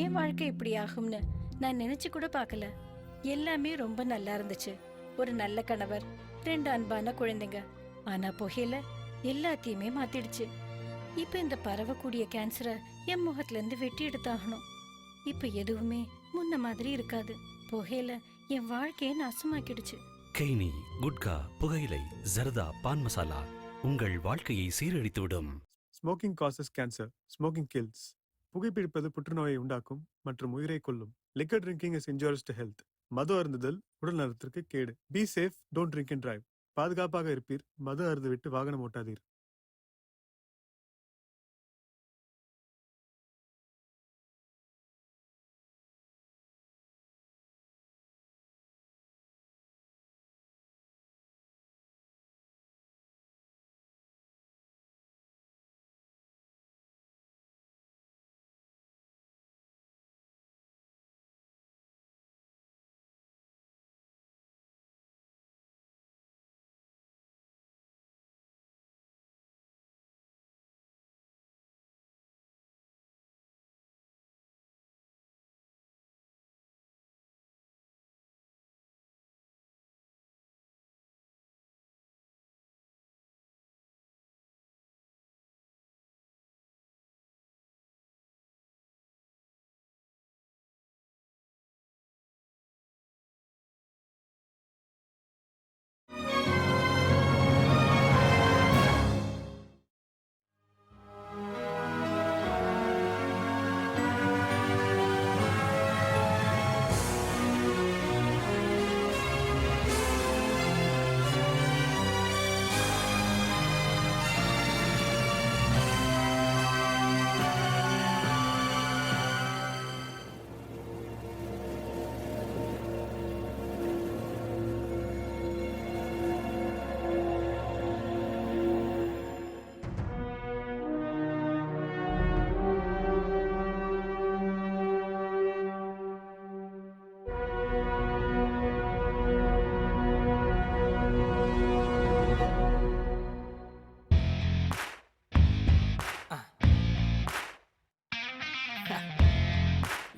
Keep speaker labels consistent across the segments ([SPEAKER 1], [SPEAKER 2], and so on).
[SPEAKER 1] ஏன் வாழ்க்கை இப்படி ஆகும்னு நான் நினைச்சு கூட பார்க்கல. எல்லாமே ரொம்ப நல்லா இருந்துச்சு. ஒரு நல்ல கணவர், 2 அன்பான குழந்தைங்க. ஆனா புகையில எல்லாத்தையுமே மாத்திடுச்சு. இப்ப இந்த பரவக்கூடிய கேன்சரை என் முகத்துல இருந்து வெட்டி எடுத்தாகணும். இப்ப எதுவுமே முன்ன மாதிரி இருக்காது. புகையில என் வாழ்க்கையை நாசமாக்கிடுச்சு.
[SPEAKER 2] கெய்னி, குட்கா, புகையிலை, ஜர்தா, பான் மசாலா உங்கள் வாழ்க்கையை சீரழித்துவிடும்.
[SPEAKER 3] Smoking causes cancer, smoking kills. புகைப்பிடிப்பது புற்றுநோயை உண்டாக்கும் மற்றும் உயிரை கொல்லும். Liquor drinking is injurious to health. மது அருந்துதல் உடல் நலத்திற்கு கேடு. Be safe, don't drink and drive. பாதுகாப்பாக இருப்பீர், மது அருந்து விட்டு வாகனம் ஓட்டாதீர்.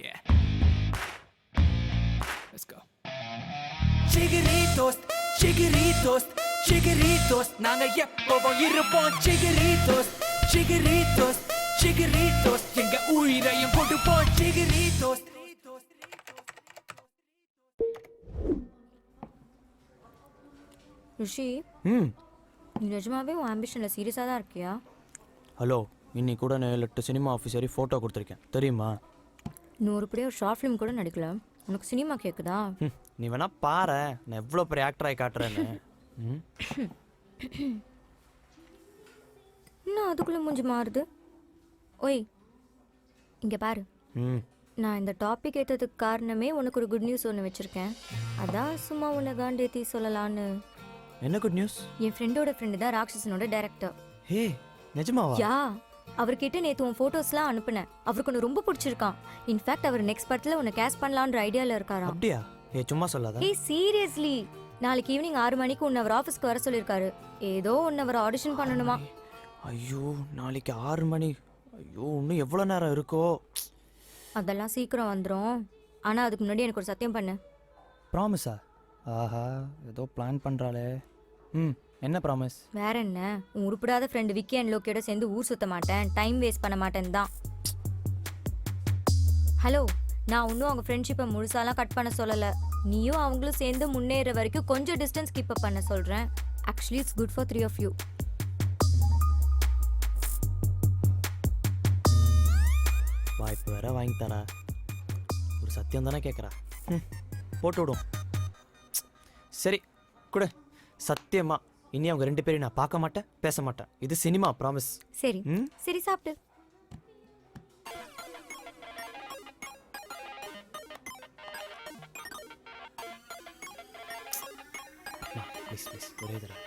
[SPEAKER 4] Yeah. Let's go. Chigritos, chigritos, chigritos. நாங்க எப்பவும் இருப்போம். Chigritos, chigritos, chigritos. எங்க உயிரையும் போட்டுப்போம். Chigritos.
[SPEAKER 5] ரிஷி, நீ நிஜமாவே உன் ஆம்பிஷனில் சீரியஸாக தான் இருக்கியா?
[SPEAKER 6] ஹலோ, இன்னைக்கு கூட நான் 7-8 சினிமா ஆஃபீஸரி ஃபோட்டோ கொடுத்துருக்கேன் தெரியுமா?
[SPEAKER 5] நீ ஒருபடியாக ஒரு ஷார்ட் ஃபிலிம் கூட நடிக்கல, உனக்கு சினிமா கேட்குதா?
[SPEAKER 6] நீ வேணா பாரு நான் எவ்வளோ பெரிய ஆக்டராகி காட்டுறேன்னு.
[SPEAKER 5] இன்னும் அதுக்குள்ளே மூஞ்சி மாறுது. ஓய், இங்கே பாரு. நான் இந்த டாபிக் ஏற்றதுக்கு காரணமே உனக்கு ஒரு குட் நியூஸ் ஒன்று வச்சுருக்கேன். அதான் சும்மா உன்னை காண்டேத்தி சொல்லலான்னு.
[SPEAKER 6] என்ன குட் நியூஸ்?
[SPEAKER 5] என் ஃப்ரெண்டோட ஃப்ரெண்டு தான் ராட்சசனோட டைரக்டர்.
[SPEAKER 6] ஹே, நிஜமாவா?
[SPEAKER 5] யா, அவர்கிட்ட நேற்று உன் ஃபோட்டோஸ்லாம் அனுப்புனேன். அவருக்கு ஒன்று ரொம்ப பிடிச்சிருக்கான். இன்ஃபேக்ட் அவர் நெக்ஸ்ட் படத்தில் உன்னை கேஸ் பண்ணலான்ற ஐடியாவில் இருக்காராம்.
[SPEAKER 6] அப்படியா? ஏ சும்மா சொல்லாத.
[SPEAKER 5] ஹே சீரியஸ்லி, நாளைக்கு ஈவினிங் 6 மணிக்கு உன்னை அவர் ஆஃபீஸ்க்கு வர சொல்லியிருக்காரு. ஏதோ உன்னை அவர் ஆடிஷன் பண்ணணுமா.
[SPEAKER 6] ஐயோ, நாளைக்கு 6 மணி. ஐயோ, இன்னும் எவ்வளோ நேரம் இருக்கோ?
[SPEAKER 5] அதெல்லாம் சீக்கிரம் வந்துடும். ஆனால் அதுக்கு முன்னாடி எனக்கு ஒரு சத்தியம் பண்ணு.
[SPEAKER 6] ப்ராமிஸா? ஆஹா, ஏதோ பிளான் பண்ணுறாளே. என்ன ப்ராமிஸ்?
[SPEAKER 5] வேற என்ன, உன் உருப்படாத ஃப்ரெண்டு விக்கி அண்ட் லோக்கியோட சேர்ந்து ஊர் சுற்ற மாட்டேன், டைம் வேஸ்ட் பண்ண மாட்டேன் தான். ஹலோ, நான் இன்னும் அவங்க ஃப்ரெண்ட்ஷிப்பை முழுசாலாம் கட் பண்ண சொல்லலை. நீயும் அவங்களும் சேர்ந்து முன்னேற வரைக்கும் கொஞ்சம் டிஸ்டன்ஸ் கீப் அப் பண்ண சொல்கிறேன். Actually it's good for 3 of you.
[SPEAKER 6] வாய்ப்பு வேற வாங்கி தரா. ஒரு சத்தியம் தானே கேட்குறா. போட்டு விடும். சரி கூட, சத்தியமா இனி அவங்க 2 பேரையும் நான் பார்க்க மாட்டேன், பேச மாட்டேன். இது சினிமா, ப்ராமிஸ்.
[SPEAKER 5] சரி சரி, சாப்பிட்டு.
[SPEAKER 6] ப்ளீஸ் ப்ளீஸ், ஒரே தடவை.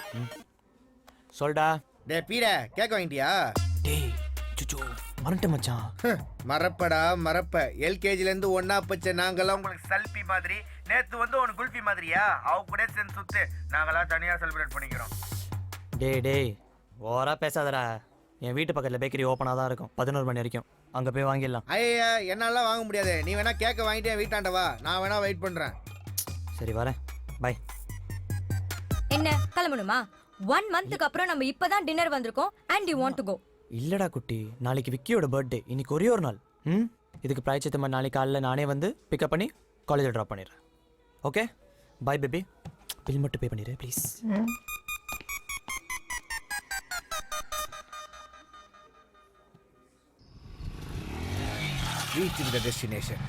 [SPEAKER 6] சொல்டா.
[SPEAKER 7] டே பீட, கேட்க வாங்கிட்டியா?
[SPEAKER 6] டேய் சுச்சோ, மறந்துட்டேன் மச்சான்.
[SPEAKER 7] மறப்படா மறப்ப. எல்கேஜிலேருந்து ஒன்னா பச்சை நாங்களாம் உங்களுக்கு சல்பி மாதிரி. நேற்று வந்து உனக்கு குல்ஃபி மாதிரியா? அவங்க கூட சேர்ந்து சுத்து, நாங்களாம் தனியாக செலிப்ரேட் பண்ணிக்கிறோம்.
[SPEAKER 6] டேய் டேய், ஓரா பேசாதடா. என் வீட்டு பக்கத்தில் பேக்கரி ஓப்பனாக தான் இருக்கும் 11 மணி வரைக்கும். அங்கே போய் வாங்கிடலாம்.
[SPEAKER 7] ஐயா என்னால வாங்க முடியாது. நீ வேணா கேக்க வாங்கிட்டு என் வீட்டாண்ட வா, நான் வேணா வெயிட் பண்றேன்.
[SPEAKER 6] சரி வரேன், பை.
[SPEAKER 5] என்ன கிளம்பணுமா? 1 மந்த்துக்கு அப்புறம் நம்ம இப்பதான் டின்னர் வந்திருக்கோம் and you want to go.
[SPEAKER 6] இல்லடா குட்டி, நாளைக்கு விக்கியோட பர்த்டே, இன்னைக்கு ஒரே ஒரு நாள். இதுக்கு பிராய்ச்சித்த மாதிரி நாளைக்கு காலையில் நானே வந்து பிக்கப் பண்ணி காலேஜில் ட்ராப் பண்ணிடுறேன். Okay bye baby. பில் மட்டும் பே பண்ணிடு ப்ளீஸ்.
[SPEAKER 7] Reaching the destination.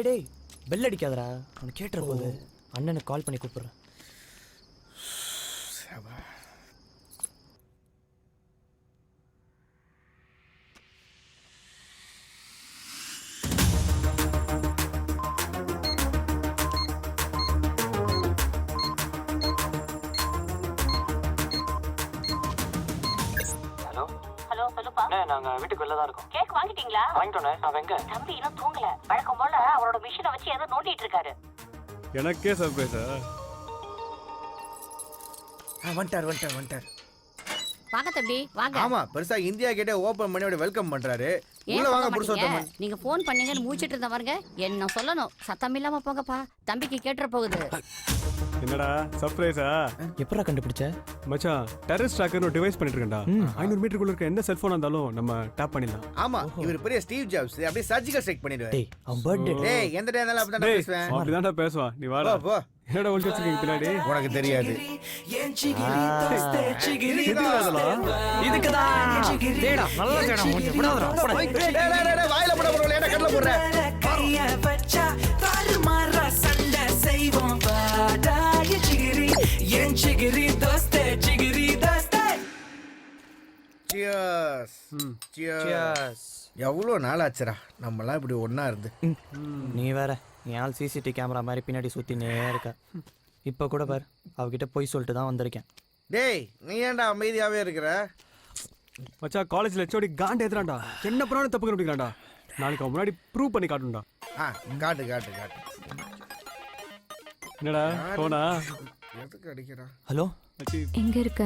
[SPEAKER 6] டேய் பெல் அடிக்காதடா, அவனுக்கு கேட்டுற போது. அண்ணனுக்கு கால் பண்ணி கூப்பிடுறேன்.
[SPEAKER 8] ஹலோ சொல்லுப்பா.
[SPEAKER 6] நாங்கள் வீட்டுக்கு வெளில தான் இருக்கோம்.
[SPEAKER 8] கேக் வாங்கிட்டீங்களா?
[SPEAKER 6] வாங்கிட்டோண்ணே. நான் எங்க?
[SPEAKER 8] தம்பி இன்னும் தூங்கல. வழக்கம் போல அவரோட மிஷினை வச்சு ஏதோ நோண்டிட்டு இருக்காரு.
[SPEAKER 3] எனக்கே சர்ப்ரைஸா?
[SPEAKER 7] வந்துட்டார்.
[SPEAKER 8] வாங்க தம்பி வாங்க.
[SPEAKER 7] ஆமா, பெருசா இந்தியா கேட்டே ஓபன் பண்ணி வெல்கம் பண்றாரு.
[SPEAKER 8] ஏன்
[SPEAKER 7] உள்ள வாங்க
[SPEAKER 8] சொல்ல
[SPEAKER 7] புருஷோத்தமன்.
[SPEAKER 8] மாட்டீங்க? நீங்க போன் பண்ணீங்கன்னு மூச்சிட்டு இருந்த பாருங்க. என்ன சொல்லணும், சத்தம் இல்லாம போங்கப்பா, தம்பிக்கு கேட்டுற போகுது.
[SPEAKER 3] என்னடா சர்ப்ரைஸா?
[SPEAKER 6] எப்படா கண்டுபிடிச்ச?
[SPEAKER 3] மச்சான், டெரரிஸ்ட் ட்ராக்கர்னு ஒரு டிவைஸ் பண்ணிட்டு இருக்கேன்டா. 500 மீட்டருக்குள்ள இருக்க எந்த செல்போனா இருந்தாலும் நம்ம டேப் பண்ணிடலாம்.
[SPEAKER 7] ஆமா, இவர் பெரிய ஸ்டீவ் ஜாப்ஸ். அப்படியே சர்ஜிக்கல் ஸ்ட்ரைக் பண்ணிடுவாரு.
[SPEAKER 6] டேய் அவன் பர்த்டே.
[SPEAKER 7] டேய் எந்த டே இருந்தாலும் அப்படிதான்
[SPEAKER 3] டேய்,
[SPEAKER 7] பேசுவேன்.
[SPEAKER 3] அப்படிதான்டா பேசுவான். நீ வாடா.
[SPEAKER 7] போ
[SPEAKER 3] என்னடா ஒளிச்சு வச்சிருக்கீங்க பின்னாடி?
[SPEAKER 7] உனக்கு தெரியாது.
[SPEAKER 6] டேடா நல்லா தேடா மூஞ்சி விடாதடா.
[SPEAKER 7] வாயில போட போறோம், லேட்டா கடல போடுற. Cheers. Cheers. எவ்வளோ நாள் ஆச்சுடா நம்மலாம் இப்படி ஒண்ணா இருந்து.
[SPEAKER 6] நீ வேற என் ஆள் சிசிடிவி கேமரா மாதிரி பின்னாடி சுற்றினே இருக்க. இப்போ கூட பார், அவகிட்ட போய் சொல்லிட்டு தான் வந்திருக்கேன்.
[SPEAKER 7] டேய் நீ ஏன்டா அமைதியாவே இருக்கிற?
[SPEAKER 3] மச்சான், காலேஜ்ல ஹெச்ஓடி காண்ட் ஏத்துறான்டா. என்ன பண்ணாலும் தப்பு கண்டுபிடிக்கிறான்டா. நாளைக்கு அவன் முன்னாடி ப்ரூவ் பண்ணி காட்டணும்டா.
[SPEAKER 7] காட்டு.
[SPEAKER 3] என்னடா போனா?
[SPEAKER 7] எதுக்கு அடிக்கிறா?
[SPEAKER 6] ஹலோ,
[SPEAKER 3] மச்சி,
[SPEAKER 5] எங்க இருக்க?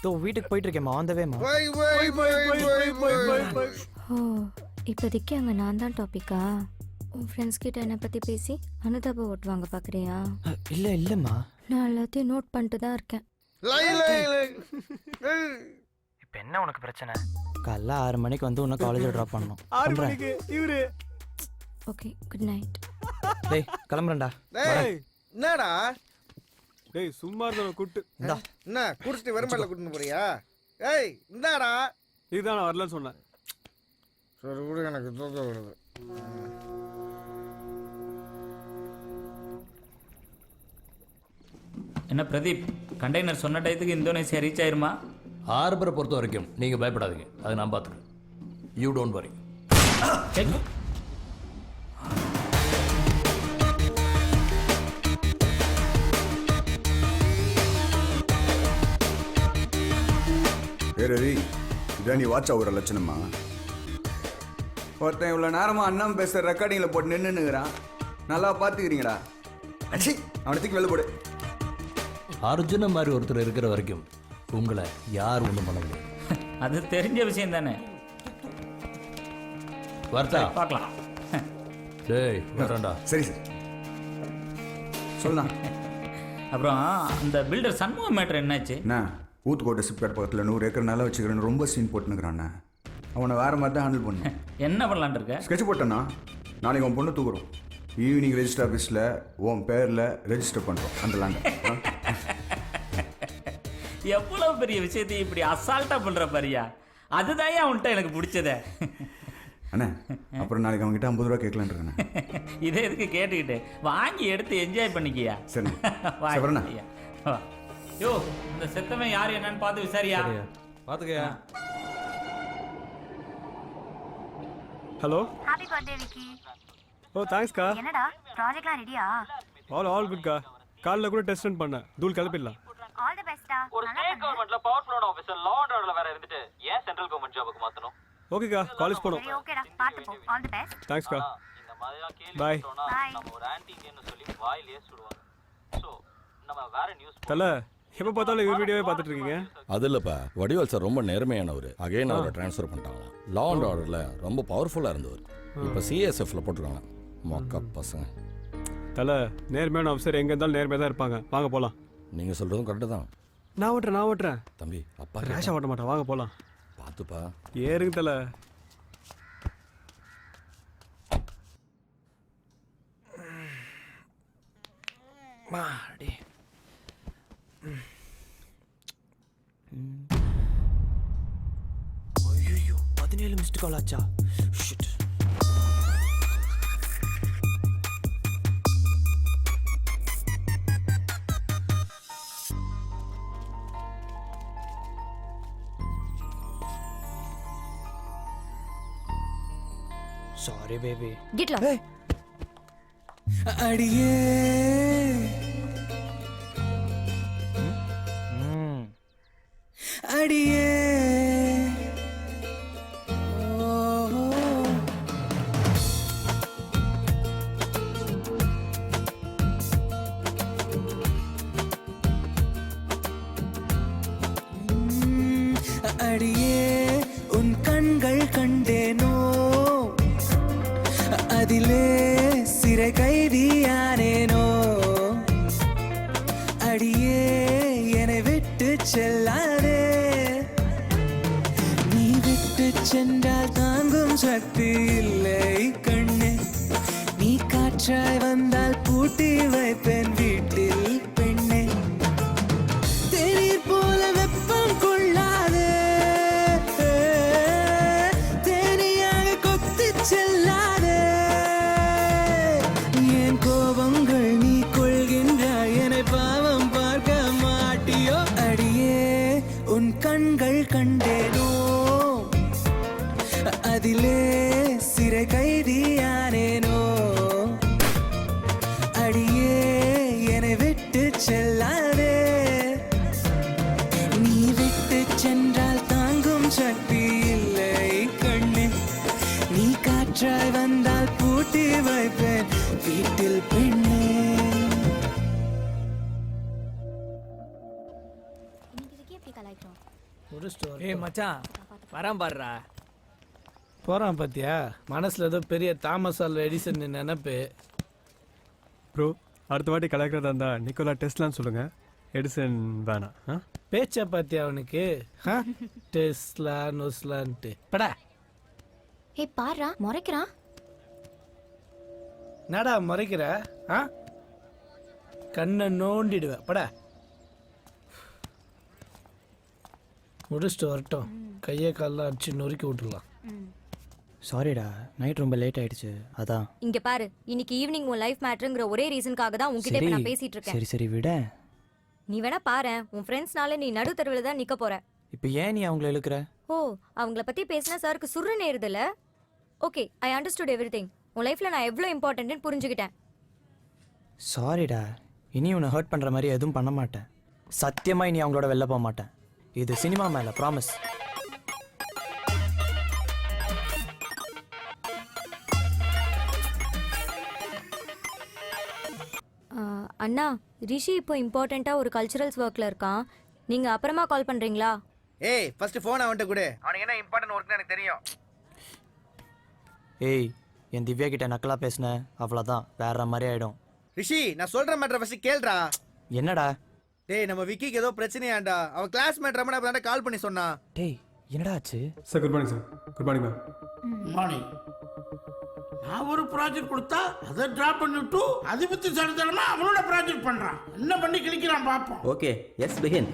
[SPEAKER 6] தோ வீட்டுக்கு போயிட்டு இருக்கேம்மா, ஆன் த வேமா.
[SPEAKER 5] ஓ, இப்போதைக்கு அங்கே நான் தான் டாப்பிக்கா? உன் ஃப்ரெண்ட்ஸ் கிட்ட என்னை பற்றி பேசி அனுதாபம் ஓட்டுவாங்க பார்க்குறியா?
[SPEAKER 6] இல்லைம்மா.
[SPEAKER 5] நான் எல்லாத்தையும் நோட் பண்ணிட்டு தான் இருக்கேன்.
[SPEAKER 6] இப்போ என்ன உனக்கு பிரச்சனை? காலைல 6 மணிக்கு வந்து உன்னை காலேஜில் ட்ராப் பண்ணணும்.
[SPEAKER 3] 6 மணிக்கு இவரு.
[SPEAKER 5] Okay, good night.
[SPEAKER 6] டேய் கிளம்புறேன்டா.
[SPEAKER 7] டேய் என்னடா?
[SPEAKER 3] டேய் சும்மா இருந்தவன கூட்டு.
[SPEAKER 6] இந்தா
[SPEAKER 7] என்ன குடிச்சிட்டு வெறுமல்ல கூட்டிட்டு போறியா? ஏய் இந்தாடா.
[SPEAKER 3] இதுதான் நான் வரலன்னு சொன்னேன்.
[SPEAKER 7] சரி கூட எனக்கு தூக்கம் வருது.
[SPEAKER 9] என்ன பிரதீப், கண்டெய்னர் சொன்ன டயத்துக்கு இந்தோனேசியா ரீச் ஆயிருமா?
[SPEAKER 10] ஹார்பரை பொறுத்த வரைக்கும் நீங்கள் பயப்படாதீங்க, அதை நான் பார்த்துக்கிறேன். You don't worry.
[SPEAKER 11] ரவி, இதான் நீ வாட்ச் ஆகுற லட்சணமா? ஒருத்தன் இவ்வளோ நேரமாக அண்ணன் பேசுகிற ரெக்கார்டிங்கில் போட்டு நின்றுங்கிறான். நல்லா பார்த்துக்கிறீங்கடா. அச்சி, அவனத்துக்கு வெளில போடு.
[SPEAKER 10] அர்ஜுன மாதிரி ஒருத்தர் இருக்கிற வரைக்கும் உங்களை யார் ஒன்றும் பண்ண முடியாது.
[SPEAKER 9] அது தெரிஞ்ச விஷயம் தானே.
[SPEAKER 10] வரட்டா?
[SPEAKER 9] பார்க்கலாம்.
[SPEAKER 10] டேய் வரேன்டா.
[SPEAKER 11] சரி சார், சொல்லலாம்.
[SPEAKER 9] அப்புறம் அந்த பில்டர் சண்முகம் மேட்டர் என்னாச்சு?
[SPEAKER 11] அண்ணா, ஊத்துக்கோட்டை சிப்காட் பக்கத்தில் 100 ஏக்கர் நிலம் வச்சுக்கிறேன்னு ரொம்ப சீன் போட்டுனுக்குறாண்ணா. அவனை வேறு மாதிரி தான் ஹேண்டில் பண்ணணும்.
[SPEAKER 9] என்ன பண்ணலான் இருக்க?
[SPEAKER 11] ஸ்கெட்ச் போட்டேண்ணா. நாளைக்கு உன் பொண்ணு தூக்குறோம். ஈவினிங் ரெஜிஸ்டர் ஆஃபீஸில் உன் பேரில் ரெஜிஸ்டர் பண்ணுறோம் அந்த லேண்டை.
[SPEAKER 9] எவ்வளவு பெரிய விஷயத்தையும் இப்படி அசால்ட்டா பண்ற பாரியா, அதுதான் அவன்கிட்ட எனக்கு பிடிச்சதே.
[SPEAKER 11] அண்ணா, அப்புறம் நாளைக்கு அவங்ககிட்ட 50 ரூபா கேட்கலான் இருக்கேண்ணே.
[SPEAKER 9] இதே எதுக்கு கேட்டுக்கிட்டு, வாங்கி எடுத்து என்ஜாய் பண்ணிக்கியா.
[SPEAKER 11] சரி
[SPEAKER 9] வாங்க. யோ, இந்த செத்தவன் யார் என்னன்னு பார்த்து விசாரியா.
[SPEAKER 10] பார்த்துக்கயா.
[SPEAKER 3] Hello.
[SPEAKER 8] Happy birthday Vicky.
[SPEAKER 3] Oh தேங்க்ஸ்க்கா.
[SPEAKER 8] என்னடா ப்ராஜெக்ட்லாம் ரெடியா?
[SPEAKER 3] ஆல் குட்க்கா. காலைல கூட டெஸ்ட் ரன் பண்ணேன். தூள் கிளப்பிடலாம்.
[SPEAKER 8] ஆல் தி பெஸ்ட்டா.
[SPEAKER 12] ஒரு ஸ்டேட் கவர்மெண்ட்ல பவர் ஃப்ளோட் ஆபீசர் லா அண்ட் ஆர்டர்ல வேற இருந்துட்டு ஏன் சென்ட்ரல் கவர்மெண்ட் ஜாபுக்கு மாத்தணும்?
[SPEAKER 3] ஓகேக்கா, காலேஜ் போறோம்.
[SPEAKER 8] சரி ஓகேடா, பாத்து போ. All the best.
[SPEAKER 3] தேங்க்ஸ்க்கா.
[SPEAKER 12] இந்த மாதிரிலாம் கேள்வி
[SPEAKER 3] Bye.
[SPEAKER 12] கேட்டோம்னா நம்ம ஒரு ஆன்டிகேன்னு சொல்லி வாயிலே சுடுவாங்க. சோ நம்ம வேற நியூஸ்.
[SPEAKER 3] தல, எப்போ பார்த்தாலும் இவர் வீடியோவே பார்த்துட்டு இருக்கீங்க.
[SPEAKER 13] அது இல்லைப்பா, வடிவேல் சார் ரொம்ப நேர்மையானவர். அகைன் அவரை ட்ரான்ஸ்ஃபர் பண்ணிட்டாங்க. லா அண்ட் ஆர்டரில் ரொம்ப பவர்ஃபுல்லாக இருந்தவர். இப்போ சிஎஸ்எஃப்ல போட்டிருக்காங்க. மொக்க பசங்க.
[SPEAKER 3] தலை, நேர்மையான ஆஃபீஸர் எங்கே இருந்தாலும் நேர்மையாக தான் இருப்பாங்க. வாங்க போகலாம்.
[SPEAKER 13] நீங்கள் சொல்கிறதும் கரெக்டு தான்.
[SPEAKER 3] நான் ஓட்டுறேன்.
[SPEAKER 13] தம்பி, அப்பா
[SPEAKER 3] ரேஷா ஓட்ட மாட்டேன். வாங்க போகலாம்.
[SPEAKER 13] பார்த்துப்பா.
[SPEAKER 3] ஏறுங்க தலை.
[SPEAKER 6] மாடி. ஐயோ, 17 மிஸ்டு கால் ஆச்சா? Shit. Sorry baby.
[SPEAKER 5] Get lost.
[SPEAKER 4] அடியே அடியே அடியே உன் கண்கள் கண்டேனோ, அதிலே சிறை கைதியானேனோ. அடியே என்னை விட்டு செல்லாதே, நீ விட்டு சென்றால் தாங்கும் சக்தி இல்லை கண்ணே. நீ காற்றாய் வந்தால் பூட்டி வைப்பேன் வீட்டில் பெண்ணே. தேநீர் போல வெப்பம் கொள்ளாதே, தேனியாக கொத்தி செல்லாதே. என் கோபங்கள் நீ கொள்கின்றாய், என்னை பாவம் பார்க்க மாட்டியோ. அடியே உன் கண்கள் கண்டேனோ, அதிலே சிறை கைதியானேனோ. அடியே என்னை விட்டு செல்லாதே, நீ விட்டு சென்றால் தாங்கும் சக்தி இல்லை கண்ணே. நீ காற்றாய் வந்தால் பூட்டி வைப்பேன் வீட்டில் பெண்ணே.
[SPEAKER 14] ஏய் மச்சான், வரான் பாடுறா. போகிறான் பார்த்தியா? மனசில் ஏதோ பெரிய தாமஸ் ஆல்வா எடிசன் நினைப்பு.
[SPEAKER 3] ப்ரோ, அடுத்த வாட்டி கலக்கிறதா இருந்தா நிக்கோலா டெஸ்லான்னு சொல்லுங்கள். எடிசன் வேணாம்.
[SPEAKER 14] பேச்சா பார்த்தியா அவனுக்கு? டெஸ்லா நொஸ்லான்ட்டு படா.
[SPEAKER 5] ஏய் பாருடா, முறைக்கிறான்.
[SPEAKER 14] நடா முறைக்கிற? கண்ணை நோண்டிடுவேன் படா. முடிச்சுட்டு வரட்டும், கையை காலில் அடிச்சு நொறுக்கி விட்டுடலாம்.
[SPEAKER 6] சாரிடா, நைட் ரொம்ப லேட் ஆயிடுச்சு அதான்.
[SPEAKER 5] இங்க பாரு, இன்னைக்கு ஈவினிங் உன் லைஃப் மேட்டருங்கிற ஒரே ரீசனுக்காக தான் உன்கிட்ட இப்ப நான் பேசிட்டு இருக்கேன்.
[SPEAKER 6] சரி சரி விட.
[SPEAKER 5] நீ வேணா பாரு, உன் ஃப்ரெண்ட்ஸ்னால நீ நடு தெருவில் தான் நிக்க போற.
[SPEAKER 6] இப்போ ஏன் நீ அவங்கள இழுக்கிற?
[SPEAKER 5] ஓ, அவங்கள பத்தி பேசினா சாருக்கு சுரு நேருதுல. Okay, I understood everything. உன் லைஃப்ல நான் எவ்வளோ இம்பார்ட்டன்ட்னு புரிஞ்சுக்கிட்டேன்.
[SPEAKER 6] சாரிடா, இனி உன்னை ஹர்ட் பண்ற மாதிரி எதுவும் பண்ண மாட்டேன். சத்தியமா இனி அவங்களோட வெளில போக மாட்டேன். இது சினிமா மேல ப்ராமிஸ்.
[SPEAKER 5] அண்ணா, ரிஷி இப்போ இம்பார்ட்டண்ட்டாக ஒரு கல்ச்சுரல்ஸ் ஒர்க்கில் இருக்கான். நீங்கள் அப்புறமா கால் பண்ணுறீங்களா?
[SPEAKER 7] ஏய், ஃபர்ஸ்ட் ஃபோன் அவன்கிட்ட கொடு. அவனுக்கு என்ன இம்பார்ட்டன்ட் ஒர்க்னு எனக்கு தெரியும்.
[SPEAKER 6] ஏய், என் திவ்யா கிட்ட நக்கலா பேசினேன், அவ்வளோதான், வேற மாதிரி ஆயிடும்.
[SPEAKER 7] ரிஷி, நான் சொல்ற மேட்டரை ஃபர்ஸ்ட் கேளுடா.
[SPEAKER 6] என்னடா?
[SPEAKER 7] டேய், நம்ம விக்கிக்கு ஏதோ பிரச்சனையாண்டா. அவன் கிளாஸ்மேட் ரமணா அப்ப கால் பண்ணி சொன்னா.
[SPEAKER 6] டேய், என்னடா ஆச்சு?
[SPEAKER 3] Sir good morning sir. Good morning ma'am.
[SPEAKER 15] Morning. நான் ஒரு ப்ராஜெக்ட் கொடுத்தா அதை ட்ராப் பண்ணிவிட்டு அதை பற்றி சடத்தனமா அவனோட ப்ராஜெக்ட் பண்ணுறான். என்ன பண்ணி கிளிக்கிறான் பார்ப்போம்.
[SPEAKER 16] Okay, S begin.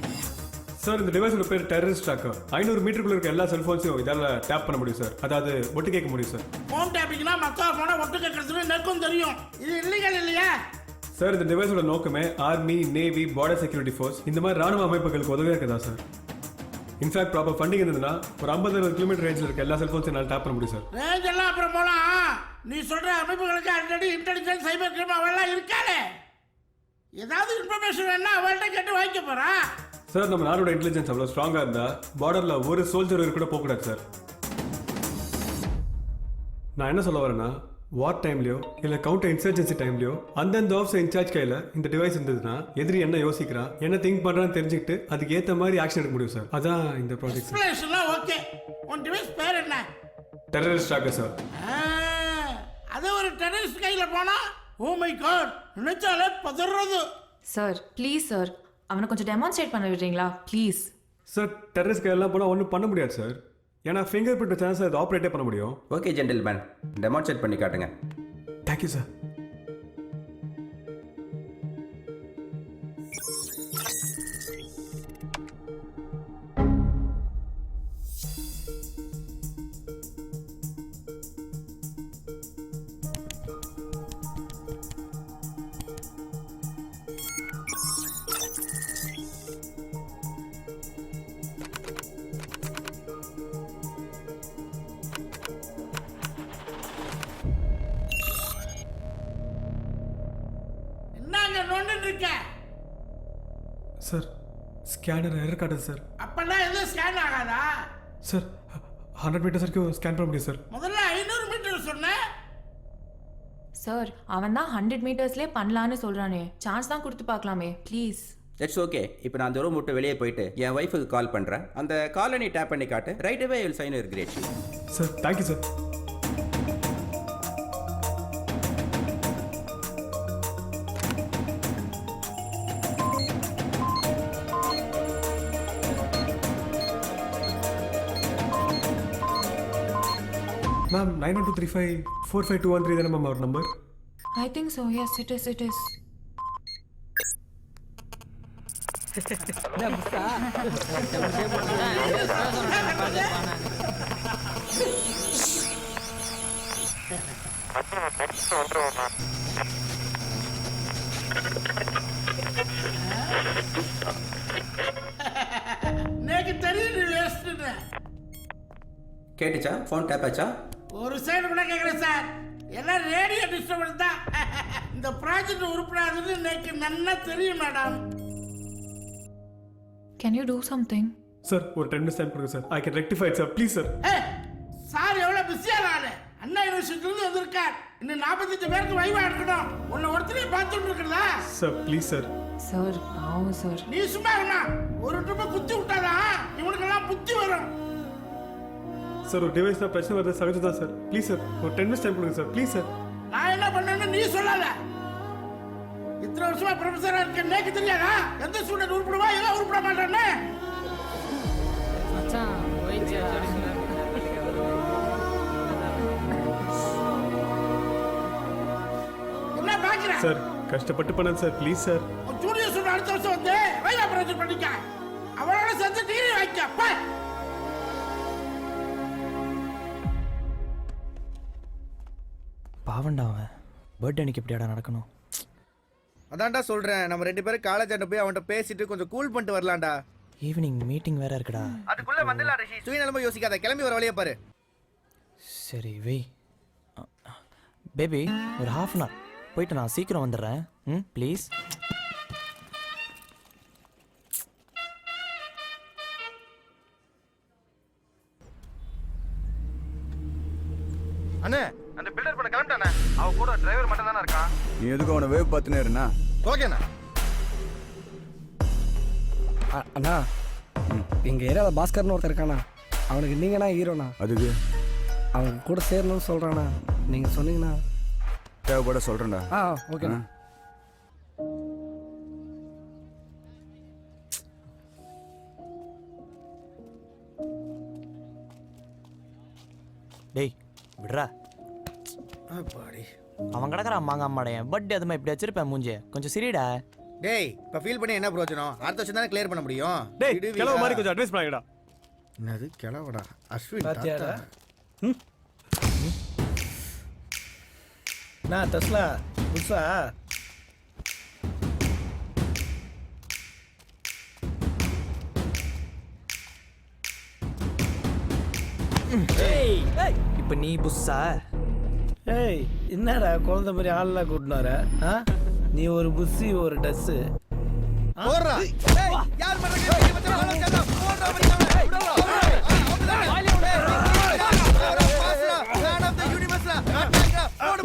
[SPEAKER 3] சார், இந்த டிவைஸோட பேர் டெரரிஸ்ட் ட்ராக்கர். 500 மீட்டருக்குள்ள இருக்க எல்லா செல்ஃபோன்ஸையும் இதால் டேப் பண்ண முடியும் சார். அதாவது ஒட்டு கேட்க முடியும் சார்.
[SPEAKER 15] ஃபோன் டேப்பிங்னா மற்ற ஃபோனை ஒட்டு கேட்கறதுன்னு எனக்கும் தெரியும். இது இல்லீகல் இல்லையா?
[SPEAKER 3] சார், இந்த டிவைஸோட நோக்கமே army, navy, border security force இந்த மாதிரி ராணுவ அமைப்புகளுக்கு உதவியாக இருக்குதா சார். இன்ஃபேக்ட் ப்ராப்பர் ஃபண்டிங் இருந்ததுன்னா ஒரு 50 கிலோமீட்டர் ரேஞ்சில் இருக்க எல்லா செல்ஃபோன்ஸையும் என்னால் டேப் பண்ண முடியும் சார்.
[SPEAKER 15] ரேஞ்ச் எல்லாம் அப்புறம் போகலாம். நீ சொல்கிற அமைப்புகளுக்கு ஆல்ரெடி இன்டெலிஜென்ஸ் சைபர் கிரைம் அவெல்லாம் இருக்காளே. ஏதாவது இன்ஃபர்மேஷன் வேணா அவள்கிட்ட கேட்டு வாங்கிக்க போகிறான்.
[SPEAKER 3] சார், நம்ம நாடோட இன்டெலிஜென்ஸ் அவ்வளோ ஸ்ட்ராங்காக இருந்தால் பார்டரில் ஒரு சோல்ஜர் கூட போகக்கூடாது சார். நான் என்ன சொல்ல வரேன்னா, வார் டைம்லையோ இல்லை கவுண்டர் இன்சர்ஜென்சி டைம்லையோ அந்தந்த ஆஃபீஸர் இன்சார்ஜ் கையில் இந்த டிவைஸ் இருந்ததுன்னா எதிரி என்ன யோசிக்கிறான் என்ன திங்க் பண்ணுறான்னு தெரிஞ்சுக்கிட்டு அதுக்கு ஏற்ற மாதிரி ஆக்ஷன் எடுக்க முடியும் சார். அதான் இந்த ப்ராஜெக்ட் சார்.
[SPEAKER 15] எக்ஸ்பிளேஷன்லாம் ஓகே. உன் டிவைஸ் பேர் என்ன?
[SPEAKER 3] Terrorist tracker sir.
[SPEAKER 15] அது ஒரு டெரரிஸ்ட் கையில் போனா ஓ மை காட் நினைச்சாலே பதறது.
[SPEAKER 16] சார் ப்ளீஸ் சார் அவனை கொஞ்சம் டெமான்ஸ்ட்ரேட் பண்ண விடுறீங்களா ப்ளீஸ்?
[SPEAKER 3] சார் டெரரிஸ்ட் கையெல்லாம் போனால் ஒன்றும் பண்ண முடியாது சார். ஏன்னா ஃபிங்கர் பிரிண்ட் வச்சா சார் இது ஆப்ரேட்டே பண்ண முடியும்.
[SPEAKER 17] ஓகே ஜென்டில்மேன், டெமான்ஸ்ட்ரேட் பண்ணி காட்டுங்க.
[SPEAKER 3] Thank you sir. Sir scanner error காட்டுது சார்.
[SPEAKER 15] அப்பெல்லாம் எதுவும் ஸ்கேன் ஆகாதா?
[SPEAKER 3] சார் 100 மீட்டர்ஸ் வரைக்கும் ஸ்கேன் பண்ண முடியும் சார்.
[SPEAKER 15] முதல்ல 500 மீட்டர் சொன்னேன்.
[SPEAKER 16] சார் அவன் தான் 100 மீட்டர்ஸ்லேயே பண்ணலான்னு சொல்கிறானே, சான்ஸ் தான் கொடுத்து பார்க்கலாமே ப்ளீஸ்.
[SPEAKER 17] It's okay. இப்போ நான் அந்த ரூம் விட்டு வெளியே போயிட்டு என் ஒய்ஃபுக்கு கால் பண்ணுறேன். அந்த காலை நீ டேப் பண்ணி காட்டு. Right away will sign your grade sheet.
[SPEAKER 3] Sir thank you sir. Ma'am 9123545213 தானே மேம் அவர் number?
[SPEAKER 16] I think so yes it is it is.
[SPEAKER 15] எனக்கு தெரியும் நீ வேஸ்ட்னு.
[SPEAKER 17] கேட்டுச்சா? ஃபோன் டேப் ஆச்சா?
[SPEAKER 15] ஒரு சைடு கூட கேட்குறேன் சார். எல்லாம் ரேடியோ டிஸ்டர்பன்ஸ் தான். இந்த ப்ராஜெக்ட் உருப்படாதுன்னு எனக்கு நல்லா தெரியும் madam.
[SPEAKER 16] Can you do something?
[SPEAKER 3] Sir ஒரு 10 minutes டைம் கொடுங்க sir. I can rectify it sir please sir.
[SPEAKER 15] Sir எவ்வளோ பிஸியான ஆளு. அண்ணா யூனிவர்சிட்டிலேருந்து வந்திருக்கார். இன்னும் 45 பேருக்கு வைவா எடுக்கணும். உன்னை ஒருத்தரையும் பார்த்துட்டு இருக்கிறதா?
[SPEAKER 3] Sir please sir.
[SPEAKER 16] சார் ஆமாம் சார்.
[SPEAKER 15] நீ சும்மா இருந்தா ஒரு ட்ரிப்பை குத்தி விட்டாதான் இவனுக்கெல்லாம் புத்தி வரும்.
[SPEAKER 3] சார் ஒரு டிவைஸ் தான் பிரச்சனை வருது சகஜம் தான் சார். ப்ளீஸ் சார் ஒரு 10 minutes டைம் கொடுங்க சார் ப்ளீஸ் சார்.
[SPEAKER 15] நான் என்ன பண்ணேன்னு நீ சொல்லாத. இத்தனை வருஷமா ப்ரொஃபஸரா இருக்க எனக்கு தெரியாதா எந்த ஸ்டூடெண்ட் உருப்பிடுவா எல்லாம் உருப்பிட மாட்டான்னு? என்ன பாக்குற?
[SPEAKER 3] சார் கஷ்டப்பட்டு பண்ணேன் sir please sir.
[SPEAKER 15] Junior student அடுத்த வருஷம் வந்து வைவா ப்ராஜெக்ட் பண்ணிக்க. அவளோட சேர்த்து டிகிரி வாங்கிக்க. பா
[SPEAKER 6] பாவண்டா அவன் பர்த்டே அன்னைக்கு எப்படியாடா நடக்கணும்?
[SPEAKER 7] அதான்டா சொல்றேன், நம்ம 2 பேரும் காலேஜ் ஆண்ட போய் அவன்கிட்ட பேசிட்டு கொஞ்சம் கூல் பண்ணிட்டு வரலாம்டா.
[SPEAKER 6] ஈவினிங் மீட்டிங் வேற இருக்குடா.
[SPEAKER 7] அதுக்குள்ள வந்துடலாம் ரிஷி. சுயநலமா யோசிக்காத, கிளம்பி வர வழியை பாரு.
[SPEAKER 6] சரி வெய் பேபி, ஒரு 1/2 hour போயிட்டு நான் சீக்கிரம் வந்துடுறேன். ப்ளீஸ்.
[SPEAKER 7] அண்ணே அந்த பில்டர் பண்ண கிளம்பிட்டானே. அவ கூட டிரைவர் மட்டும் தானே இருக்கான்.
[SPEAKER 11] நீ எதுக்கு அவனை வேவ் பார்த்துனே இருந்தா?
[SPEAKER 7] ஓகேண்ணா.
[SPEAKER 18] அண்ணா எங்கள் ஏரியாவில் பாஸ்கர்னு ஒருத்தர் இருக்காண்ணா. அவனுக்கு நீங்கண்ணா ஹீரோண்ணா.
[SPEAKER 11] அதுக்கு
[SPEAKER 18] அவன் கூட சேரணும்னு சொல்கிறாண்ணா. நீங்கள் சொன்னீங்கண்ணா.
[SPEAKER 11] தேவைப்பட சொல்கிறேன்டா.
[SPEAKER 18] ஓகேண்ணா.
[SPEAKER 6] டேய் விடுறா. அவன் கிடக்குறான் மாங்க அம்மாடையன். பட் அதுமா இப்படி வச்சிருப்பேன் மூஞ்சே. கொஞ்சம் சிரிடா.
[SPEAKER 7] டேய் இப்ப ஃபீல் பண்ணி என்ன பிரயோஜனம்? அடுத்த வருஷம் தானே கிளியர் பண்ண முடியும்.
[SPEAKER 3] டேய் கிளவ மாதிரி கொஞ்சம் அட்வைஸ் பண்ணுங்கடா.
[SPEAKER 7] என்னது கிளவடா? அஸ்வின்
[SPEAKER 14] பாத்தியாடா? நான் டெஸ்லா புதுசா
[SPEAKER 6] இப்ப நீ புஸ்ஸா?
[SPEAKER 14] ஏய் என்னடா குழந்தை மாதிரி ஆள்லாம் கூட்டினார? நீ ஒரு புஸ்ஸி ஒரு டஸ்ஸு
[SPEAKER 7] போடுறா. ஏய் யார் மறக்க நீ மச்சா வாள கேடா போடுறா மச்சான். விடுடா. வாயில விடு. பாஸ்ரா மேன் ஆஃப் தி யூனிவர்ஸ்ல. போடு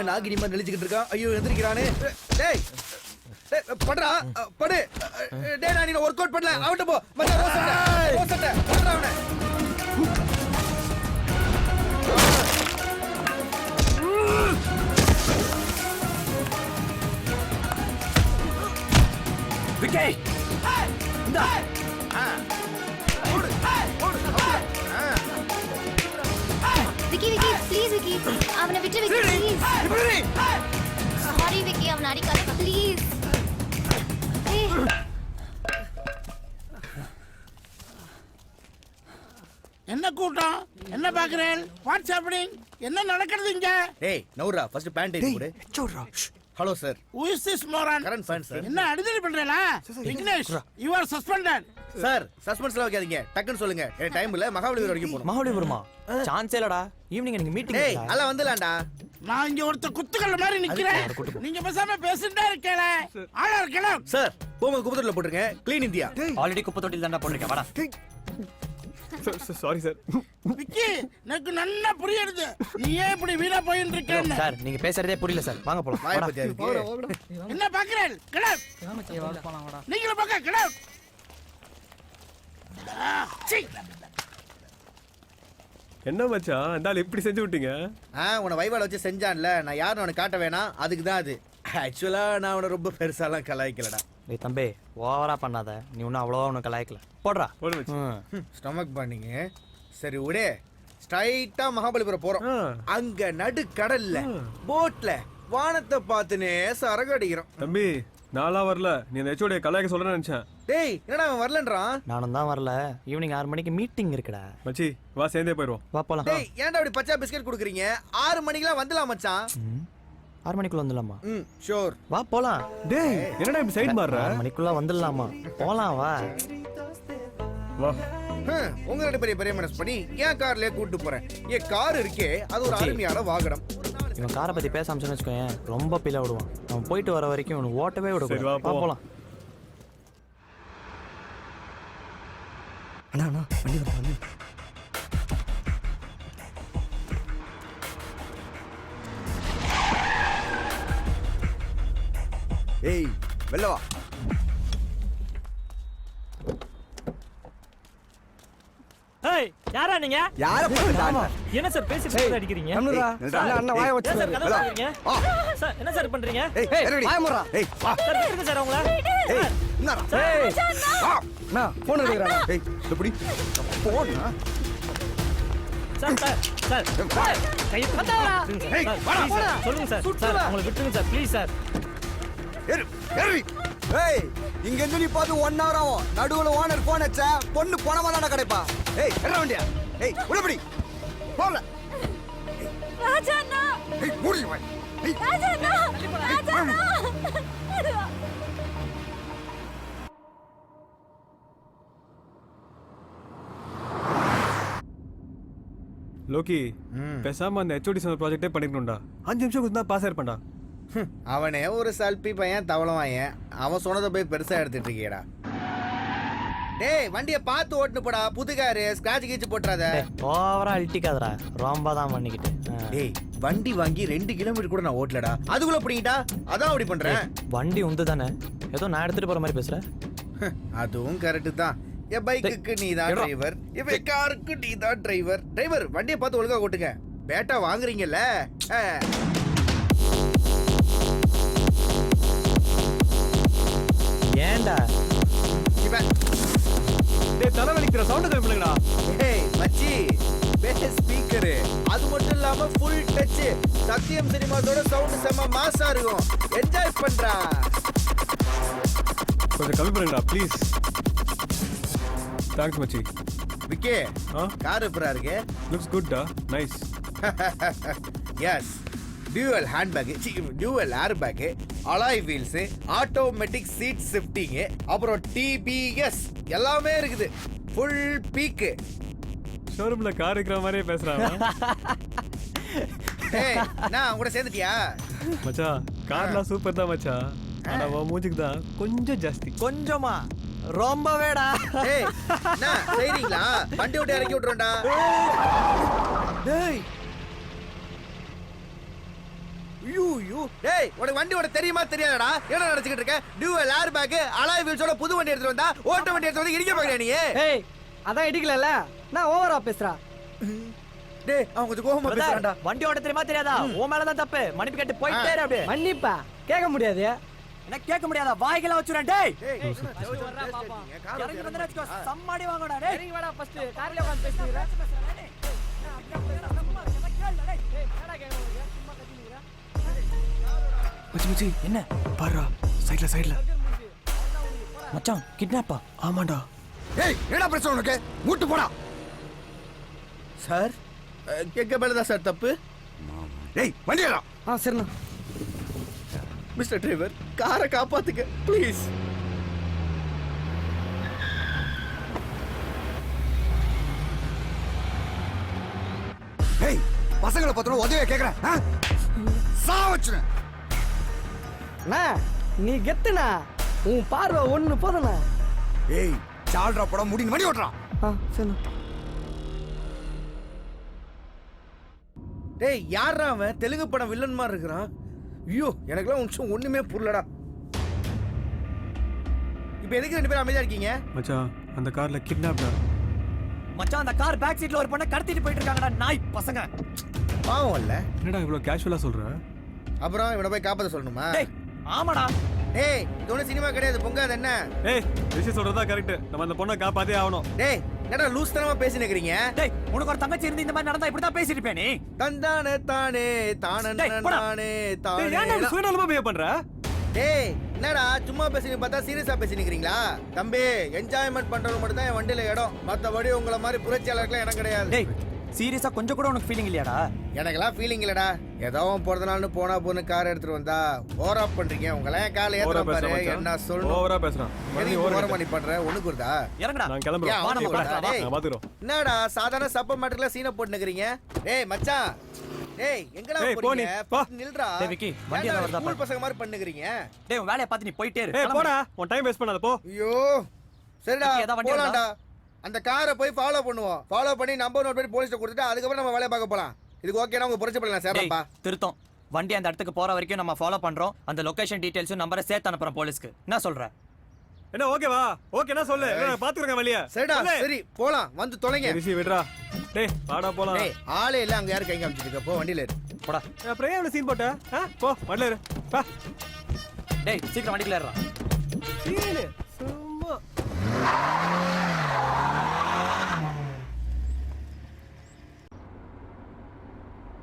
[SPEAKER 7] நாகினி மாதிரி நெளிச்சுக்கிட்டு இருக்கான். ஐயோ எந்திரிக்கிறானே. டேய் படுறா படு. டேய் நான் இன்னும் ஒர்க் அவுட் பண்ணல. அவட்ட போ மச்சான். ரோசட்ட படுறா அவனை.
[SPEAKER 6] விக்கி இந்தா
[SPEAKER 7] ஓடு ஓடு.
[SPEAKER 5] விக்கி விக்கி ப்ளீஸ் விக்கி அவனை விட்டு விக்கி ப்ளீஸ். சாரி விக்கி அவனை அடிக்காத ப்ளீஸ்.
[SPEAKER 15] என்ன கூட்டம்? என்ன பாக்குறேன்? What's happening? என்ன நடக்கிறது இங்க?
[SPEAKER 7] டேய் நௌரா ஃபர்ஸ்ட் பேண்ட் ஏத்தி போடு. சோறா. Hello sir.
[SPEAKER 15] Who is this moron?
[SPEAKER 7] Karan fan sir.
[SPEAKER 15] என்ன அடிதடி பண்றேளா? Vignesh you are suspended.
[SPEAKER 7] Sir சஸ்பென்ஸ்ல வைக்காதீங்க. டக்குன்னு சொல்லுங்க. எனக்கு டைம் இல்ல. மகாபலிபுரம் வரைக்கும் போணும்.
[SPEAKER 6] மகாபலிபுரமா? சான்ஸே இல்லடா. ஈவினிங் எனக்கு மீட்டிங்
[SPEAKER 7] டேய் அல வந்துலாம்டா.
[SPEAKER 15] நான் இங்க ஒருத்த குத்துக்கல்ல மாதிரி நிக்கிறேன். நீங்க பேசாம பேசிட்டே இருக்கல. ஆளா இருக்கல.
[SPEAKER 7] சார் போங்க குப்பத்தொட்டில போட்டுருங்க. Clean India.
[SPEAKER 6] ஆல்ரெடி குப்பை தொட்டில தான்டா போட்டுருக்கேன். வாடா.
[SPEAKER 3] Sorry sir.
[SPEAKER 15] விக்கி எனக்கு நல்லா புரியுது. நீ ஏன் இப்படி வீணா போயிட்டு இருக்கேன்னு.
[SPEAKER 6] சார் நீங்க பேசுறதே புரியல சார். வாங்க போலாம்.
[SPEAKER 7] வாய் பத்தியா இருக்கு.
[SPEAKER 15] என்ன பாக்குறேன்? கிளப். நீங்களும் பாக்க கிளப்.
[SPEAKER 3] என்ன மச்சான் இந்த ஆள் இப்படி செஞ்சு விட்டீங்க?
[SPEAKER 7] உன்னை வைவால வச்சு செஞ்சான்ல. நான் யாரும் உனக்கு காட்ட வேணாம். அதுக்கு தான் அது. ஆக்சுவலா நான் உன்னை ரொம்ப பெருசாலாம் கலாய்க்கலடா.
[SPEAKER 6] டேய் தம்பி ஓவரா பண்ணாத. நீ ஒன்றும் அவ்வளோவா ஒன்றும் கலாய்க்கல. போடுறா.
[SPEAKER 7] ஸ்டொமக் பண்ணிங்க. சரி விடு. ஸ்ட்ரைட்டா மகாபலிபுரம் போறோம். அங்க நடு கடல்ல போட்ல வானத்தை பார்த்துனே சரகு அடிக்கிறோம்.
[SPEAKER 3] தம்பி நாளா வரல. நீ அந்த ஹெச்ஓடியை கலாய்க்க சொல்றேன்னு நினைச்சேன்.
[SPEAKER 7] டேய் என்னடா அவன் வரலன்றான்.
[SPEAKER 6] நானும் தான் வரல. ஈவினிங் 6 மணிக்கு மீட்டிங் இருக்குடா.
[SPEAKER 3] மச்சி வா சேர்ந்தே போயிடுவோம்.
[SPEAKER 6] வா போலாம்.
[SPEAKER 7] டேய் ஏன்டா அப்படி பச்சை பிஸ்கட் குடுக்குறீங்க? 6 மணிக்கெல்லாம் வந்துடலாம் மச்சான்.
[SPEAKER 6] 6 மணிக்குள்ள வந்துடலாமா?
[SPEAKER 7] ஷூர்.
[SPEAKER 6] வா போலாம்.
[SPEAKER 3] டேய் என்னடா இப்படி சைடு மாறுற?
[SPEAKER 6] 6 மணிக்குள்ள வந்துடலாமா? போலாம் வா.
[SPEAKER 3] வா.
[SPEAKER 7] உங்க ரெண்டு பெரிய மனசு பண்ணி ஏன் கார்லயே கூட்டிட்டு போறேன். ஏன் கார் இருக்கே அது ஒரு அருமையான வாகனம்.
[SPEAKER 6] இவன் காரை பத்தி பேச ஆரம்பிச்சோன்னு வச்சுக்கோயேன் ரொம்ப பிள்ளை விடுவான். அவன் போயிட்டு வர வரைக்கும் இவனுக்கு ஓட்டவே விடுவான். வா போலாம்.
[SPEAKER 18] அண்ணா அண்ணா வண்டி வந்து
[SPEAKER 11] ஏய் வெள்ள வா.
[SPEAKER 14] ஏய் யாரா நீங்க?
[SPEAKER 11] யார பண்றீங்க?
[SPEAKER 14] என்ன சார் பேசிட்டு அடிக்கிறீங்க?
[SPEAKER 18] அண்ணா வாய வச்சு
[SPEAKER 14] சார் என்ன சார் பண்றீங்க?
[SPEAKER 18] வாய முறா.
[SPEAKER 11] ஏய் வா.
[SPEAKER 14] சார் இருங்க சார் அவங்கள.
[SPEAKER 11] ஏய் என்னடா?
[SPEAKER 18] வா. அண்ணா போன் எடுக்கறா.
[SPEAKER 11] ஏய் இப்படி போனா.
[SPEAKER 14] சார் கை பத்தாடா.
[SPEAKER 11] ஏய் வாடா.
[SPEAKER 14] சொல்லுங்க சார். சார் அவங்கள விட்டுருங்க சார் ப்ளீஸ் சார்.
[SPEAKER 11] ஏறி. ஏய் இங்க இருந்து நீ பாத்து 1 hour ஆகும். நடுவுல ஓனர் போன் அடிச்சா பொண்ணு பணமா தான கிடைப்பா. ஏய் என்ன வண்டியா? ஏய் உடபடி போல.
[SPEAKER 5] ராஜாண்ணா.
[SPEAKER 11] ஏய் மூடி வை. ஏய்
[SPEAKER 5] ராஜாண்ணா. ராஜாண்ணா.
[SPEAKER 3] லோகி பேசாம அந்த ஹெச்ஓடி சம்மர் ப்ராஜெக்டே பண்ணிக்கணும்டா. 5 நிமிஷம் கொடுத்தா பாஸ் ஆயிருப்பேன்டா.
[SPEAKER 7] அவனே ஒரு சல்பி பையன் தவளவாயன். அவன் சொன்னதை போய் பெருசா எடுத்துட்டு இருக்கீடா. டேய் வண்டியை பார்த்து ஓட்டுன்னு போடா. புது காரு ஸ்கிராட்ச் கீச்சு போட்டுறாத.
[SPEAKER 6] ஓவரா அழட்டிக்காதடா. ரொம்ப தான் பண்ணிக்கிட்டு.
[SPEAKER 7] டேய் வண்டி வாங்கி 2 கிலோமீட்டர் கூட நான் ஓட்டலடா. அதுக்குள்ள பிடிங்கிட்டா அதான் அப்படி பண்றேன்.
[SPEAKER 6] வண்டி உந்து தானே. ஏதோ நான் எடுத்துட்டு போற மாதிரி பேசுற.
[SPEAKER 7] அதுவும் கரெக்ட் தான். என் பைக்குக்கு நீ தான் டிரைவர். என் காருக்கு நீ தான் டிரைவர். டிரைவர் வண்டியை பார்த்து ஒழுங்கா ஓட்டுங்க. பேட்டா வாங்குறீங்கல்ல.
[SPEAKER 6] ஏன்டா
[SPEAKER 3] டேய் தலைவலிக்கிற சவுண்ட் கம்மி பண்ணுங்கடா.
[SPEAKER 7] ஏய் மச்சி பேஸ் ஸ்பீக்கர் அது மட்டும் இல்லாம ஃபுல் டச். சத்யம் சினிமாஸோட சவுண்ட் செம்ம மாஸா இருக்கும். என்ஜாய் பண்றா.
[SPEAKER 3] கொஞ்சம் கம்மி பண்ணுங்கடா ப்ளீஸ். தேங்க்ஸ் மச்சி.
[SPEAKER 7] விக்கே கார் எப்பரா இருக்கு?
[SPEAKER 3] லுக்ஸ் குட் டா. Nice.
[SPEAKER 7] Yes dual handbag, dual air bag, alloy wheels, automatic seat shifting, அப்புறம் டிபிஎஸ் எல்லாமே இருக்குது. Full peak.
[SPEAKER 3] ஷோரூம்ல கார் இருக்கிற மாதிரியே பேசுறாங்க.
[SPEAKER 7] ஏய் நான் கூட சேர்ந்துட்டியா?
[SPEAKER 3] மச்சான் கார்லாம் சூப்பர் தான் மச்சான். ஆனா உன் மூஞ்சிக்கு தான் கொஞ்சம் ஜாஸ்தி.
[SPEAKER 6] கொஞ்சமா ரொம்பவேடா.
[SPEAKER 7] ஏய் நான் சரிங்களா? வண்டி விட்டு இறக்கி விட்டுறோம்டா.
[SPEAKER 6] டேய்
[SPEAKER 7] யூ டேய் உனக்கு வண்டி ஓட தெரியுமா தெரியாதடா என்ன நினைச்சிட்டு இருக்க டியூவல் ஏர் பேக் அலாய் வீல்ஸோட புது வண்டி எடுத்துட்டு வந்தா ஓட்ட வண்டி எடுத்து வந்து இடிக்க பாக்குறியா நீ
[SPEAKER 18] ஏய் அதான் இடிக்கலல நான் ஓவரா பேசுறா
[SPEAKER 7] டேய் அவன் கொஞ்சம் கோவமா பேசுறான்டா
[SPEAKER 6] வண்டி ஓட்ட தெரியுமா தெரியாதா உன் மேல தான் தப்பு மன்னிப்பு கேட்டு போயிட்டே இரு அப்படியே
[SPEAKER 18] மன்னிப்பா கேட்க முடியாது
[SPEAKER 6] என்ன கேட்க முடியாதா வாய்க்கெல்லாம் வச்சுறேன் டேய்
[SPEAKER 7] இறங்கி
[SPEAKER 6] வந்து வெச்சுக்கோ சம்மாடி வாங்கடா டேய்
[SPEAKER 18] இறங்கி வாடா ஃபர்ஸ்ட் கார்ல உட்கார்ந்து பேசுறீங்க
[SPEAKER 14] மச்சி
[SPEAKER 6] என்ன
[SPEAKER 14] பாருடா சைடுல
[SPEAKER 6] மச்சான் கிட்னாப்பா
[SPEAKER 14] ஆமாண்டா.
[SPEAKER 11] ஏய் என்னடா பிரச்சனை உனக்கு மூட்டு போடா.
[SPEAKER 7] சார் கேட்க மேலதா சார் தப்பு.
[SPEAKER 11] டேய் வண்டியடா.
[SPEAKER 18] சரிண்ணா.
[SPEAKER 7] மிஸ்டர் டிரைவர் காரை காப்பாத்துங்க ப்ளீஸ்.
[SPEAKER 11] ஏய் பசங்களை பத்திரம் உதவியா கேக்குறேன். சா வச்சுறேன்.
[SPEAKER 18] நீ கெத்துனா உன் பார்வை ஒண்ணு போதுண்ணா.
[SPEAKER 11] ஏய் சால்ரா படம் முடிந்து வண்டி ஓட்டுறான்.
[SPEAKER 18] சரிண்ணா.
[SPEAKER 7] டேய் யாரா அவன் தெலுங்கு படம் வில்லன் மாதிரி இருக்கிறான். ஐயோ எனக்குலாம் நிமிஷம் ஒண்ணுமே புரியலடா. இப்போ எதுக்கு ரெண்டு பேரும் அமைதியா இருக்கீங்க?
[SPEAKER 3] மச்சான் அந்த கார்ல கிட்னாப்டா.
[SPEAKER 6] மச்சான் அந்த கார் பேக் சீட்ல ஒரு பொண்ணை கடத்திட்டு போயிட்டு இருக்காங்கடா நாய் பசங்க.
[SPEAKER 7] பாவம் இல்ல.
[SPEAKER 3] என்னடா இவ்வளவு கேஷுவலா சொல்ற?
[SPEAKER 7] அப்புறம் இவனை போய் காப்பாத்த சொல்லணுமா?
[SPEAKER 6] டேய் ஆமாடா.
[SPEAKER 7] டேய் இது ஒன்றும் சினிமா கிடையாது பொங்காது என்ன?
[SPEAKER 3] ஏய் விஷயம் சொல்றதா கரெக்ட். நம்ம அந்த பொண்ணை காப்பாத்தே ஆகணும்.
[SPEAKER 7] டேய் என்னடா லூஸ் தனமா பேசி நிக்கிறீங்க?
[SPEAKER 6] டேய் உனக்கு ஒரு தங்கச்சி இருந்து இந்த மாதிரி நடந்தா இப்படி தான் பேசிட்டு இருப்பே நீ.
[SPEAKER 7] தந்தானே தானே தானே தானே தானே.
[SPEAKER 3] ஏன்டா நீ சுயநலமா பிஹேவ் பண்ற?
[SPEAKER 7] டேய் என்னடா சும்மா பேசினீங்க பார்த்தா சீரியஸா பேசி நிக்கிறீங்களா? தம்பி என்ஜாய்மென்ட் பண்றது மட்டும் தான் என் வண்டியில இடம். மத்தபடி உங்களை மாதிரி புரட்சியாளர்களுக்கு எனக்கு கிடையாது.
[SPEAKER 6] டேய் சீரியஸா கொஞ்சம் கூட உனக்கு ஃபீலிங் இல்லையாடா?
[SPEAKER 7] எனக்கெல்லாம் ஃபீலிங் இல்லடா. ஏதோ போறதுனால போனா போன்னு கார் எடுத்துட்டு வந்தா ஓவரா பண்றீங்க. உங்களே கால ஏத்துற பாரு என்ன சொல்லணும்.
[SPEAKER 3] ஓவரா பேசுறான்.
[SPEAKER 7] எதுக்கு ஓவரா பண்ணி பண்ற? ஒண்ணு குறதா?
[SPEAKER 6] இறங்கடா.
[SPEAKER 3] நான் கிளம்பறேன்.
[SPEAKER 7] நான்
[SPEAKER 3] பாத்துறோம்.
[SPEAKER 7] என்னடா சாதாரண சப்ப மேட்டர்ல சீனை போட்டு நிக்கிறீங்க? டேய் மச்சான். டேய் எங்கடா போறீங்க? நில்றா.
[SPEAKER 6] டேய் விக்கி வண்டி எல்லாம் வருதா
[SPEAKER 7] ஸ்கூல் பசங்க மாதிரி பண்ணுகிறீங்க.
[SPEAKER 6] டேய் உன் வேலைய பார்த்து நீ போயிட்டே இரு.
[SPEAKER 3] ஏய் போடா. உன் டைம் வேஸ்ட் பண்ணாத போ.
[SPEAKER 7] ஐயோ சரிடா போலாம்டா. அந்த காரை போய் ஃபாலோ பண்ணுவோம். ஃபாலோ பண்ணி நம்பர் நோட் பண்ணி போலீஸ்ல கொடுத்துட்டு அதுக்கப்புறம் நம்ம வேலைய பார்க்க போலாம். இதுக்கு ஓகேனா உங்க புரட்சி பண்ணலாம் சேரப்பா.
[SPEAKER 6] திருத்தம். வண்டி அந்த இடத்துக்கு போற வரைக்கும் நம்ம ஃபாலோ பண்றோம். அந்த லொகேஷன் டீடைல்ஸும் நம்பரை சேர்த்து அனுப்புறோம் போலீஸ்க்கு. என்ன சொல்ற?
[SPEAKER 3] என்ன ஓகேவா? ஓகேனா சொல்லு. நான் பாத்துக்கறேன் வழியா.
[SPEAKER 7] சரிடா சரி போலாம். வந்து தொலைங்க.
[SPEAKER 3] ரிஷி விடுடா. டேய் வாடா போலாம்.
[SPEAKER 7] டேய் ஆளே இல்ல அங்க யார் கை காமிச்சிட்டு இருக்க? போ வண்டியில ஏறு.
[SPEAKER 6] போடா.
[SPEAKER 3] அப்புறம் ஏன் சீன் போட்ட? போ வண்டியில ஏறு. பா.
[SPEAKER 6] டேய் சீக்கிரம் வண்டிக்குள்ள ஏறுடா.
[SPEAKER 3] சீனு சும்மா.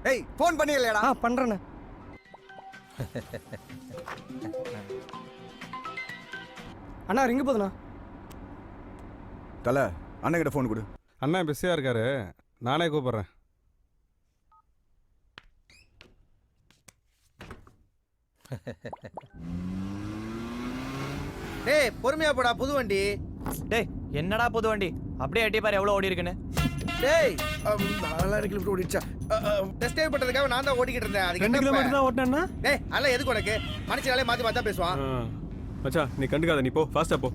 [SPEAKER 11] ஏய் ஃபோன் பண்ணியலடா?
[SPEAKER 18] பண்றேண்ணே. அண்ணா ரிங்கு போதுண்ணா.
[SPEAKER 11] தல அண்ணன் கிட்ட ஃபோன் கொடு.
[SPEAKER 19] அண்ணா பிஸியா இருக்காரு, நானே கூப்பிடுறேன்.
[SPEAKER 7] டேய் பொறுமையா போடா புது வண்டி.
[SPEAKER 6] டேய் என்னடா புது வண்டி? அப்படியே எட்டி பாரு எவ்வளவு ஓடி இருக்குன்னு.
[SPEAKER 7] டேய் நல்லா கிலோமீட்டர் ஓடிச்சா. டெஸ்ட் டைவ் பண்றதுக்காக நான் தான் ஓடிக்கிட்டு இருந்தேன். அதுக்கு
[SPEAKER 3] 2 கிலோமீட்டர் தான் ஓட்டனேன்னா?
[SPEAKER 7] டேய் அதெல்லாம் எதுக்கு உனக்கு? மனுஷனாலே மாத்தி மாத்தி பேசுவான்.
[SPEAKER 3] மச்சான் நீ கண்டுக்காத, நீ போ ஃபாஸ்டா போ.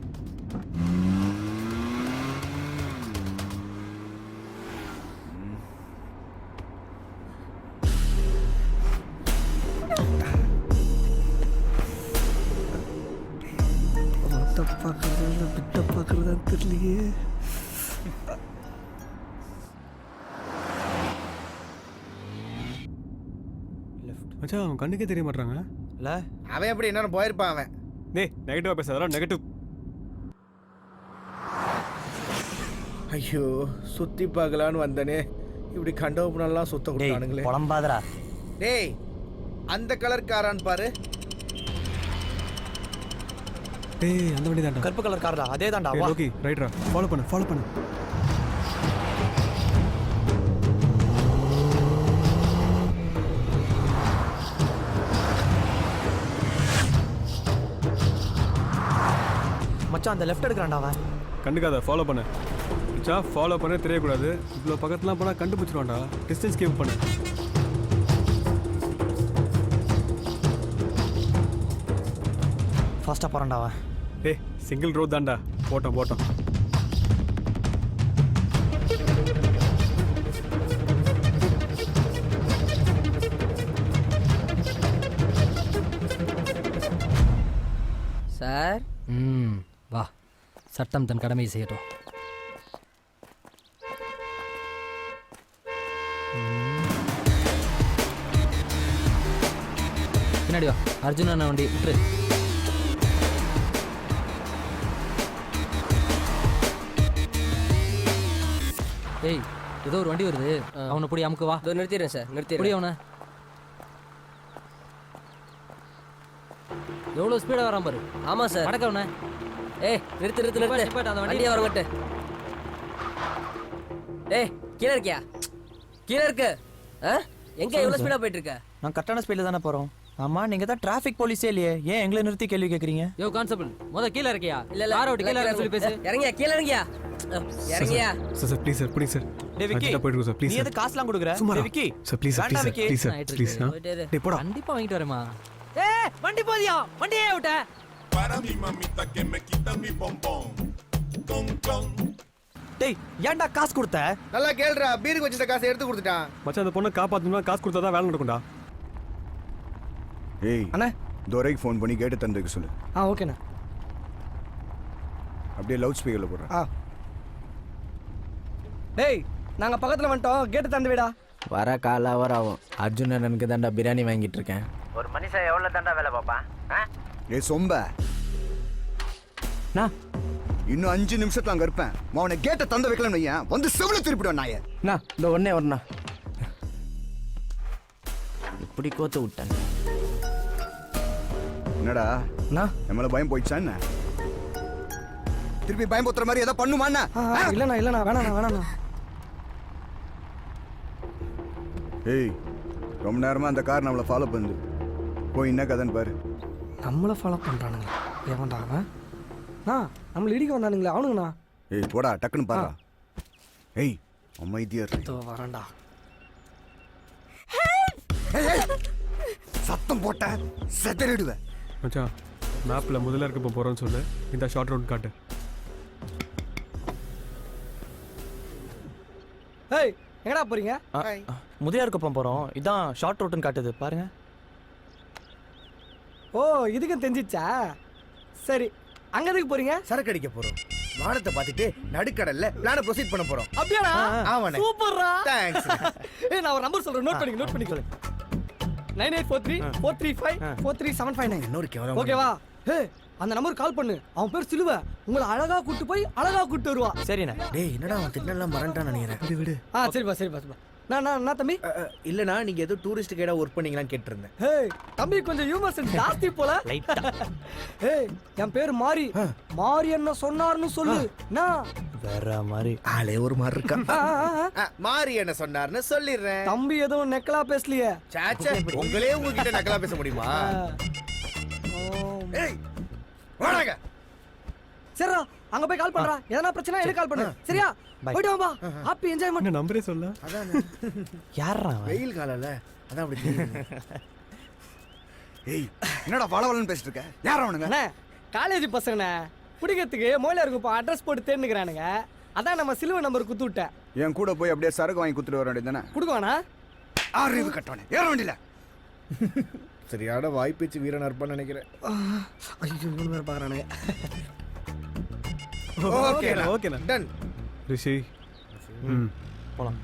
[SPEAKER 18] பார்க்கறதா தெரியலையே.
[SPEAKER 3] மச்சான் அவன் கண்ணுக்கே தெரிய மாட்டாங்க.
[SPEAKER 6] இல்ல
[SPEAKER 7] அவன் எப்படி என்னன்னு போயிருப்பான் அவன்.
[SPEAKER 3] டேய் நெகட்டிவா பேசாதடா. நெகட்டிவ்.
[SPEAKER 7] ஐயோ சுத்தி பார்க்கலான்னு வந்தனே இப்படி கண்டோப்பனெல்லாம் சுத்த கொடுத்தானுங்களே.
[SPEAKER 6] புலம்பாதடா.
[SPEAKER 7] டேய் அந்த கலர் காரான்னு பாரு.
[SPEAKER 3] டேய் அந்த வண்டி தான்டா.
[SPEAKER 6] கருப்பு கலர் கார்டா அதே தான்டா. வா
[SPEAKER 3] ஓகே ரைட்ரா. ஃபாலோ பண்ணு.
[SPEAKER 6] மச்சான் அந்த லெஃப்ட் எடுக்கறான்டா அவன்.
[SPEAKER 3] கண்டுக்காத ஃபாலோ பண்ணு. மச்சான் ஃபாலோ பண்ண தெரியக்கூடாது. இவ்வளோ பக்கத்துலாம் போனா கண்டுபிடிச்சிருவான்டா. டிஸ்டன்ஸ் கீப் பண்ணு.
[SPEAKER 6] ஃபாஸ்டா போறான்டா அவன்.
[SPEAKER 3] டேய் சிங்கிள் ரோட் தான்டா. போட்டோம்.
[SPEAKER 18] வா, சட்டம் தன் கடமையை செய்யட்டும். பின்னாடி வா, அர்ஜுன் அண்ணா வண்டி விட்டுரு. ஏய், ஏதோ ஒரு வண்டி வருது, அவனை பிடி, அமுக்கு வா. நிறுத்திடுறேன் சார், நிறுத்தி அவனை. எவ்வளோ ஸ்பீடாக வரான் பாரு. ஆமாம் சார், வணக்கம் அவனை. ஏய், நிறுத்து அந்த வண்டியை வரங்கட்டு. ஏய், கீழே இருக்கியா? கீழே இருக்கு. எங்க எவ்வளோ ஸ்பீடாக போயிட்டு இருக்க?
[SPEAKER 6] நான் கரெக்டான ஸ்பீடில் தானே போகிறோம். ஆமாம், நீங்கள் தான் டிராஃபிக் போலீஸே இல்லையே, ஏன் எங்களை நிறுத்தி கேள்வி கேட்குறீங்க?
[SPEAKER 18] யோ கான்ஸ்டபிள், கீழே இருக்கியா? இல்ல காரை விட்டு கீழே சொல்லி பேசு. இறங்கியா, கீழே இறங்கியா, இறங்கியா.
[SPEAKER 3] Sir please sir, please sir.
[SPEAKER 6] டேய் விக்கி,
[SPEAKER 3] போயிட்டு சார் ப்ளீஸ்.
[SPEAKER 6] நீ எது காசுலாம் கொடுக்குற? டேய் Vicky
[SPEAKER 3] sir please sir, please sir, please sir. டேய் போடா.
[SPEAKER 18] கண்டிப்பா வாங்கிட்டு வரேமா. ஏய், வண்டி போதியா, வண்டியே விட்ட.
[SPEAKER 6] டேய், ஏன்டா காசு கொடுத்த?
[SPEAKER 7] நல்லா கேளுடா, பீருக்கு வச்சிருந்த காசை எடுத்து கொடுத்துட்டான்.
[SPEAKER 3] மச்சான், அந்த பொண்ணை காப்பாற்றணும்னா காசு கொடுத்தா தான் வேலை நடக்கும்டா.
[SPEAKER 11] ஏய்
[SPEAKER 18] அண்ணா,
[SPEAKER 11] துரைக்கு ஃபோன் பண்ணி கேட்டு தந்துக்க சொல்லு.
[SPEAKER 18] ஓகேண்ணா.
[SPEAKER 11] அப்படியே லவுட் ஸ்பீக்கரில் போடுறேன்.
[SPEAKER 18] டேய், நாங்க பக்கத்துல வந்துட்டோம், கேட்டு தந்து விடா.
[SPEAKER 6] வர கால அவர் ஆகும். அர்ஜுன் அண்ணனுக்கு தாண்டா பிரியாணி வாங்கிட்டு இருக்கேன்.
[SPEAKER 7] ஒரு மனுஷன் எவ்வளோ தாண்டா வேலை பார்ப்பான்?
[SPEAKER 11] ஏய் சொம்ப,
[SPEAKER 6] நான்
[SPEAKER 11] இன்னும் 5 நிமிஷத்துல அங்கே இருப்பேன். அவனை கேட்டை தந்த வைக்கலன்னு வையன், வந்து செவில திருப்பிடுவேன் நாயை.
[SPEAKER 6] இந்த ஒன்னே வரண்ணா. இப்படி கோத்து விட்டேன்.
[SPEAKER 11] என்னடா நம்மள பயம் போயிடுச்சா என்ன? திருப்பி பயம் போத்துற மாதிரி ஏதாவது பண்ணுமா என்ன?
[SPEAKER 18] இல்லண்ணா, வேணாண்ணா.
[SPEAKER 11] ஏய், ரொம்ப நேரமா அந்த கார் நம்மளை ஃபாலோ பண்ணுது. போய் என்ன கதைன்னு பாரு.
[SPEAKER 18] நம்மளை ஃபாலோ பண்றானுங்க. எவன்டா அவன்? நம்மள இடிக்க வந்தானுங்களே அவனுங்கண்ணா.
[SPEAKER 11] ஏய் போடா, டக்குன்னு பாரு. ஏய் அமைதியா இரு.
[SPEAKER 18] வரேன்டா.
[SPEAKER 11] சத்தம் போட்ட செதறிடுவேன்.
[SPEAKER 3] மச்சான், மேப்பில் முதல்ல இருக்க போகிறோன்னு சொல்லு. இந்த ஷார்ட் ரவுண்ட் காட்டு.
[SPEAKER 18] ஏய், எங்கடா போறீங்க?
[SPEAKER 6] முதியார் குப்பம் போகிறோம். இதான் ஷார்ட் ரூட்டுன்னு காட்டுது பாருங்க.
[SPEAKER 18] ஓ, இதுக்கும் தெரிஞ்சிச்சா? சரி, அங்க எதுக்கு போறீங்க?
[SPEAKER 7] சரக்கு அடிக்க போறோம். வானத்தை பார்த்துட்டு நடுக்கடல்ல பிளான ப்ரொசீட் பண்ண போறோம்.
[SPEAKER 18] அப்படியாடா?
[SPEAKER 7] ஆமாண்ணே.
[SPEAKER 18] சூப்பர்ரா.
[SPEAKER 7] தேங்க்ஸ்.
[SPEAKER 18] ஏய், நான் ஒரு நம்பர் சொல்றேன், நோட் பண்ணிக்கோ. 9843-435-43759.
[SPEAKER 7] இன்னொரு கேவலம்.
[SPEAKER 18] ஓகேவா? ஏய், அந்த நம்பருக்கு கால் பண்ணு. அவன் பேர் சிலுவ. உங்களை அழகா கூட்டு போய் அழகா கூட்டு வருவா.
[SPEAKER 6] சரிண்ணே.
[SPEAKER 7] டேய், என்னடா அவன் திட்டலாம் மறந்துட்டான்னு நினைக்கிறேன்.
[SPEAKER 18] விடு. சரிப்பா. நான் தம்பி.
[SPEAKER 7] இல்லனா நீங்க ஏதோ டூரிஸ்ட் கைடா ஒர்க் பண்ணீங்களான்னு கேட்டிருந்தேன்.
[SPEAKER 18] ஏய், தம்பி கொஞ்சம் ஹியூமர் சென்ஸ் ஜாஸ்தி போல.
[SPEAKER 6] லைட்டா.
[SPEAKER 18] ஏய், என் பேர் மாரி. மாரி என்ன சொன்னார்னு சொல்லு. நான்
[SPEAKER 6] வேற மாதிரி
[SPEAKER 7] ஆளே ஒரு மாதிரி இருக்கா. மாரி என்ன சொன்னார்னு சொல்லிடுறேன்.
[SPEAKER 18] தம்பி எதுவும் நெக்கலா பேசலையே.
[SPEAKER 7] சாச்சா, உங்களே உங்ககிட்ட நக்கலா பேச முடியுமா? ஏய், வாடா.
[SPEAKER 18] சரிடா, அங்க போய் கால் பண்றா. எதனா பிரச்சனை எனக்கு கால் பண்ணு. சரியா? போய்ட்டு வா. Happy enjoyment.
[SPEAKER 3] நம்பரே சொல்ல.
[SPEAKER 7] அதான்
[SPEAKER 6] யாரா
[SPEAKER 7] வெயில் காலம்ல, அதான் அப்படி தெரியுது.
[SPEAKER 11] ஏய், என்னடா வளவலன்னு பேசிட்டு இருக்க? யார் அவனுங்க?
[SPEAKER 18] அண்ணே, காலேஜ் பசங்கண்ணே. குடிக்கிறதுக்கு மோயில இருக்கும் இப்போ அட்ரஸ் போட்டு தேர்ந்துக்கிறானுங்க. அதான் நம்ம சிலுவை நம்பர் குத்து விட்டேன்.
[SPEAKER 11] என் கூட போய் அப்படியே சரக்கு வாங்கி குத்துட்டு வர வேண்டியதானே?
[SPEAKER 18] கொடுக்குவானா?
[SPEAKER 11] அறிவு கட்டவனே, ஏற வேண்டியல.
[SPEAKER 7] சரியான வாய்ப்பேச்சு வீரன் இருப்பான்னு நினைக்கிறேன்.
[SPEAKER 18] ஐயோ, இவனு வேற பாக்குறானுங்க.
[SPEAKER 3] ஓகேண்ணா.
[SPEAKER 7] டன்.
[SPEAKER 3] ரிஷி,
[SPEAKER 6] போலாம்.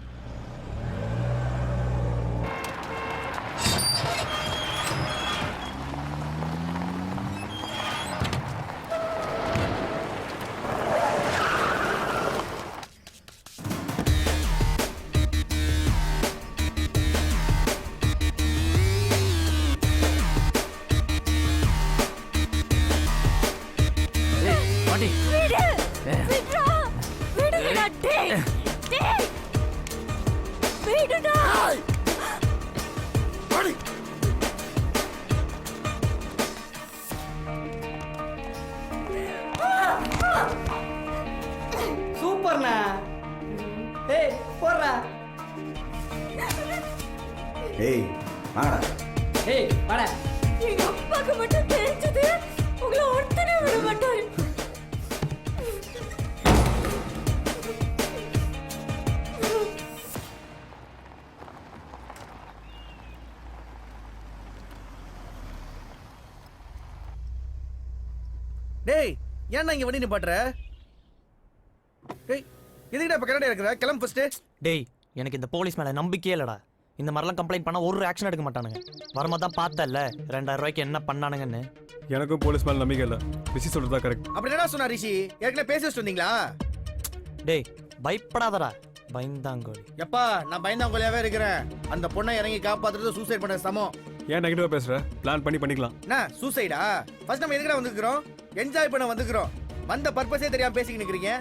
[SPEAKER 18] சூப்பர்ண்ணா. ஏய், போடுறா.
[SPEAKER 11] ஏய், வாடா.
[SPEAKER 18] ஏய், வாடா.
[SPEAKER 5] எங்க அப்பாக்கு மட்டும் தெரிஞ்சது உங்களை ஒருத்தனை விட மாட்டாரு.
[SPEAKER 7] டேய், ஏன்னா இங்க வண்டி நிப்பாட்டுற? ஏய் எதுக்கிட்ட இப்ப கரண்ட் இருக்கிற? கிளம்பு ஃபர்ஸ்ட்.
[SPEAKER 6] டேய் எனக்கு இந்த போலீஸ் மேல நம்பிக்கையே இல்லடா. இந்த மாதிரிலாம் கம்ப்ளைண்ட் பண்ணா ஒரு ஆக்ஷன் எடுக்க மாட்டானுங்க. வரமா தான் பார்த்தல 2000 ரூபாய்க்கு என்ன பண்ணானுங்கன்னு.
[SPEAKER 3] எனக்கும் போலீஸ் மேல நம்பிக்கை இல்லை. ரிஷி சொல்றதா கரெக்ட்.
[SPEAKER 7] அப்படி என்னடா சொன்னா ரிஷி? ஏற்கனவே பேசி வச்சுட்டு வந்தீங்களா?
[SPEAKER 6] டேய் பயப்படாதடா பயந்தாங்கோலி.
[SPEAKER 7] எப்பா நான் பயந்தாங்கோலியாவே இருக்கிறேன். அந்த பொண்ணை இறங்கி காப்பாத்துறது சூசைட் பண்ண சமம்.
[SPEAKER 3] ஏன் நெகட்டிவா பேசுற? பிளான் பண்ணிக்கலாம்.
[SPEAKER 7] என்ன சூசைடா? ஃபர்ஸ்ட் நம்ம எதுக்குடா வந்திருக்கிறோம்? என்ஜாய் பண்ண வந்திருக்கிறோம். வந்த பர்பஸே தெரியாம பேசிக்கிட்டு நிக்கிறீங்க.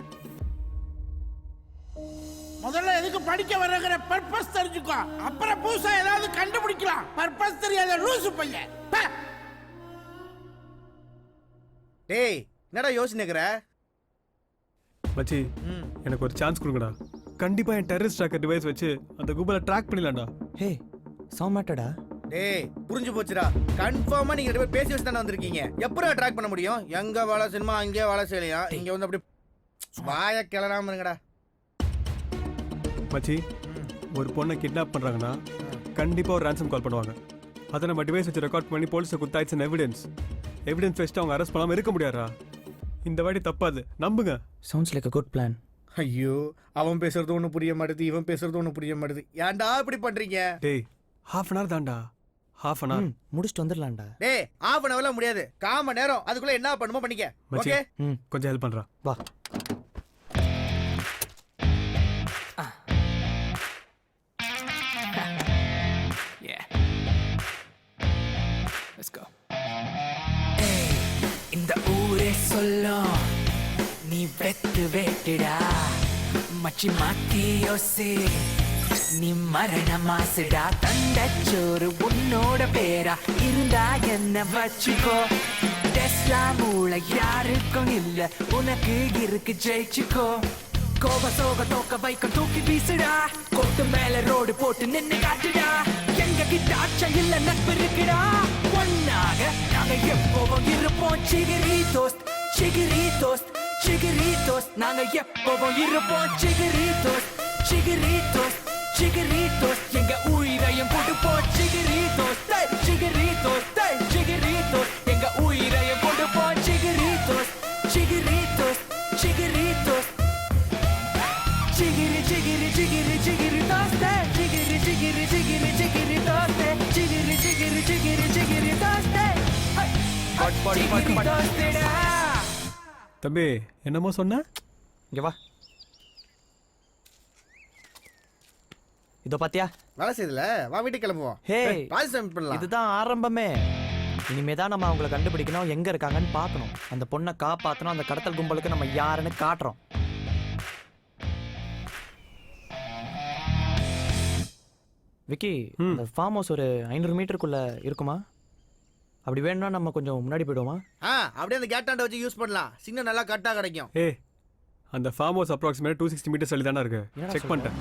[SPEAKER 15] முதல்ல எதுக்கு படிக்க வரங்கிற பர்பஸ் தெரிஞ்சுக்கோ. அப்புறம் புதுசா ஏதாவது கண்டுபிடிக்கலாம். பர்பஸ் தெரியாத லூசு பையன்.
[SPEAKER 7] டேய் என்னடா யோசிச்சுக்கிற?
[SPEAKER 3] மச்சி எனக்கு ஒரு சான்ஸ் கொடுங்கடா. கண்டிப்பா என் டெரரிஸ்ட் ட்ராக்கர் டிவைஸ் வச்சு அந்த கும்பலை ட்ராக் பண்ணிடலாம்டா.
[SPEAKER 6] ஹே சௌமேட்டடா.
[SPEAKER 7] டேய் புரிஞ்சு போச்சுடா. கன்ஃபார்மா நீங்க ரெண்டு பேரும் பேசி வச்சு தானே வந்திருக்கீங்க. எப்பறம் ட்ராக் பண்ண முடியும்? எங்க வேலை சினிமா அங்கேயே வேலை செய்யலையா? இங்க வந்து அப்படி வாய கிளறாம இருங்கடா.
[SPEAKER 3] மச்சி ஒரு பொண்ணை கிட்னாப் பண்றாங்கன்னா கண்டிப்பா ஒரு ransom கால் பண்ணுவாங்க. அதை நம்ம டிவைஸ் வச்சு ரெக்கார்ட் பண்ணி போலீஸை கொடுத்தா இட்ஸ் எவிடன்ஸ் வச்சுட்டு அவங்க அரெஸ்ட் பண்ணாம இருக்க முடியாதா? இந்த வாட்டி தப்பாது, நம்புங்க.
[SPEAKER 6] Sounds like a good plan.
[SPEAKER 7] ஐயோ அவன் பேசுறது ஒன்றும் புரிய மாட்டேது, இவன் பேசுறது ஒன்றும் புரிய மாட்டேது. ஏன்டா இப்படி பண்றீங்க?
[SPEAKER 3] டேய் half an hour தான்டா. half an hour
[SPEAKER 6] முடிச்சிட்டு வந்துடலாம்டா.
[SPEAKER 7] டேய் half an hourல முடியாது. 1/4 மணி நேரம். அதுக்குள்ள என்ன பண்ணுமோ பண்ணிக்க.
[SPEAKER 3] மச்சி
[SPEAKER 7] ஓகே
[SPEAKER 3] கொஞ்சம் ஹெல்ப் பண்றா.
[SPEAKER 6] வா.
[SPEAKER 4] இந்த ஊரே சொல்லும் நீ வெத்து வேட்டுடா மச்சி மாத்தி யோசி நீ மரண மாசுடா. தண்டச்சோறு உன்னோட பேரா இருந்தா என்ன வச்சுக்கோ. டெஸ்லா மூளை யாருக்கும் இல்ல, உனக்கு இருக்கு ஜெயிச்சுக்கோ. கோப சோக தோக்க வைக்கும் தூக்கி வீசுடா. கொட்டு மேல ரோடு போட்டு நின்னு காட்டுடா. எங்க கிட்ட ஆட்சம் இல்ல நட்பு இருக்குடா. ஒன்னாக நாங்க எப்பவும் இருப்போம். சிகிரி தோஸ்த் சிகிரி தோஸ்த் சிகிரி தோஸ்த் நாங்க எப்பவும் இருப்போம். சிகிரி தோஸ்த் சிகிரி தோஸ்த் சிகிரி தோஸ்த் எங்க உயிரையும் கொடுப்போம். சிகிரி தோஸ்த் சிகிரி தோஸ்த் சிகிரி தோஸ்த் எங்க உயிரையும் கொடுப்போம். சிகிரி Dost சிகிரி Dost சிகிரி Dost Chigiri chigiri chigiri chigiri toste chigiri chigiri chigiri chigiri toste chigiri chigiri chigiri chigiri toste chigiri toste da.
[SPEAKER 3] தம்பி என்னமோ சொன்ன?
[SPEAKER 6] இங்க வா. இதோ பாத்தியா
[SPEAKER 7] வேலை செய்யல. வா வீட்டுக்கு கிளம்புவோம்.
[SPEAKER 6] ஹே
[SPEAKER 7] பாதி சப்மிட் பண்ணலாம்.
[SPEAKER 6] இதுதான் ஆரம்பமே. இனிமே தான் நம்ம அவங்கள கண்டுபிடிக்கணும், எங்க இருக்காங்கன்னு பார்க்கணும். அந்த பொண்ணை காப்பாற்றணும். அந்த கடத்தல் கும்பலுக்கு நம்ம யாருன்னு காட்டுறோம். விக்கி இந்த ஃபார்ம் ஹவுஸ் ஒரு 500 மீட்டருக்குள்ள இருக்குமா? அப்படி வேணும்னா நம்ம கொஞ்சம் முன்னாடி போயிடுவோமா?
[SPEAKER 7] அப்படியே அந்த கேட்டாண்ட வச்சு யூஸ் பண்ணலாம். சிக்னல் நல்லா கட்டா கிடைக்கும்.
[SPEAKER 3] ஏய் அந்த ஃபார்ம் ஹவுஸ் அப்ராக்சிமேட் 260 மீட்டர்ஸ் தள்ளி தானே இருக்கு. செக் பண்ணிட்டேன்.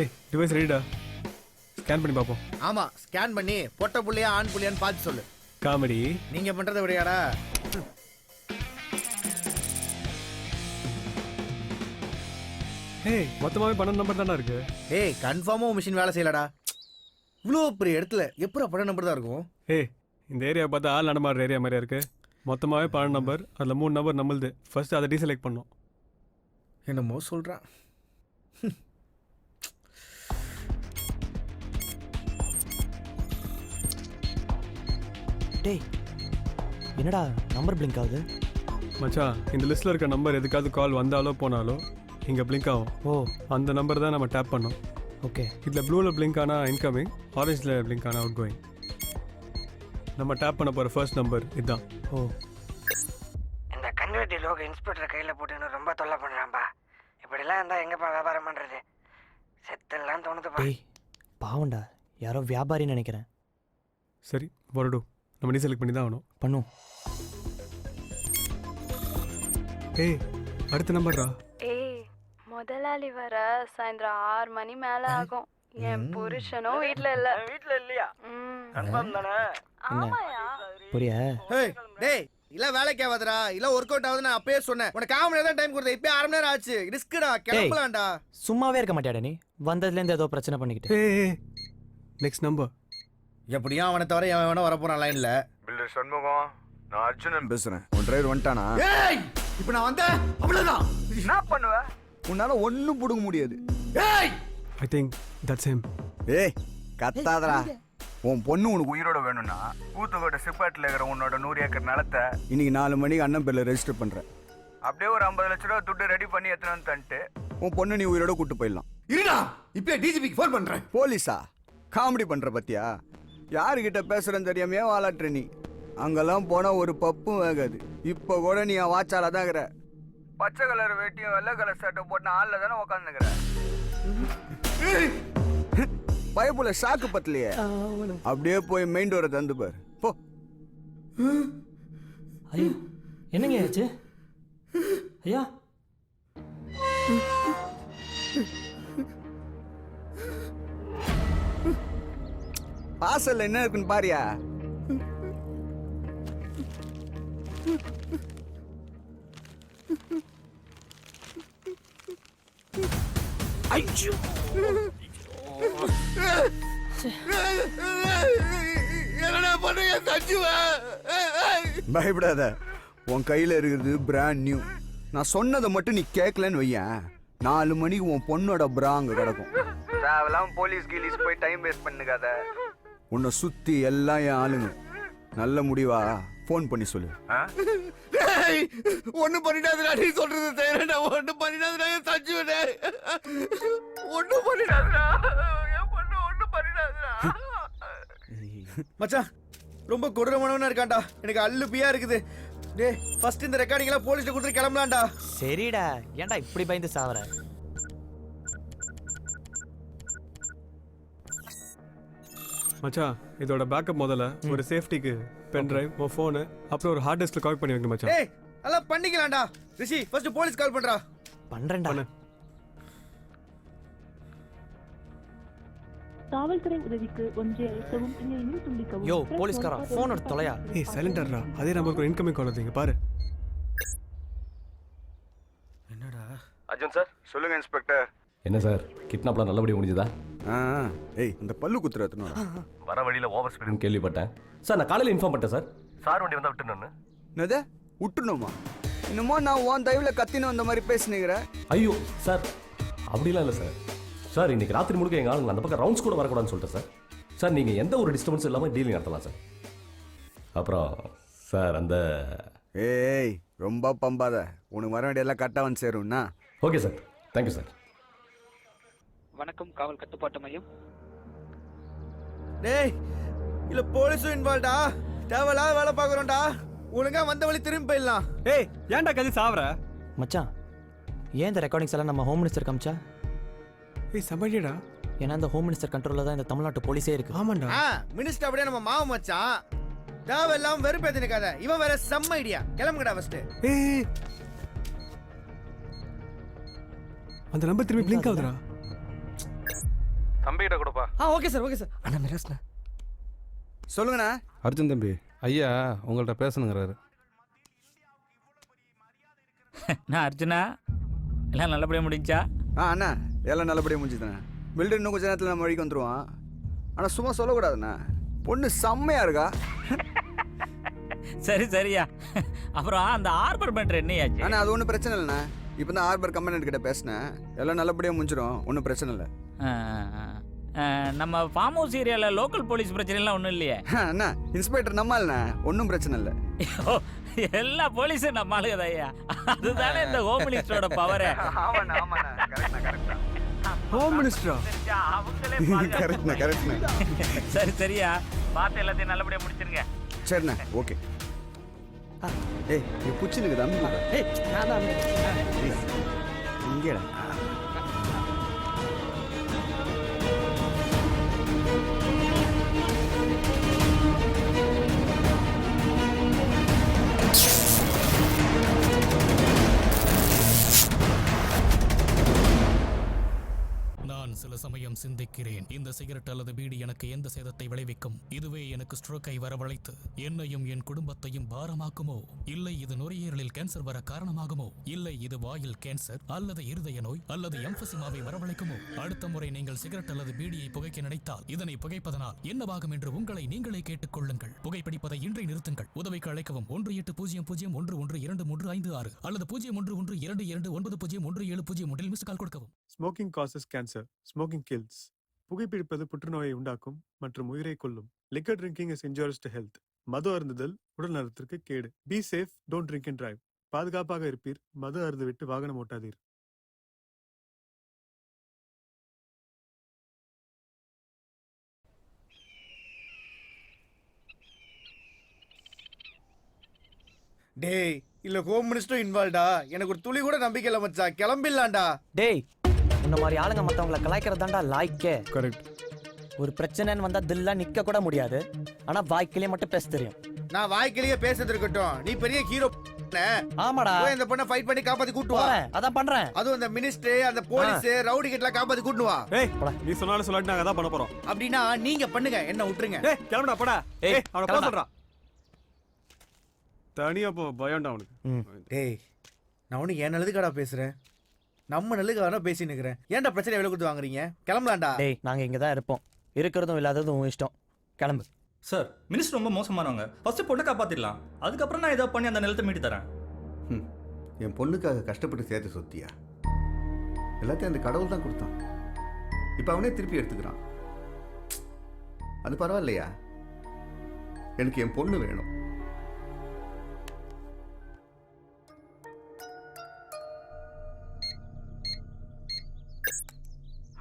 [SPEAKER 3] ஏய் டிவைஸ் ரெடிடா. ஸ்கேன் பண்ணி பாப்போம்.
[SPEAKER 7] ஆமா ஸ்கேன் பண்ணி பொட்ட புள்ளையா ஆண் புள்ளையான்னு பார்த்து சொல்லு.
[SPEAKER 3] காமெடி
[SPEAKER 7] நீங்க பண்றத விடையாடா.
[SPEAKER 3] ஏய் மொத்தமாவே 12 நம்பர் தானே இருக்கு.
[SPEAKER 7] ஏய் கன்ஃபார்மா மிஷின் வேலை செய்யலடா. இவ்வளோ பெரிய இடத்துல எப்பறம் 12 நம்பர் தான் இருக்கும்?
[SPEAKER 3] ஏய் இந்த ஏரியா பார்த்தா ஆள் நடமாடுற ஏரியா மாதிரியா இருக்கு. மொத்தமாவே 12 நம்பர். அதில் 3 நம்பர் நம்மளுது. ஃபர்ஸ்ட் அதை டீசெலக்ட் பண்ணோம்.
[SPEAKER 7] என்னமோ சொல்கிறான்.
[SPEAKER 6] டேய் என்னடா நம்பர் பிளிங்க் ஆகுது?
[SPEAKER 3] மச்சான் இந்த லிஸ்ட்டில் இருக்க நம்பர் எதுக்காவது கால் வந்தாலோ போனாலோ இங்கே பிளிங்க் ஆகும்.
[SPEAKER 6] ஓ
[SPEAKER 3] அந்த நம்பர் தான் நம்ம டேப் பண்ணோம்.
[SPEAKER 6] ஓகே
[SPEAKER 3] இதில் ப்ளூவில் பிளிங்க் ஆனால் இன்கமிங், ஆரஞ்சில் பிளிங்க் ஆனால் அவுட் கோயிங். நம்ம டேப் பண்ண போகிற ஃபர்ஸ்ட் நம்பர் இதுதான்.
[SPEAKER 6] ஓ
[SPEAKER 18] இந்த கன்வெர்ட்டி லோக இன்ஸ்பெக்டர் கையில் போட்டுன்னு ரொம்ப தொல்லை பண்ணுறான்பா. இப்படிலாம் இருந்தால் எங்கப்பா வியாபாரம் பண்ணுறது? செத்தெல்லாம் தோணுதுப்பா.
[SPEAKER 6] டேய் பாவண்டா, யாரோ வியாபாரின்னு நினைக்கிறேன்.
[SPEAKER 3] சரி வரடு, நம்ம டீசெலக்ட் பண்ணி தான் ஆகணும்.
[SPEAKER 6] பண்ணும்.
[SPEAKER 3] ஏய் அடுத்த நம்பர்ரா.
[SPEAKER 20] ஏய் முதலாளி வர சாயந்தரம் 6 மணி மேல ஆகும். என் புருஷனும் வீட்ல இல்ல.
[SPEAKER 18] வீட்டில் இல்லையா? கன்ஃபார்ம் தானே?
[SPEAKER 20] ஆமாயா?
[SPEAKER 6] புரியா?
[SPEAKER 7] ஏய் டேய் இல்ல வேலைக்கு ஆகாதடா. இல்ல ஒர்க் அவுட் ஆகுது. நான் அப்பயே சொன்னேன் உனக்கு 1/4 மணி நேரம் தான் டைம் கொடுத்தேன். இப்போ 1/2 மணி நேரம் ஆச்சு. ரிஸ்க்குடா, கிளம்பலாம்டா.
[SPEAKER 6] சும்மாவே இருக்க மாட்டியாடா நீ? வந்ததுலேருந்து ஏதோ பிரச்சனை பண்ணிக்கிட்டு.
[SPEAKER 3] ஏய் நெக்ஸ்ட் நம்பர்.
[SPEAKER 7] எப்படியும் அவனை தவிர அவன் வேணா வரப்போறான் லைன்ல.
[SPEAKER 11] பில்டர் சண்முகம், நான் அர்ஜுனன் பேசுறேன். உன் டிரைவர் வந்துட்டானா?
[SPEAKER 15] ஏய் இப்போ நான் வந்தேன் அவ்வளவுதான்.
[SPEAKER 11] என்ன பண்ணுவ? உன்னால ஒண்ணும் புடுங்க முடியாது.
[SPEAKER 15] ஏய்
[SPEAKER 3] ஐ திங்க் தட்ஸ் ஹிம்.
[SPEAKER 11] ஏய் கத்தாதடா. உன் பொண்ணு உனக்கு உயிரோட வேணும்னா கூத்துக்கோட்டை சிப்பாட்டில் இருக்கிற உன்னோட 100 ஏக்கர் நிலத்தை இன்னைக்கு 4 மணிக்கு அண்ணன் பேர்ல ரெஜிஸ்டர் பண்றேன். அப்படியே ஒரு 50 லட்ச ரூபா துட்டு ரெடி பண்ணி எத்தனை தந்துட்டு உன் பொண்ணு நீ உயிரோட கூட்டு போயிடலாம்.
[SPEAKER 15] இருடா இப்போ டிஜிபிக்கு ஃபோன் பண்றேன்.
[SPEAKER 11] போலீஸா? காமெடி பண்ற பத்தியா? யாருக்கிட்ட பேசுறேன்னு தெரியாமையே வாலாட்டுற நீ. அங்கெல்லாம் போனா ஒரு பப்பும் வேகாது. இப்போ கூட நீ வாச்சால தான் இருக்கிற. பச்சை கலர் வேட்டியும் வெள்ளை கலர் ஷர்ட்டை போட்டு ஆள்ல தானே உட்காந்துக்கிற. பயப்புல ஷாக்கு பத்தலையே. அப்படியே போய் மெயின் டோரை தந்து பாரு போ.
[SPEAKER 6] ஐயோ என்னங்க ஆச்சு ஐயா?
[SPEAKER 11] வாசல்ல என்ன இருக்குன்னு பாரியா?
[SPEAKER 6] ஐயோ
[SPEAKER 15] என்னடா பண்ணுங்க சச்சுவா?
[SPEAKER 11] பயப்படாத, உன் கையில இருக்கிறது பிராண்ட் நியூ. நான் சொன்னதை மட்டும் நீ கேட்கலன்னு வையேன், 4 மணிக்கு உன் பொண்ணோட பிரா அங்க கிடக்கும். தேவையில்லாம போலீஸ் கீலீஸ் போய் டைம் வேஸ்ட் பண்ணுகாத. உன்னை சுத்தி எல்லாம் என் ஆளுங்க. நல்ல முடிவா ஃபோன் பண்ணி சொல்லு.
[SPEAKER 15] ஒன்னும் பண்ணிடாதுடா, நீ சொல்றது செய்யறா. ஒன்னும் பண்ணிடாதுடா சச்சுவனே. ஒன்னும் பண்ணிடாதுடா என் பொண்ணு. ஒன்னும் பண்ணிடாதுடா.
[SPEAKER 7] மச்சான் ரொம்ப கொடூரமானவனா இருக்கான்டா. எனக்கு அல்லுப்பியா இருக்குது. டேய் ஃபர்ஸ்ட் இந்த ரெக்கார்டிங் எல்லாம் போலீஸ்ல கொடுத்து கிளம்பலாம்டா.
[SPEAKER 6] சரிடா, ஏன்டா இப்படி பயந்து சாவற?
[SPEAKER 3] மச்சான் இதோட பேக்கப் முதல்ல ஒரு சேஃப்டிக்கு பென் டிரைவ், உன் ஃபோனு, அப்புறம் ஒரு ஹார்ட் டிஸ்க்ல கனெக்ட் பண்ணி வைக்கணும் மச்சான்.
[SPEAKER 7] டேய் எல்லாம் பண்ணிக்கலாம்டா. ரிஷி ஃபர்ஸ்ட் போலீஸ் கால் பண்றா.
[SPEAKER 6] பண்றேன்டா.
[SPEAKER 20] காவல்துறை உதவிக்கு ஒன்றை அழைக்கவும் இல்லைன்னு துண்டிக்கவும்.
[SPEAKER 6] யோ போலீஸ்காரா ஃபோன் எடுத்து தொலையா.
[SPEAKER 3] ஏய் சைலண்டர்ரா, அதே நம்பருக்கு ஒரு இன்கமிங் கால் வருதுங்க பாரு.
[SPEAKER 7] என்னடா?
[SPEAKER 11] அர்ஜுன் சார் சொல்லுங்க இன்ஸ்பெக்டர்.
[SPEAKER 13] என்ன சார், கிட்னாப்லாம் நல்லபடியாக முடிஞ்சுதா?
[SPEAKER 11] ஏய் அந்த பல்லு குத்துறதுனோட
[SPEAKER 13] வர வழியில் ஓவர் ஸ்பீடுன்னு கேள்விப்பட்டேன் சார். நான் காலையில் இன்ஃபார்ம் பண்ணிட்டேன் சார். சார் வண்டி வந்தால் விட்டுணுன்னு.
[SPEAKER 11] என்னது விட்டுணுமா? இன்னுமோ நான் உன் தயவுல கத்தின்னு வந்த மாதிரி பேசினுக்கிறேன்.
[SPEAKER 13] ஐயோ சார் அப்படிலாம் இல்லை சார். சார் இன்னைக்கு ராத்திரி முழுக்க எங்கள் ஆளுங்க அந்த பக்கம் ரவுண்ட்ஸ் கூட வரக்கூடாதுன்னு சொல்லிட்டேன் சார். சார் நீங்கள் எந்த ஒரு டிஸ்டர்பன்ஸ் இல்லாமல் டீலிங் நடத்தலாம் சார். அப்புறம் சார் அந்த
[SPEAKER 11] ஏய் ரொம்ப பம்பாத, உனக்கு வர வேண்டிய எல்லாம் கரெக்டாக வந்து சேரும்னா.
[SPEAKER 13] Okay sir, thank you sir.
[SPEAKER 12] வணக்கம் காவல் கட்டுப்பாட்டு மையம்.
[SPEAKER 7] டேய் இல்ல போலீஸும் இன்வால்வ்டா. தேவையில்லாத வேலை பார்க்குறோம்டா. ஒழுங்கா வந்த வழி திரும்பி போயிடலாம்.
[SPEAKER 3] ஏய் ஏன்டா கதி சாவற?
[SPEAKER 6] மச்சான் ஏன் இந்த ரெக்கார்டிங்ஸ் எல்லாம் நம்ம ஹோம் மினிஸ்டர் காமிச்சா?
[SPEAKER 3] ஏய் சமாளிடா.
[SPEAKER 6] ஏன்னா இந்த ஹோம் மினிஸ்டர் கண்ட்ரோல்ல தான் இந்த தமிழ்நாட்டு போலீஸே இருக்கு.
[SPEAKER 3] ஆமாண்டா.
[SPEAKER 7] மினிஸ்டர் அப்படியே நம்ம மாவு மச்சான். தேவையில்லாம வெறுப்பேத்தினுக்காத. இவன் வேற செம்ம ஐடியா. கிளம்புங்கடா ஃபர்ஸ்ட்.
[SPEAKER 3] ஏய் அந்த நம்பர் திரும்பி பிளிங்க் ஆகுதுடா.
[SPEAKER 19] தம்பிகிட்ட கொடுப்பா.
[SPEAKER 7] Okay sir okay sir.
[SPEAKER 11] அண்ணா மிராஸ்ண்ணா சொல்லுங்கண்ணா.
[SPEAKER 19] அர்ஜுன் தம்பி, ஐயா உங்கள்கிட்ட பேசணுங்கிறாரு.
[SPEAKER 9] நான் அர்ஜுனா, எல்லாம் நல்லபடியாக முடிஞ்சா?
[SPEAKER 11] அண்ணா எல்லாம் நல்லபடியாக முடிஞ்சுதுண்ணா. பில்டர் இன்னும் கொஞ்சம் நேரத்தில் நம்ம வழிக்கு வந்துடுவான். ஆனால் சும்மா சொல்லக்கூடாதுண்ணா, பொண்ணு செம்மையா இருக்கா.
[SPEAKER 9] சரி சரியா. அப்புறம் அந்த ஆர்பர் பண்ணுற என்னையாச்சு?
[SPEAKER 11] அண்ணா அது ஒன்றும் பிரச்சனை இல்லைண்ணா. இப்போ தான் ஆர்பர் கம்பெனி கிட்ட பேசினேன். எல்லாம் நல்லபடியாக முடிஞ்சிடும், ஒன்றும் பிரச்சனை இல்லை.
[SPEAKER 9] நம்ம ஃபார்ம் ஹவுஸ் ஏரியாவில் லோக்கல் போலீஸ் பிரச்சனைலாம் ஒன்றும் இல்லையே?
[SPEAKER 11] அண்ணா இன்ஸ்பெக்டர் நம்மால்ண்ணா, ஒன்றும் பிரச்சனை இல்லை.
[SPEAKER 9] எல்லா போலீஸும் நம்ம ஆளுங்க ஐயா. அதுதானே இந்த ஹோம் மினிஸ்டரோட பவரு.
[SPEAKER 3] ஹோம் மினிஸ்டரா?
[SPEAKER 11] கரெக்ட்ண்ணா கரெக்ட்ண்ணா.
[SPEAKER 9] சரி சரியா, பார்த்து எல்லாத்தையும் நல்லபடியாக முடிச்சிருங்க.
[SPEAKER 11] சரிண்ணா ஓகே. ஏய் நீ புச்சினுக்கு தம்பி.
[SPEAKER 6] ஏய் நான் தான்
[SPEAKER 11] இங்கேடா.
[SPEAKER 2] நான் சில சமயம் சிந்திக்கிறேன், இந்த சிகரெட்
[SPEAKER 21] அல்லது பீடி எனக்கு எந்த சேதத்தை விளைவிக்கும்? இதுவே எனக்கு ஸ்ட்ரோக்கை வரவழைத்து என்னையும் என் குடும்பத்தையும் பாரமாக்குமோ? இல்லை இது நுரையீரலில் கேன்சர் வர காரணமாகுமோ? இல்லை இது வாயில் கேன்சர் அல்லது இருதய நோய் அல்லது எம்பசிமாவை வரவழைக்குமோ? அடுத்த முறை நீங்கள் சிகரெட் அல்லது பீடியை புகைக்க நினைத்தால் இதனை புகைப்பதனால் என்னவாகும் என்று உங்களை நீங்களே கேட்டுக்கொள்ளுங்கள். புகைப்பிடிப்பதை இன்றை நிறுத்துங்கள். உதவிக்கு அழைக்கவும் 1800111236 அல்லது 011222901703 மிஸ் கால் கொடுக்கவும்.
[SPEAKER 3] Smoking causes cancer. Smoking kills. புகைப்பிடிப்பது புற்றுநோயை உண்டாக்கும் மற்றும் உயிரை கொல்லும். Liquor drinking is injurious to health. மது அருந்துதல் உடல் நலத்திற்கு கேடு. Be safe, don't drink and drive. பாதுகாப்பாக இருப்பீர், மது அருந்துவிட்டு வாகனம் ஓட்டாதீர்.
[SPEAKER 7] டேய் இல்ல ஹோம் மினிஸ்டரும் இன்வால்வ்டா. எனக்கு ஒரு துளி கூட நம்பிக்கை இல்ல மச்சான். கிளம்பிடலாம்டா.
[SPEAKER 6] டேய் இந்த மாதிரி ஆளுங்க மற்றவங்களை கலாய்க்கிறதாண்டா லாய்க்கே.
[SPEAKER 3] கரெக்ட்.
[SPEAKER 6] ஒரு பிரச்சனைன்னு வந்தா தில்லா நிக்க கூட முடியாது. ஆனா வாய்க்கிலேயே மட்டும் பேச தெரியும்.
[SPEAKER 7] நான் வாய்க்கிலேயே பேசுறது இருக்கட்டும். நீ பெரிய ஹீரோ.
[SPEAKER 6] ஆமாடா.
[SPEAKER 7] போய் அந்த பொண்ணை ஃபைட் பண்ணி காப்பாத்தி கூட்டு வா.
[SPEAKER 6] அதான் பண்றேன்.
[SPEAKER 7] அதுவும் அந்த மினிஸ்டர், அந்த போலீஸ், ரவுடி கிட்டலாம் காப்பாத்தி கூட்டு வா.
[SPEAKER 3] ஏய் நீ சொன்னாலும் சொல்லாட்டி நாங்க அதான் பண்ண போறோம்.
[SPEAKER 7] அப்படினா நீங்க பண்ணுங்க, என்ன விட்டுருங்க.
[SPEAKER 3] ஏய் கிளம்புடா போடா. ஏய் அவன போக சொல்றா. தனியா போ, பயம்டா அவனுக்கு.
[SPEAKER 7] டேய் நான் ஒண்ணு ஏன் நல்லதுக்காடா பேசுறேன். நம்ம நல்லதுக்காக பேசி நிக்கிறேன். ஏன்டா பிரச்சனை எவ்வளவு கொடுத்து வாங்குறீங்க? கிளம்பலாம்டா.
[SPEAKER 6] டேய் நாங்க இங்க தான் இருப்போம். இருக்கிறதும் இல்லாததும் உன் இஷ்டம். கிளம்பு.
[SPEAKER 12] சார் மினிஸ்டர் ரொம்ப மோசமானவங்க. ஃபர்ஸ்ட் பொண்ணை காப்பாத்திடலாம், அதுக்கப்புறம் நான் ஏதாவது பண்ணி அந்த நிலத்தை மீட்டு தரேன்.
[SPEAKER 11] என் பொண்ணுக்காக கஷ்டப்பட்டு சேர்த்து சொத்தியா? எல்லாத்தையும் அந்த கடவுள் தான் கொடுத்தான். இப்போ அவனே திருப்பி எடுத்துக்கிறான். அது பரவாயில்லையா? எனக்கு என் பொண்ணு வேணும்.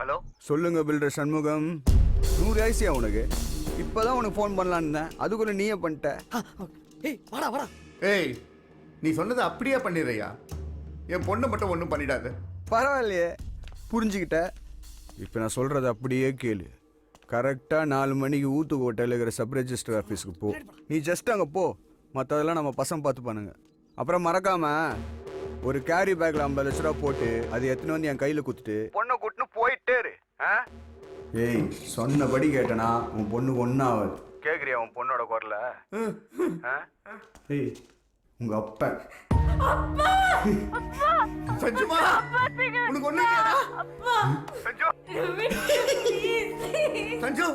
[SPEAKER 7] ஹலோ
[SPEAKER 11] சொல்லுங்க பில்டர் சண்முகம். 100 ஆயிசியா உனக்கு? இப்பதான் உனக்கு ஃபோன் பண்ணலான்னு இருந்தேன். அதுக்குள்ள நீயே பண்ணிட்ட.
[SPEAKER 7] ஏய் வாடா வாடா.
[SPEAKER 11] ஏய் நீ சொன்னதை அப்படியே பண்ணிடுறியா? என் பொண்ணை மட்டும் ஒன்றும் பண்ணிடாது. பரவாயில்லையே, புரிஞ்சுக்கிட்ட. இப்போ நான் சொல்கிறத அப்படியே கேளு. கரெக்டாக 4 மணிக்கு ஊத்துக்கோட்டையில் இருக்கிற சப் ரெஜிஸ்டர் ஆஃபீஸுக்கு போ. நீ ஜஸ்ட் அங்கே போ, மற்றதெல்லாம் நம்ம பசங்க பார்த்துப்பானுங்க. அப்புறம் மறக்காமல் ஒரு கேரி பேக்கில் 50 லட்ச ரூபா போட்டு அதை எத்தனை வந்து என் கையில் கொடுத்துட்டு பொண்ணை கூட்டின்னு போயிட்டே இரு. ஏய் சொன்னபடி கேட்டனா உன் பொண்ணுக்கு ஒன்றும் ஆகாது. கேட்குறியா உன் பொண்ணோட குரல? ஏய் உங்க அப்பா சஞ்சுமா உனக்கு ஒண்ணு சஞ்சு சஞ்சு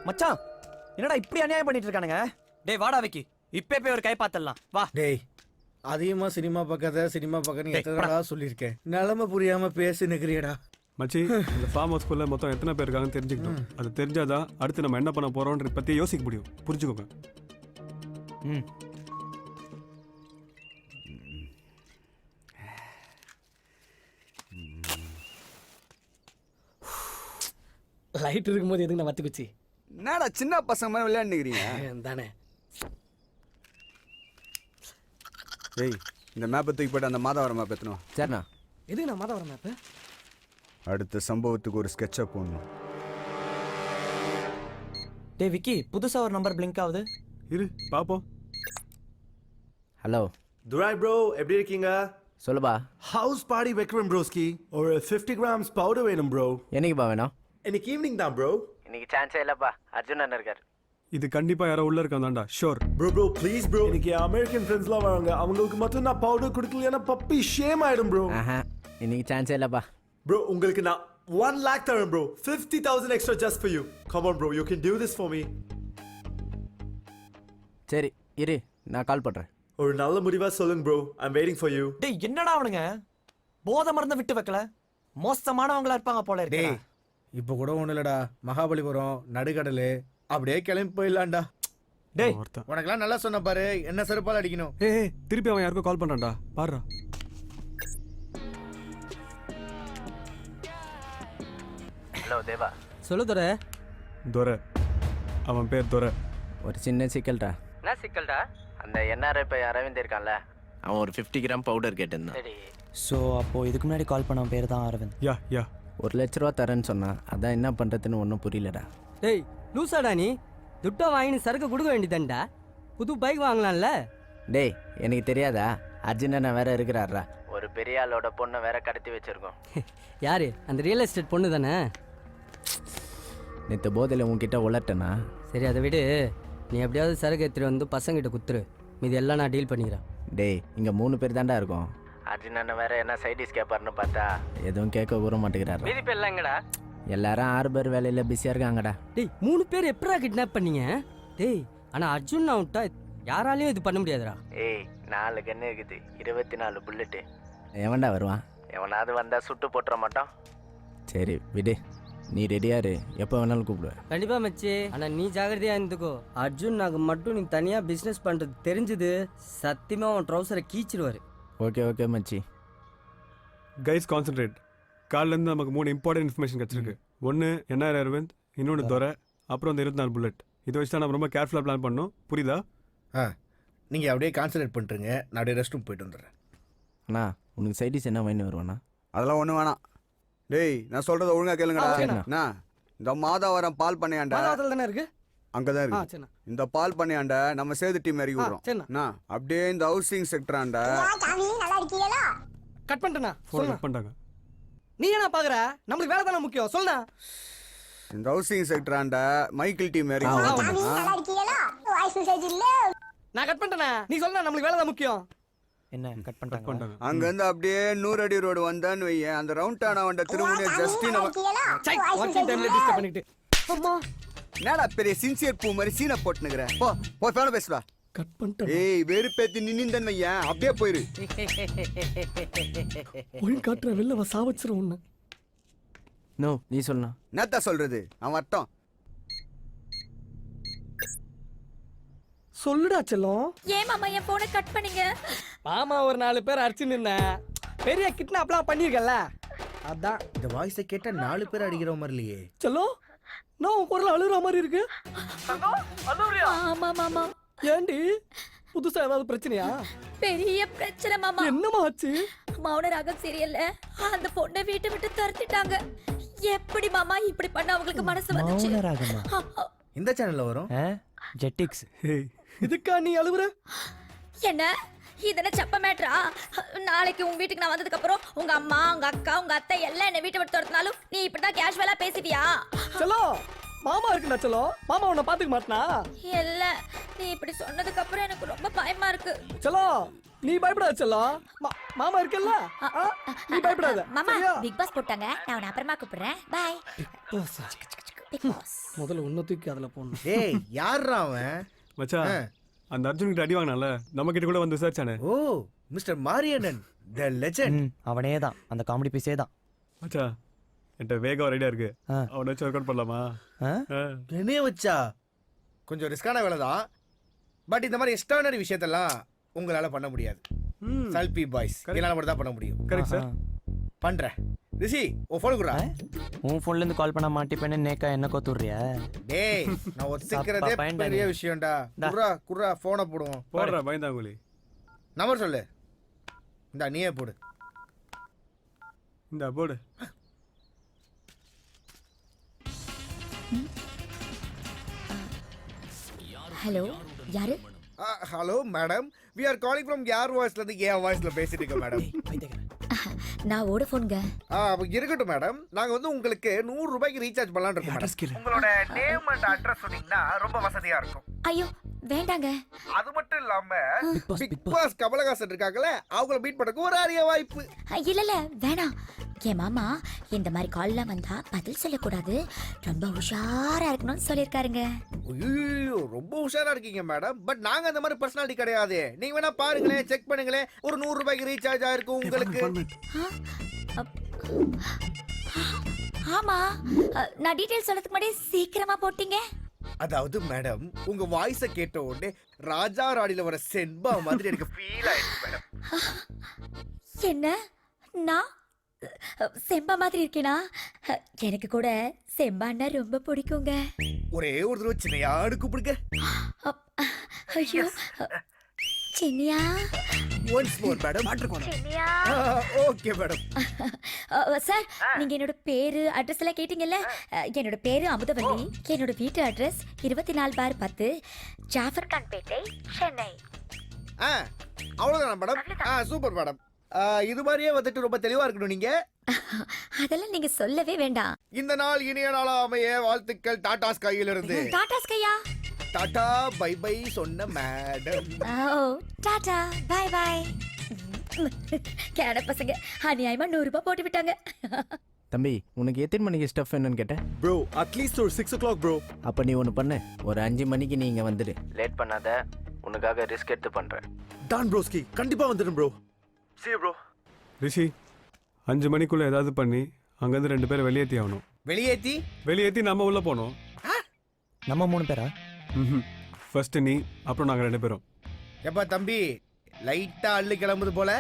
[SPEAKER 6] மச்சான் என்னடா இப்படி அநியாயம் பண்ணிட்டு இருக்கானுங்க? டேய் வாடா விக்கி, இப்பே போய் ஒரு கை பார்த்தலாம் வா.
[SPEAKER 7] டேய் அதிகமா சினிமா பார்க்க நீ எத்தனை சொல்லியிருக்கேன். நிலைமை புரியாம பேசி நிக்கிறியடா.
[SPEAKER 3] மச்சி இந்த ஃபார்ம் ஹவுஸ்குள்ள மொத்தம் எத்தனை பேர் இருக்காங்கன்னு தெரிஞ்சுக்கிட்டோம். அது தெரிஞ்சாதான் அடுத்து நம்ம என்ன பண்ண போறோம்ன்ற பத்தி யோசிக்க முடியும். புரிஞ்சுக்கோங்க.
[SPEAKER 14] லைட் இருக்கும்போது எதுக்கு நான் வத்து குச்சி?
[SPEAKER 11] என்னடா சின்ன பசங்க மாதிரி விளையாண்டுக்கிறீங்க
[SPEAKER 14] தானே?
[SPEAKER 11] ஏய் இந்த மேப்பை தூக்கி போய்ட்டு அந்த மாதாவரம் மேப் எத்தணும்.
[SPEAKER 14] சரிண்ணா. எதுக்கு நான் மாதாவரம் மேப்பு?
[SPEAKER 11] அடுத்த சம்பவத்துக்கு ஒரு ஸ்கெட்சப் போடணும்.
[SPEAKER 6] டேய் விக்கி, புதுசா ஒரு நம்பர் பிளிங்க் ஆகுது.
[SPEAKER 3] இரு பாப்போம்.
[SPEAKER 22] ஹலோ
[SPEAKER 23] துராய் ப்ரோ, எப்படி இருக்கீங்க?
[SPEAKER 22] சொல்லுப்பா.
[SPEAKER 23] ஹவுஸ் பார்ட்டி வைக்கிறேன் ப்ரோஸ்கி. ஒரு 50 grams பவுடர் வேணும் ப்ரோ.
[SPEAKER 22] என்னைக்குப்பா வேணும்?
[SPEAKER 23] இன்னைக்கு ஈவினிங் தான் ப்ரோ.
[SPEAKER 22] இன்னைக்கு சான்ஸே இல்லப்பா, அர்ஜுன் அண்ணன் இருக்கார்.
[SPEAKER 3] இது கண்டிப்பா யாரோ உள்ள இருக்கான்டா. Sure
[SPEAKER 23] bro please bro. இன்னைக்கு அமெரிக்கன் ஃப்ரெண்ட்ஸ்லாம் வராங்க, அவங்களுக்கு மட்டும் நான் பவுடர் கொடுக்கலைன்னா பப்பி ஷேம் ஆயிடும் ப்ரோ.
[SPEAKER 22] இன்னைக்கு சான்ஸே இல்லப்பா.
[SPEAKER 23] ப்ரோ உங்களுக்கு நான் 1 lakh தரேன் bro. 50,000 extra just for you. Come on bro, you can do this for me.
[SPEAKER 22] சரி இரு, நான் கால் பண்றேன்.
[SPEAKER 23] ஒரு நல்ல முடிவா சொல்லுங்க bro. I'm waiting for you.
[SPEAKER 6] டேய் என்னடா அவனுங்க போதை மருந்து விட்டு வைக்கல? மோசமானவங்களா இருப்பாங்க போல இருக்கு.
[SPEAKER 7] டேய் இப்போ கூட ஒண்ணு இல்லடா, மகாபலிபுரம் நடுக்கடல் அப்படியே கிளம்பி போயிடலாம்டா.
[SPEAKER 6] டேய்
[SPEAKER 7] உனக்கெல்லாம் நல்லா சொன்ன பாரு, என்ன செருப்பால் அடிக்கணும்.
[SPEAKER 3] ஏய் திருப்பி அவன் யாருக்கோ கால் பண்றான்டா, பாருடா.
[SPEAKER 22] ஹலோ தேவா.
[SPEAKER 14] சொல்லு துரை.
[SPEAKER 3] துரை, அவன் பேர் துரை.
[SPEAKER 22] ஒரு சின்ன சிக்கல்டா.
[SPEAKER 18] என்ன சிக்கல்டா?
[SPEAKER 22] அந்த என்ஆர்ஐ இப்போ அரவிந்த் இருக்கான்ல, அவன் ஒரு 50 கிராம் பவுடர் கேட்டிருந்தான்.
[SPEAKER 18] சரி.
[SPEAKER 6] ஸோ அப்போ இதுக்கு முன்னாடி கால் பண்ண பேர் தான் அரவிந்த்.
[SPEAKER 3] யா
[SPEAKER 22] 1 லட்ச ரூபா தரேன்னு சொன்னான். அதான் என்ன பண்ணுறதுன்னு ஒன்றும் புரியலடா.
[SPEAKER 14] டேய் லூசாடா நீ? துட்டா வாங்கி சரக்கு கொடுக்க வேண்டியதான்டா. புது பைக் வாங்கலாம்ல.
[SPEAKER 22] டேய் எனக்கு தெரியாதா? அர்ஜுன் அண்ணன் வேற இருக்கிறாரா. ஒரு ஒரு பெரிய ஆளோட பொண்ணை வேற கடத்தி வச்சிருக்கோம்.
[SPEAKER 1] யாரு அந்த ரியல் எஸ்டேட் பொண்ணு தானே?
[SPEAKER 22] நேற்று போதையில் உன்கிட்ட உளட்டனா?
[SPEAKER 1] சரி அதை விடு, நீ எப்படியாவது சரக்கு எடுத்துட்டு வந்து பசங்கிட்ட குத்துரு, மீதி எல்லாம் நான் டீல் பண்ணிக்கிறேன்.
[SPEAKER 22] டேய் இங்கே 3 பேர் தாண்டா இருக்கோம். அர்ஜுன் அண்ணன் வேற என்ன சைடிஸ் கேட்பாருன்னு பார்த்தா எதுவும் கேட்க கூற மாட்டேங்கிறாரு.
[SPEAKER 1] மீதி பேர் எங்கடா?
[SPEAKER 22] எல்லாரும் 6 பேர் வேலையில் பிஸியாக இருக்காங்கடா.
[SPEAKER 1] டேய் 3 பேர் எப்படா கிட்னாப் பண்ணீங்க? டேய் ஆனால் அர்ஜுன் நான் விட்டா யாராலையும் இது பண்ண முடியாதுடா.
[SPEAKER 22] ஏய் 4 கன்று இருக்குது, 24 புல்லட்டு. எவன்டா வருவான்? எவனாவது வந்தால் சுட்டு போட்டுற மாட்டோம். சரி விடு, நீ ரெடியாரு, எப்போ வேணாலும் கூப்பிடுவேன்.
[SPEAKER 1] கண்டிப்பா மச்சி, ஆனால் நீ ஜாகிரதையா இருந்துக்கோ. அர்ஜுன் நாங்கள் மட்டும் நீ தனியாக பிஸ்னஸ் பண்ணுறது தெரிஞ்சது சத்தியமாக உன் ட்ரௌசரை கீச்சிடுவார்.
[SPEAKER 22] ஓகே ஓகே மச்சி.
[SPEAKER 3] Guys concentrate. காலிலேருந்து நமக்கு 3 இம்பார்ட்டன்ட் இன்ஃபர்மேஷன் கிடச்சிருக்கு. ஒன்று என்ஆர் அரவிந்த், இன்னொன்று துரை, அப்புறம் அந்த 24 புல்லட். இதை வச்சு தான் நம்ம ரொம்ப கேர்ஃபுல்லாக பிளான் பண்ணோம். புரியுதா?
[SPEAKER 7] நீங்கள் அப்படியே கான்சன்ட்ரேட் பண்ணுறீங்க, நான் அப்படியே ரெஸ்ட் ரூம் போயிட்டு வந்துடுறேன்.
[SPEAKER 22] அண்ணா உனக்கு சைடிஸ் என்ன வாங்கி வருவாண்ணா?
[SPEAKER 11] அதெல்லாம் ஒன்றும் வேணாம். டேய் நான் சொல்கிறத ஒழுங்காக கேளுங்கடா. அண்ணா இந்த மாதாவரம் பால் பண்ணையாண்ட
[SPEAKER 1] தானே இருக்கு,
[SPEAKER 11] அங்கே தான் இருக்கு. இந்த பால் பண்ணையாண்ட நம்ம சேது டீம் இறக்கி விடுறோம். அப்படியே இந்த ஹவுசிங் செக்டராண்ட
[SPEAKER 1] கட் பண்ணிட்டேண்ணா.
[SPEAKER 3] கட் பண்ணிட்டாங்க.
[SPEAKER 1] நீ என்ன பார்க்குற? நம்மளுக்கு வேலை தானே முக்கியம், சொல்லுண்ணா.
[SPEAKER 11] இந்த ஹவுசிங் செக்டராண்ட மைக்கிள் டீம் இறக்கி
[SPEAKER 1] நான் கட் பண்ணிட்டேண்ணா. நீ சொல்லுண்ணா, நம்மளுக்கு வேலை தான் முக்கியம்.
[SPEAKER 6] என்ன கட் பண்ணிட்டாங்க?
[SPEAKER 11] அங்கேருந்து அப்படியே 100 அடி ரோடு வந்தான்னு வையேன், அந்த ரவுண்ட் ஆன வண்ட திருமணிய ஜஸ்டின் என்னடா பெரிய சின்சியர் பூ மாதிரி சீனை போட்டுனுக்குற. போ ஃபேன பேசுவா.
[SPEAKER 1] கட் பண்ணிட்டேன்.
[SPEAKER 11] ஏய் வெறுப்பேத்தி நின்னுந்தன் வையேன், அப்படியே போயிரு.
[SPEAKER 1] ஒழுங்கு காட்டுற வெளில சாவச்சிரும் உன்னை.
[SPEAKER 22] நோ நீ சொல்லலாம்.
[SPEAKER 11] என்னத்தா சொல்றது, அவன் அர்த்தம்
[SPEAKER 1] சொல்லுடா செல்லம்.
[SPEAKER 5] ஏன் மாமா என் போனை கட் பண்ணீங்க?
[SPEAKER 1] மாமா ஒரு 4 பேர் அடிச்சு நின்னேன். பெரிய கிட்னாப்லாம் பண்ணிருக்கல, அதான்.
[SPEAKER 7] இந்த வாய்ஸை கேட்டால் 4 பேர் அடிக்கிற மாதிரி இல்லையே.
[SPEAKER 1] செல்லம், நான் உன் குரல் அழுகுற மாதிரி இருக்கு.
[SPEAKER 5] ஆமா மாமா.
[SPEAKER 1] ஏண்டி புதுசா ஏதாவது பிரச்சனையா?
[SPEAKER 5] பெரிய பிரச்சனை மாமா.
[SPEAKER 1] என்னமா ஆச்சு?
[SPEAKER 5] மௌன ராகம் சீரியல்ல அந்த பொண்ணை வீட்டை விட்டு துரத்திட்டாங்க. எப்படி மாமா இப்படி பண்ண அவங்களுக்கு மனசு வந்துச்சு?
[SPEAKER 7] இந்த சேனல்ல வரும்
[SPEAKER 6] ஜெட்டிக்ஸ்.
[SPEAKER 1] இதுக்கா நீ அழுகுற?
[SPEAKER 5] என்ன இதென்ன சப்ப மேட்ரா? நாளைக்கு உங்க வீட்டுக்கு நான் வந்ததுக்கு அப்புறம் உங்க அம்மா, உங்க அக்கா, உங்க அத்தை எல்லாம் என்ன வீட்டை விட்டு துரத்தினாலும் நீ இப்படிதான் கேஷுவலா பேசுவியா?
[SPEAKER 1] செல்லம், மாமா இருக்குடா செல்லம். மாமா உன்னை பாத்துக்க மாட்டனா?
[SPEAKER 5] இல்ல, நீ இப்படி சொன்னதுக்கு அப்புறம் எனக்கு ரொம்ப பயமா இருக்கு.
[SPEAKER 1] செல்லம், நீ பயப்படாத செல்லம். மாமா இருக்கல்ல, நீ பயப்படாத.
[SPEAKER 5] மாமா பிக் பாஸ் போட்டாங்க, நான் உன்னை அப்புறமா கூப்பிடுறேன். பை. பிக் பாஸ்
[SPEAKER 1] முதல்ல உன்னை தூக்கி அதுல போடணும்.
[SPEAKER 7] ஏய் யார்ரா அவன்?
[SPEAKER 3] மச்சான் அந்த அர்ஜுன் கிட்ட அடி வாங்கினால நம்ம கிட்ட கூட வந்து விசாரிச்சானே.
[SPEAKER 7] ஓ மிஸ்டர் மாரியண்ணன், தி லெஜெண்ட்.
[SPEAKER 6] அவனே தான், அந்த காமெடி பீஸே தான்.
[SPEAKER 3] மச்சான் என்கிட்ட வேகம் ரெடியா இருக்கு, அவனை வச்சு ஒர்க் அவுட் பண்ணலாமா?
[SPEAKER 7] என்னைய வச்சா கொஞ்சம் ரிஸ்கான வேலை தான், பட் இந்த மாதிரி எக்ஸ்ட்ரானரி விஷயத்தெல்லாம் உங்களால பண்ண முடியாது. சல்பி பாய்ஸ் என்னால மட்டும் தான் பண்ண முடியும்.
[SPEAKER 3] கரெக்ட் சார்,
[SPEAKER 7] பண்றேன். ரிஷி உன் ஃபோன் குடுறா.
[SPEAKER 6] உன் ஃபோன்ல இருந்து கால் பண்ண மாட்டிப்பேன்னு நேக்கா என்ன கோத்துறியா?
[SPEAKER 7] டேய் நான் ஒத்துக்கிறதே பெரிய விஷயம்டா. குடுறா ஃபோனை போடுவோம்.
[SPEAKER 3] போடுறா பயந்தாங்குழி.
[SPEAKER 7] நம்பர் சொல்லு. இந்தா நீயே போடு.
[SPEAKER 3] இந்த போடு.
[SPEAKER 5] ஹலோ, யாரு?
[SPEAKER 7] Hello madam, we are calling from யார் வாய்ஸ்ல இருந்து ஏ வாய்ஸ்ல பேசிட்டு இருக்கோம் மேடம்.
[SPEAKER 5] நான் வோடஃபோன்ங்க.
[SPEAKER 7] இருக்கட்டும் மேடம், நாங்க வந்து உங்களுக்கு 100 ரூபாய்க்கு ரீசார்ஜ் பண்ணலாம்னு இருக்கோம் மேடம். உங்களோட நேம் அண்ட் அட்ரஸ் சொன்னீங்கன்னா ரொம்ப வசதியா இருக்கும்.
[SPEAKER 5] ஐயோ வேண்டாங்க.
[SPEAKER 7] அது மட்டும் இல்லாம பிக் பாஸ் கமலஹாசன் இருக்காங்கல்ல, அவங்கள மீட் பண்ணக்கு ஒரு அரிய வாய்ப்பு.
[SPEAKER 5] இல்ல வேணாம். என் மாமா இந்த மாதிரி கால்லாம் வந்தா பதில் சொல்லக்கூடாது, ரொம்ப உஷாரா இருக்கணும்னு சொல்லியிருக்காருங்க.
[SPEAKER 7] ஐயோ ரொம்ப உஷாரா இருக்கீங்க மேடம், பட் நாங்க அந்த மாதிரி பர்சனாலிட்டி கிடையாது. நீங்க வேணா பாருங்களேன், செக் பண்ணுங்களேன். ஒரு 100 ரூபாய்க்கு ரீசார்ஜ் ஆயிருக்கும் உங்களுக்கு.
[SPEAKER 5] ஆமா, நான் டீடைல்ஸ் சொல்றதுக்கு முன்னாடி சீக்கிரமா போட்டீங்க.
[SPEAKER 7] அதாவது மேடம், உங்க வாய்ஸ கேட்ட உடனே ராஜா ராணில வர சென்பா மாதிரி எனக்கு ஃபீல் ஆயிடுச்சு மேடம்.
[SPEAKER 5] என்ன நான் செம்பா மாதிரி இருக்கேனா? எனக்கு கூட செம்பான்னா ரொம்ப பிடிக்குங்க.
[SPEAKER 7] ஒரே ஒரு தடவை சின்னையாடு கூப்பிடுங்க.
[SPEAKER 5] ஐயோ Chinnaiya.
[SPEAKER 7] Once more madam.
[SPEAKER 5] Chinnaiya.
[SPEAKER 7] Okay madam.
[SPEAKER 5] சார், நீங்க என்னோட பேரு அட்ரஸ் எல்லாம் கேட்டீங்கல்ல? என்னோட பேரு அமுதவல்லி. என்னோட வீட்டு அட்ரஸ் 24/10 ஜாஃபர் கான் பேட்டை, சென்னை.
[SPEAKER 7] அவ்வளவுதான் மேடம். Super madam. இது மாதிரியே வந்துட்டு ரொம்ப தெளிவா இருக்கணும் நீங்க.
[SPEAKER 5] அதெல்லாம் நீங்க சொல்லவே வேண்டாம்.
[SPEAKER 7] இந்த நாள் இனிய நாளா அமைய வாழ்த்துக்கள். டாடா ஸ்கையில இருந்து.
[SPEAKER 5] டாடா ஸ்கையா?
[SPEAKER 7] டாடா பை பை சொன்ன மேடம்.
[SPEAKER 5] Oh tata bye bye. கேட பசங்க அநியாயமா 100 ரூபாய் போட்டு விட்டாங்க.
[SPEAKER 22] தம்பி உனக்கு எத்தனை மணிக்கு ஸ்டஃப் என்னன்னு கேட்டேன்.
[SPEAKER 23] Bro, at least ஒரு 6 o'clock bro.
[SPEAKER 22] அப்போ நீ ஒன்று பண்ணு, ஒரு 5 மணிக்கு நீ இங்கே வந்துடு. லேட் பண்ணாத, உனக்காக ரிஸ்க் எடுத்து பண்ணுறேன்.
[SPEAKER 23] டான் ப்ரோஸ்கி கண்டிப்பா வந்துடும் bro. See you bro.
[SPEAKER 3] ரிஷி 5 மணிக்குள்ள ஏதாவது பண்ணி அங்கேருந்து 2 பேரை வெளியேற்றி ஆகணும். வெளியேற்றி நம்ம உள்ள போனோம்.
[SPEAKER 6] நம்ம 3 பேரா?
[SPEAKER 3] ஃபர்ஸ்ட் நீ, அப்புறம் நாங்கள் 2 பேரும்.
[SPEAKER 7] எப்பா தம்பி லைட்டா அள்ளி கிளம்புது போல.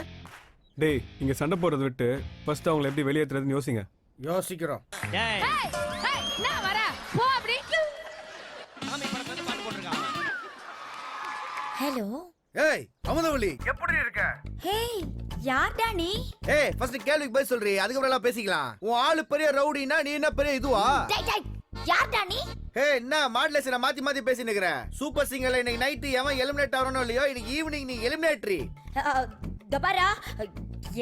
[SPEAKER 3] டேய் இங்கே சண்டை போடுறத விட்டு ஃபர்ஸ்ட் அவங்களை எப்படி வெளியேற்றுறதுன்னு யோசிங்க.
[SPEAKER 7] யோசிக்கிறோம்.
[SPEAKER 5] ஹலோ.
[SPEAKER 7] ஏய் அமுதவள்ளி எப்படி இருக்க?
[SPEAKER 5] ஹேய் யார்டா நீ?
[SPEAKER 7] ஏய் ஃபர்ஸ்ட் கேள்விக்கு பதில் சொல்றீ, அதுக்கப்புறம் எல்லாம் பேசிக்கலாம். உன் ஆளு பெரிய ரவுடினா நீ என்ன பெரிய இதுவா?
[SPEAKER 5] டேய் டேய் யார்டா நீ?
[SPEAKER 7] ஏய் என்ன மாடலேஷனை மாத்தி மாத்தி பேசி நிக்கிறேன். சூப்பர் சிங்கர்ல இன்னைக்கு நைட் எவன் எலிமினேட் ஆகணும் இல்லையோ, இன்னைக்கு ஈவினிங் நீ எலிமினேட்ரி.
[SPEAKER 5] கபாரா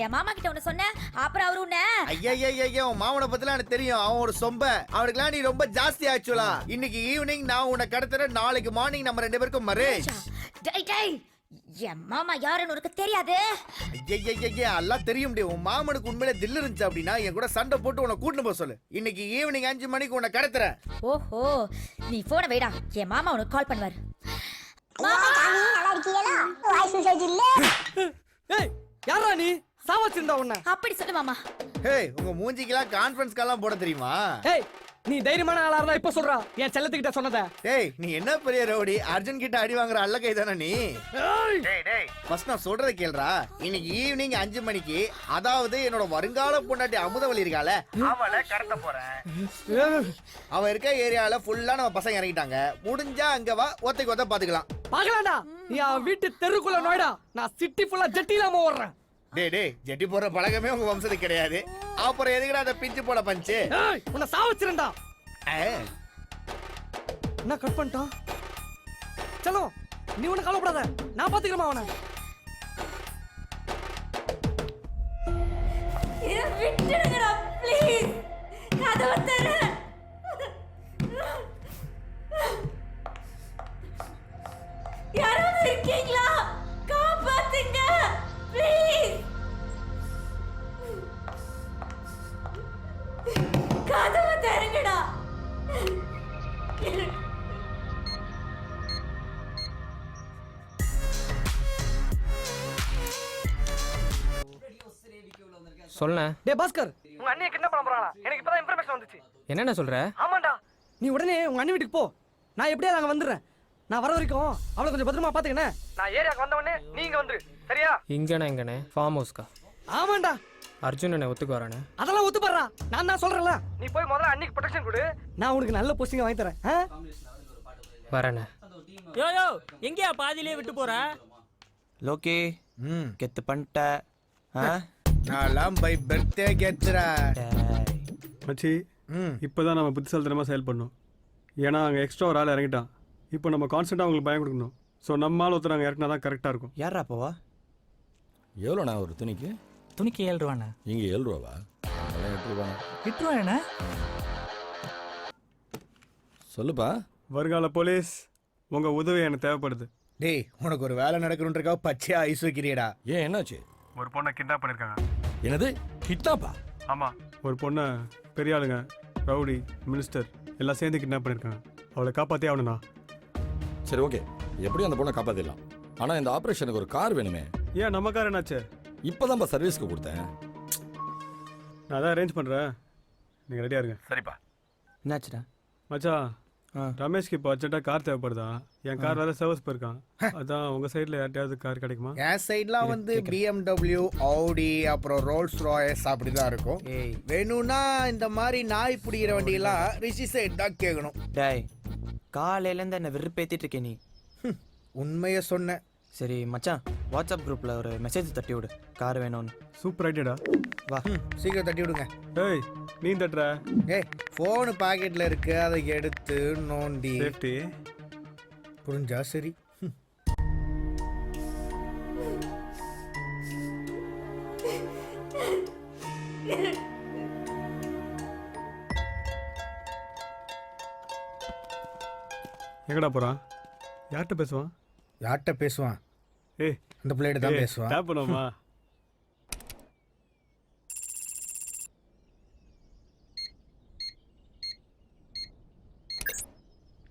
[SPEAKER 5] என் மாமா கிட்ட ஒன்னு சொன்ன, அப்புறம் அவரு உன்ன
[SPEAKER 7] ஐயா உன் மாமனை பத்திலாம் எனக்கு தெரியும். அவன் ஒரு சொம்ப. அவனுக்குலாம் நீ ரொம்ப ஜாஸ்தி ஆச்சுலா. இன்னைக்கு ஈவினிங் நான் உன்னை கடத்துறேன், நாளைக்கு மார்னிங் நம்ம 2 பேருக்கும் மேரேஜ்.
[SPEAKER 5] டேய் டேய் என் மாமா யாருன்னு உனக்கு தெரியாது.
[SPEAKER 7] ஐயா எல்லாம் தெரியும். உன் மாமனுக்கு உண்மையிலே தில்லு இருந்துச்சு அப்படின்னா என் கூட சண்டை போட்டு உன்னை கூட்டிட்டு போக சொல்லு. இன்னைக்கு ஈவினிங் 5 மணிக்கு உன்னை கடத்துறேன்.
[SPEAKER 5] ஓஹோ நீ போன வைடா, என் மாமா உனக்கு கால் பண்ணுவார்.
[SPEAKER 1] ஏய் யாரா நீ? சாவச்சிருந்தா உன்னை.
[SPEAKER 5] அப்படி சொல்லு மாமா.
[SPEAKER 7] ஏய் உங்க மூஞ்சிக்கெல்லாம் கான்ஃபரன்ஸ் கால்லாம் போட தெரியுமா?
[SPEAKER 1] ஏய் நீ தைரியமான ஆளா இருந்தா இப்ப சொல்றா, என் செல்லத்துக்கிட்ட சொன்னத.
[SPEAKER 7] ஏய் நீ என்ன பெரிய ரவுடி, அர்ஜுன் கிட்ட அடி வாங்குற அல்ல கைதானே நீ? டேய் ஃபர்ஸ்ட் நான் சொல்றத கேளுடா. இன்னைக்கு ஈவினிங் 5 மணிக்கு, அதாவது என்னோட வருங்கால பொண்டாட்டி அமுதவள்ளி இருக்கால, அவளை கடத்த போறேன். அவ இருக்க ஏரியால ஃபுல்லா நம்ம பசங்க இறங்கிட்டாங்க. முடிஞ்சா அங்க வா, ஒத்தைக்கு ஒத்த பாத்துக்கலாம்.
[SPEAKER 1] பாக்கலாம்டா. நீ வீட்டு தெருக்குள்ள நோய்டா, நான் சிட்டி ஃபுல்லா ஜெட்டி இல்லாம ஓடுறேன்.
[SPEAKER 7] டேய் ஜெட்டி போடுற பழக்கமே உங்க வம்சத்துக்கு கிடையாது. அப்புறம் எதுக்குடா அதை பிஞ்சு போட பஞ்சு?
[SPEAKER 1] உன்னை சாவச்சிருந்தா. என்ன கட் பண்ணிட்டான்? சலோ நீ ஒண்ணு கவலைப்படாத, நான் பாத்துக்கிறேன் அவனை.
[SPEAKER 5] விட்டுடுங்கடா ப்ளீஸ். கதவை தர. யாராவது இருக்கீங்களா? காப்பாத்துங்க ப்ளீஸ். கதவை தரங்கடா.
[SPEAKER 6] சொல்ல.
[SPEAKER 1] டேய் பாஸ்கர், உங்க அண்ணியை கிட்னாப் பண்ண போறாங்களா? எனக்கு இப்பதான் இன்ஃபர்மேஷன் வந்துச்சு.
[SPEAKER 6] என்னென்ன சொல்ற?
[SPEAKER 1] ஆமாண்டா, நீ உடனே உங்க அண்ணி வீட்டுக்கு போ. நான் எப்படியா அங்க வந்துடுறேன். நான் வர வரைக்கும் அவளை கொஞ்சம் பத்திரமா பாத்துக்கண்ணே. நான் ஏரியாக்கு வந்த உடனே நீ இங்க வந்துரு, சரியா?
[SPEAKER 6] இங்கனே ஃபார்ம் ஹவுஸ்க்கா?
[SPEAKER 1] ஆமாண்டா.
[SPEAKER 6] அர்ஜுன் என்ன ஒத்துக்கு வரானே?
[SPEAKER 1] அதெல்லாம் ஒத்துப்படுறா. நான் தான் சொல்றேன்ல, நீ போய் முதல்ல அன்னிக்கு ப்ரொடெக்ஷன் கொடு, நான் உனக்கு நல்ல போஸ்டிங் வாங்கி தரேன்.
[SPEAKER 6] வரேனே.
[SPEAKER 8] யோ எங்கயா பாதியிலே விட்டு போற?
[SPEAKER 6] லோகே கெத்து பண்ணிட்ட.
[SPEAKER 7] நான்லாம் பை பர்த்டே கெத்துறா.
[SPEAKER 3] மச்சி இப்போதான் நம்ம புத்திசாலித்தனமாக செயல்படணும். ஏன்னா அங்கே எக்ஸ்ட்ரா ஒரு ஆள் இறங்கிட்டான். இப்போ நம்ம கான்ஸ்டன்ட்டாக அவங்களுக்கு பயம் கொடுக்கணும். ஸோ நம்ம ஆள் ஒருத்தர் அங்கே இறக்குனா தான் கரெக்டாக இருக்கும்.
[SPEAKER 6] யாரா போவா?
[SPEAKER 10] எவ்வளோண்ணா ஒரு துணிக்கு?
[SPEAKER 8] துணிக்கு 7 ரூபாண்ணா.
[SPEAKER 10] இங்கே 7 ரூபாவா? 8 ரூபாண்ணா.
[SPEAKER 8] 8 ரூபாண்ணா?
[SPEAKER 10] சொல்லுப்பா.
[SPEAKER 3] வருங்கால போலீஸ், உங்கள் உதவி எனக்கு தேவைப்படுது.
[SPEAKER 7] டேய் உனக்கு ஒரு வேலை நடக்கணுன்றக்கா பச்சையா ஐஸ் வைக்கிறியடா.
[SPEAKER 10] ஏன் என்னாச்சு?
[SPEAKER 3] ஒரு பொண்ணை கிட்னாப் பண்ணியிருக்காங்க.
[SPEAKER 10] என்னது கிட்னாப்பா?
[SPEAKER 3] ஆமாம், ஒரு பொண்ணை பெரிய ஆளுங்க, ரவுடி, மினிஸ்டர் எல்லாம் சேர்ந்து கிட்னாப் பண்ணியிருக்காங்க. அவளை காப்பாற்றே ஆகணுண்ணா.
[SPEAKER 10] சரி ஓகே, எப்படியும் அந்த பொண்ணை காப்பாற்றிடலாம். ஆனால் இந்த ஆப்ரேஷனுக்கு ஒரு கார் வேணுமே.
[SPEAKER 3] ஏன் நம்ம கார் என்னாச்சு?
[SPEAKER 10] இப்போ தான்ப்பா சர்வீஸ்க்கு கொடுத்தேன்.
[SPEAKER 3] நான் அதான் அரேஞ்ச் பண்ணுறேன், நீங்கள் ரெடியாக இருங்க.
[SPEAKER 10] சரிப்பா.
[SPEAKER 6] என்னாச்சுடா
[SPEAKER 3] மச்சான்? ரமேஷ்க்கு இப்போ அர்ஜென்ட்டாக கார் தேவைப்படுதா? என் கார் வேறு சர்வீஸ் போயிருக்கான். அதான் உங்கள் சைடில் யார்ட்டையாவது கார் கிடைக்குமா?
[SPEAKER 7] என் சைட்லாம் வந்து BMW, Audi, அப்புறம் ரோல்ஸ் ராய்ஸ் அப்படி தான் இருக்கும். வேணும்னா இந்த மாதிரி நாய் பிடிக்கிற வண்டியெல்லாம் ரிஷி சைட் தான் கேட்கணும்.
[SPEAKER 6] டேய் காலையிலேருந்து என்ன வெறுப்பேற்றிட்டு இருக்கே நீ.
[SPEAKER 7] உண்மையை சொன்னேன்.
[SPEAKER 6] சரி மச்சான், வாட்ஸ்அப் குரூப்பில் ஒரு மெசேஜ் தட்டி விடு, கார் வேணும்னு.
[SPEAKER 3] சூப்பர் ஐடியாடா.
[SPEAKER 6] வா
[SPEAKER 7] சீக்கிரம் தட்டி விடுங்க.
[SPEAKER 3] ஏய் நீ தட்டுற?
[SPEAKER 7] ஏய் ஃபோனு பாக்கெட்டில் இருக்கு, அதை எடுத்து நோண்டி.
[SPEAKER 3] சேஃப்டி
[SPEAKER 7] புரிஞ்சா சரி.
[SPEAKER 3] எங்கடா போகிறான்? யார்கிட்ட பேசுவான்?
[SPEAKER 7] யார்கிட்ட பேசுவான்?
[SPEAKER 3] ஏய்
[SPEAKER 7] அந்த பிள்ளைகிட்ட தான் பேசுவான்.
[SPEAKER 3] டேப் பண்ணுவோமா?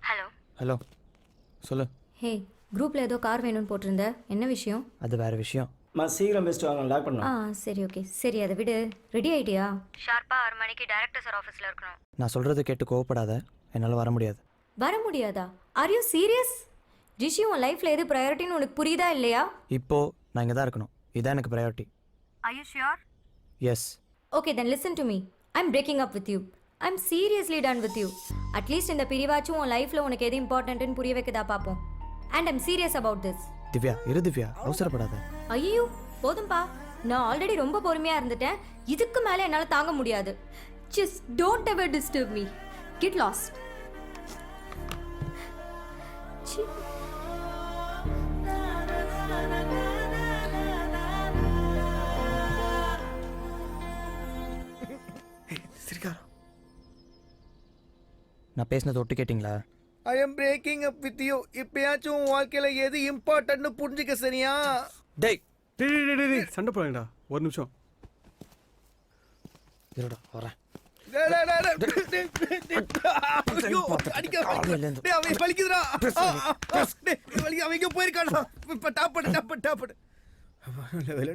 [SPEAKER 5] ஹலோ
[SPEAKER 6] ஹலோ சொல்லு.
[SPEAKER 5] ஹே, குரூப்பில் ஏதோ கார் வேணும்னு போட்டிருந்த, என்ன விஷயம்?
[SPEAKER 6] அது வேற விஷயம்.
[SPEAKER 14] சீக்கிரம் பெஸ்ட் வாங்க, லாக்
[SPEAKER 5] சரி ஓகே. சரி அதை விடு. ரெடி ஆயிட்டியா? ஷார்ப்பாக 6 மணிக்கு டைரக்டர் சார் ஆஃபீஸில் இருக்கணும்.
[SPEAKER 6] நான் சொல்கிறது கேட்டு கோவப்படாத, என்னால் வர முடியாது.
[SPEAKER 5] வர முடியாதா? Are you serious? ரிஷி, உன் லைஃப்பில் எது ப்ரையாரிட்டின்னு உனக்கு புரியுதா இல்லையா?
[SPEAKER 6] இப்போ நான் இங்கே தான் இருக்கணும், இதுதான் எனக்கு priority.
[SPEAKER 5] Are you sure?
[SPEAKER 6] Yes.
[SPEAKER 5] Okay, then listen to me. I'm breaking up with you. I'm seriously done with you. At least இந்த பிரிவாச்சும் உன் லைஃப்பில் உனக்கு எது இம்பார்ட்டன்ட்னு புரிய வைக்கதா பார்ப்போம். And I'm serious about this.
[SPEAKER 6] Divya இரு திவ்யா, அவசரப்படாத.
[SPEAKER 5] ஐயோ போதும்பா, நான் ஆல்ரெடி ரொம்ப பொறுமையாக இருந்துட்டேன். இதுக்கு மேலே என்னால் தாங்க முடியாது. Just don't ever disturb me. Get lost. ச்சீ.
[SPEAKER 6] நான் பேசினது ஒட்டு கேட்டிங்களா?
[SPEAKER 7] I am breaking up with you. இப்பயாச்சும் உன் வாழ்க்கையில எது இம்பார்ட்டன்ட்னு புரிஞ்சுக்க சரியா?
[SPEAKER 3] டேய் சண்டை போடாங்கடா, ஒரு நிமிஷம்
[SPEAKER 6] இருடா வரேன்.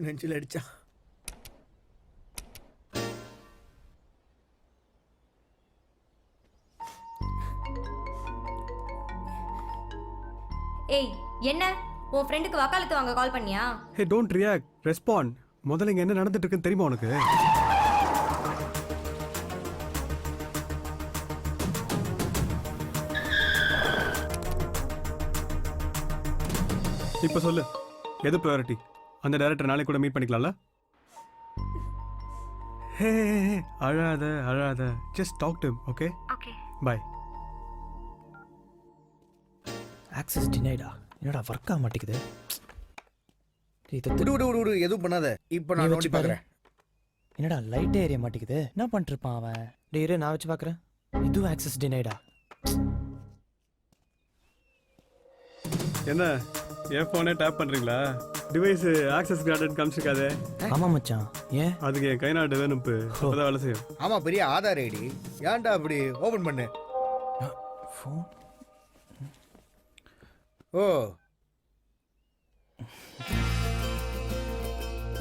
[SPEAKER 7] நெஞ்சில் அடிச்சா.
[SPEAKER 5] ஏய் என்ன, உன் ஃப்ரெண்டுக்கு வக்காலத்து வாங்க கால் பண்ணியா?
[SPEAKER 3] Hey don't react, respond. முதல்ல இங்க என்ன நடந்துட்டு இருக்குன்னு தெரியுமா உனக்கு? இப்போ சொல்லு, எது ப்ரையாரிட்டி? அந்த டைரக்டர் நாளைக்கு கூட மீட் பண்ணிக்கலாம்ல? ஹே அழாத அழாத, just talk to him. Okay
[SPEAKER 5] okay
[SPEAKER 3] bye.
[SPEAKER 6] Access டினைடா. என்னடா ஒர்க் ஆக மாட்டேங்குது.
[SPEAKER 7] எதுவும் பண்ணாத, இப்போ நான் நோண்டி பார்க்குறேன்.
[SPEAKER 6] என்னடா லைட்டே ஏறிய மாட்டேங்குது. என்ன பண்ணிருப்பான் அவன்? டேய் இரு, நான் வச்சு பார்க்குறேன். இதுவும் ஆக்சஸ் டினைடா.
[SPEAKER 3] என்ன என் ஃபோனே டேப் பண்ணுறீங்களா? டிவைஸ் ஆக்சஸ் கிராண்டட் காமிச்சிருக்காதே.
[SPEAKER 6] ஆமாம் மச்சான், ஏன்? அதுக்கு
[SPEAKER 3] என் கை நாட்டு வேணும், அப்பதான் வேலை செய்யும்.
[SPEAKER 7] ஆமா, பெரிய ஆதார் ஐடி. ஏன்டா அப்படி ஓபன் பண்ணு.
[SPEAKER 6] ஃபோன்.
[SPEAKER 7] ஓ,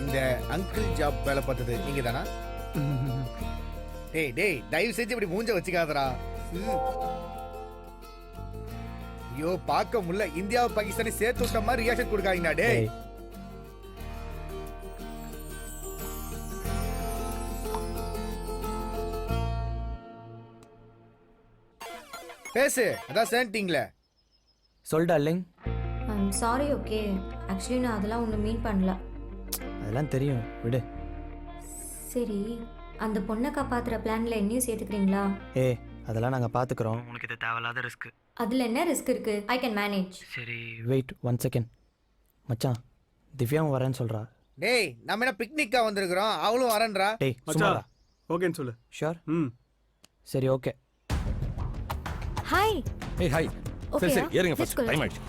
[SPEAKER 7] இந்த அங்கிள் ஜாப் வேலை பார்த்தது நீங்க தானா? டேய் டேய், தயவு செஞ்சு இப்படி மூஞ்ச வச்சுக்காதடா. ஐயோ பார்க்க முடியல. இந்தியாவை பாகிஸ்தானை சேர்த்து விட்ட மாதிரி ரியாக்ஷன் கொடுக்காங்கடா. டேய் பேசு, அதான் சேண்டிங்ல
[SPEAKER 6] சொல்டா இல்லைங்க.
[SPEAKER 5] I'm sorry. ஓகே, ஆக்சுவலி நான் அதெல்லாம் ஒன்றும் மீன் பண்ணல.
[SPEAKER 6] அதெல்லாம் தெரியும், விடு.
[SPEAKER 5] சரி, அந்த பொண்ணை காப்பாற்றுற பிளானில் என்னையும் சேர்த்துக்கிறீங்களா?
[SPEAKER 6] ஏய் அதெல்லாம் நாங்கள் பார்த்துக்குறோம். உனக்கு இது தேவையில்லாத ரிஸ்க்.
[SPEAKER 5] அதில் என்ன ரிஸ்க் இருக்குது? I can manage.
[SPEAKER 6] சரி வெயிட் 1 செகண்ட். மச்சான், திவ்யாவும் வரேன்னு சொல்கிறா.
[SPEAKER 7] டேய் நம்ம என்ன பிக்னிக்கா வந்திருக்கிறோம், அவளும் வரேன்றா.
[SPEAKER 6] டேய் சும்மாடா.
[SPEAKER 3] ஓகேன்னு சொல்லு.
[SPEAKER 6] ஷூர்? சரி ஓகே.
[SPEAKER 5] ஹாய்.
[SPEAKER 10] ஏய் ஹாய். சரி சரி ஏறுங்க, ஃபர்ஸ்ட் டைம் ஆயிடுச்சு.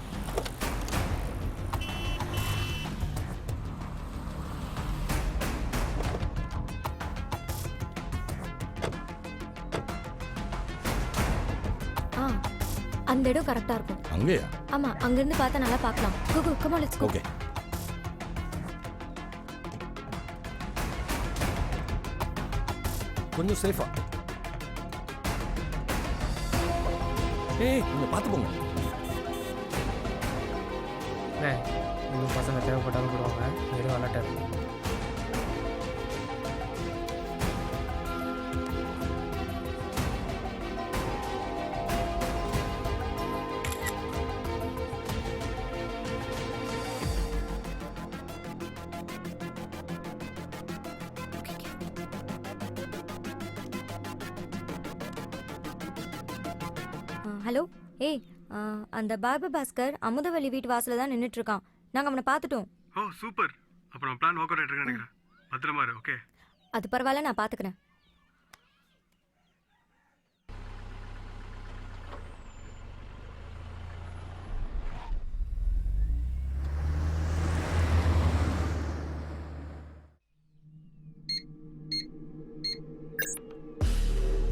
[SPEAKER 5] அந்த இடம் கரெக்டாக இருக்கும்.
[SPEAKER 10] அங்கேயா?
[SPEAKER 5] ஆமாம், அங்கேருந்து பார்த்தா நல்லா பார்க்கலாம். Go come on let's go.
[SPEAKER 10] Okay. கொஞ்சம் சேஃபா. ஏய் கொஞ்சம் பார்த்து போங்க.
[SPEAKER 14] இன்னும் பசங்க தேவைப்பட்டாலும் போடுவாங்க. வெறும் அலர்ட்டாக இருக்கும்.
[SPEAKER 5] ஹலோ. ஏய், அந்த பார்பர் பாஸ்கர் அமுதவள்ளி வீட்டு வாசலில் தான் நின்றுட்டு இருக்கான். நாங்கள் அவனை பார்த்துட்டோம்.
[SPEAKER 3] ஓ சூப்பர். அப்புறம் பிளான் ஒர்க் அவுட் ஆயிட்டு இருக்குன்னு நினைக்கிறேன். பத்திரமா இரு. ஓகே.
[SPEAKER 5] அது பரவாயில்ல, நான் பார்த்துக்கிறேன்.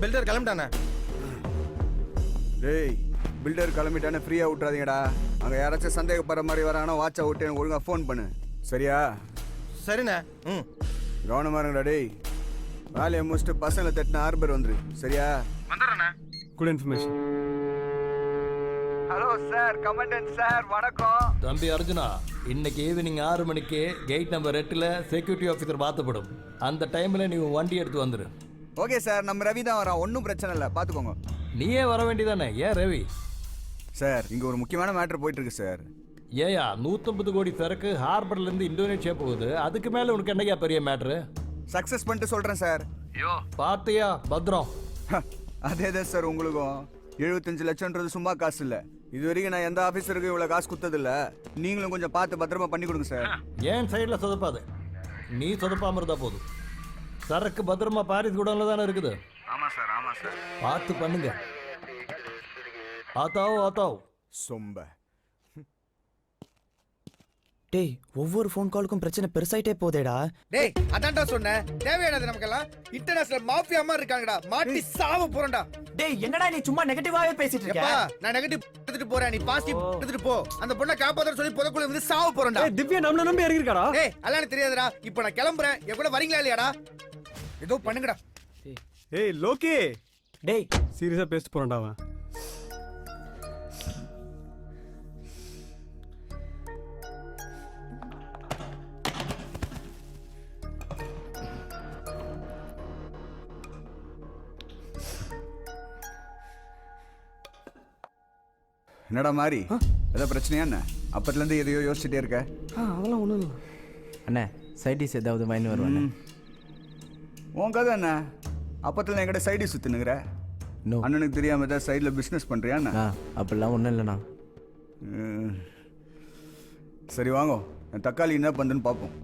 [SPEAKER 23] பில்டர் கிளம்பிட்டானே.
[SPEAKER 11] டேய் பில்டர் கிளம்பிட்டானே ஃப்ரீயாக விட்றாதீங்கடா. அங்கே யாராச்சும் சந்தேகப்படுற மாதிரி வராங்கன்னா வாட்சை விட்டு எனக்கு ஒழுங்காக ஃபோன் பண்ணு சரியா?
[SPEAKER 23] சரிண்ணே.
[SPEAKER 11] கவனமாக இருங்கடா டேய். வேலையை முடிச்சுட்டு பசங்களை தட்டின ஹார்பர் வந்துரு சரியா?
[SPEAKER 23] வந்துடுறேண்ணே.
[SPEAKER 3] Good information.
[SPEAKER 11] Hello sir, commandant sir, வணக்கம்.
[SPEAKER 4] தம்பி அர்ஜுனா, இன்னைக்கு ஈவினிங் 6 மணிக்கு கேட் நம்பர் 8ல் செக்யூரிட்டி ஆஃபீஸர் மாற்றப்படும். அந்த டைமில் நீ வண்டி எடுத்து வந்துடு.
[SPEAKER 11] ஓகே சார், நம்ம ரவி தான் வரோம், ஒன்றும் பிரச்சனை இல்லை, பார்த்துக்கோங்க.
[SPEAKER 4] நீயே வர வேண்டியதானே? ஏன் ரவி?
[SPEAKER 11] சார் இங்கே ஒரு முக்கியமான மேட்ரு போயிட்டுருக்கு சார்.
[SPEAKER 4] ஏயா 150 கோடி சரக்கு ஹார்பர்லேருந்து இந்தோனேஷியா போகுது, அதுக்கு மேலே உனக்கு என்னையா பெரிய மேட்ரு?
[SPEAKER 11] சக்ஸஸ் பண்ணிட்டு சொல்கிறேன் சார்.
[SPEAKER 4] ஐயோ பார்த்தியா பத்ரம்.
[SPEAKER 11] அதே தான் சார் உங்களுக்கும். 75 லட்சம்ன்றது சும்மா காசு இல்லை. இது வரைக்கும் நான் எந்த ஆஃபீஸருக்கும் இவ்வளோ காசு கொடுத்ததில்ல. நீங்களும் கொஞ்சம் பார்த்து பத்திரமா பண்ணி கொடுங்க சார்.
[SPEAKER 4] ஏன் சைடில் சொதப்பாது, நீ சொதப்பாமல் இருந்தால் போதும். சரக்கு பத்திரமா பாரிஸ் குடோனில் தானே இருக்குது.
[SPEAKER 11] ஆமாம் சார், ஆமாம் சார்.
[SPEAKER 4] பார்த்து பண்ணுங்க. ஆத்தாவோ
[SPEAKER 11] சொம்ப.
[SPEAKER 6] டேய் ஒவ்வொரு ஃபோன் காலுக்கும் பிரச்சனை பெருசாயிட்டே போதேடா.
[SPEAKER 7] டேய் அதான்டா சொன்னேன், தேவையானது நமக்கெல்லாம். இன்டர்நேஷனல் மாஃபியா மாதிரி இருக்காங்கடா, மாட்டி சாவ போறேன்டா.
[SPEAKER 6] டேய் என்னடா நீ சும்மா நெகட்டிவாவே பேசிட்டு இருக்க?
[SPEAKER 7] நான் நெகட்டிவ் எடுத்துட்டு போறேன், நீ பாசிட்டிவ் எடுத்துட்டு போ. அந்த பொண்ணை காப்பாத்தற சொல்லி புதக்குள்ள வந்து சாவ போறேன்டா.
[SPEAKER 3] திவ்யா நம்மள நம்பி இறங்கி இருக்காடா.
[SPEAKER 7] டேய் அதெல்லாம் தெரியாதுடா. இப்போ நான் கிளம்புறேன், என் கூட வரீங்களா இல்லையாடா? ஏதோ பண்ணுங்கடா.
[SPEAKER 3] ஏய் லோகி,
[SPEAKER 6] டேய்
[SPEAKER 3] சீரியஸா பேசிட்டு போறான்டா அவன்.
[SPEAKER 11] என்னடா மாதிரி ஏதோ பிரச்சனையா என்ன? அப்பத்துலேருந்து எதையோ யோசிச்சுட்டே இருக்க.
[SPEAKER 3] அதெல்லாம் ஒன்றும் இல்லை
[SPEAKER 22] அண்ணே. சைடிஸ் ஏதாவது வாங்கி வருவானே.
[SPEAKER 11] உன் கதை என்ன? அப்பத்துல என்கிட்ட சைடி சுற்றுனுங்கிற. அண்ணனுக்கு தெரியாம ஏதாவது சைடில் பிஸ்னஸ் பண்ணுறியா என்ன?
[SPEAKER 22] அப்படிலாம் ஒன்றும் இல்லைண்ணா.
[SPEAKER 11] சரி வாங்கோ, என் தக்காளி என்ன பண்ணுன்னு பார்ப்போம்.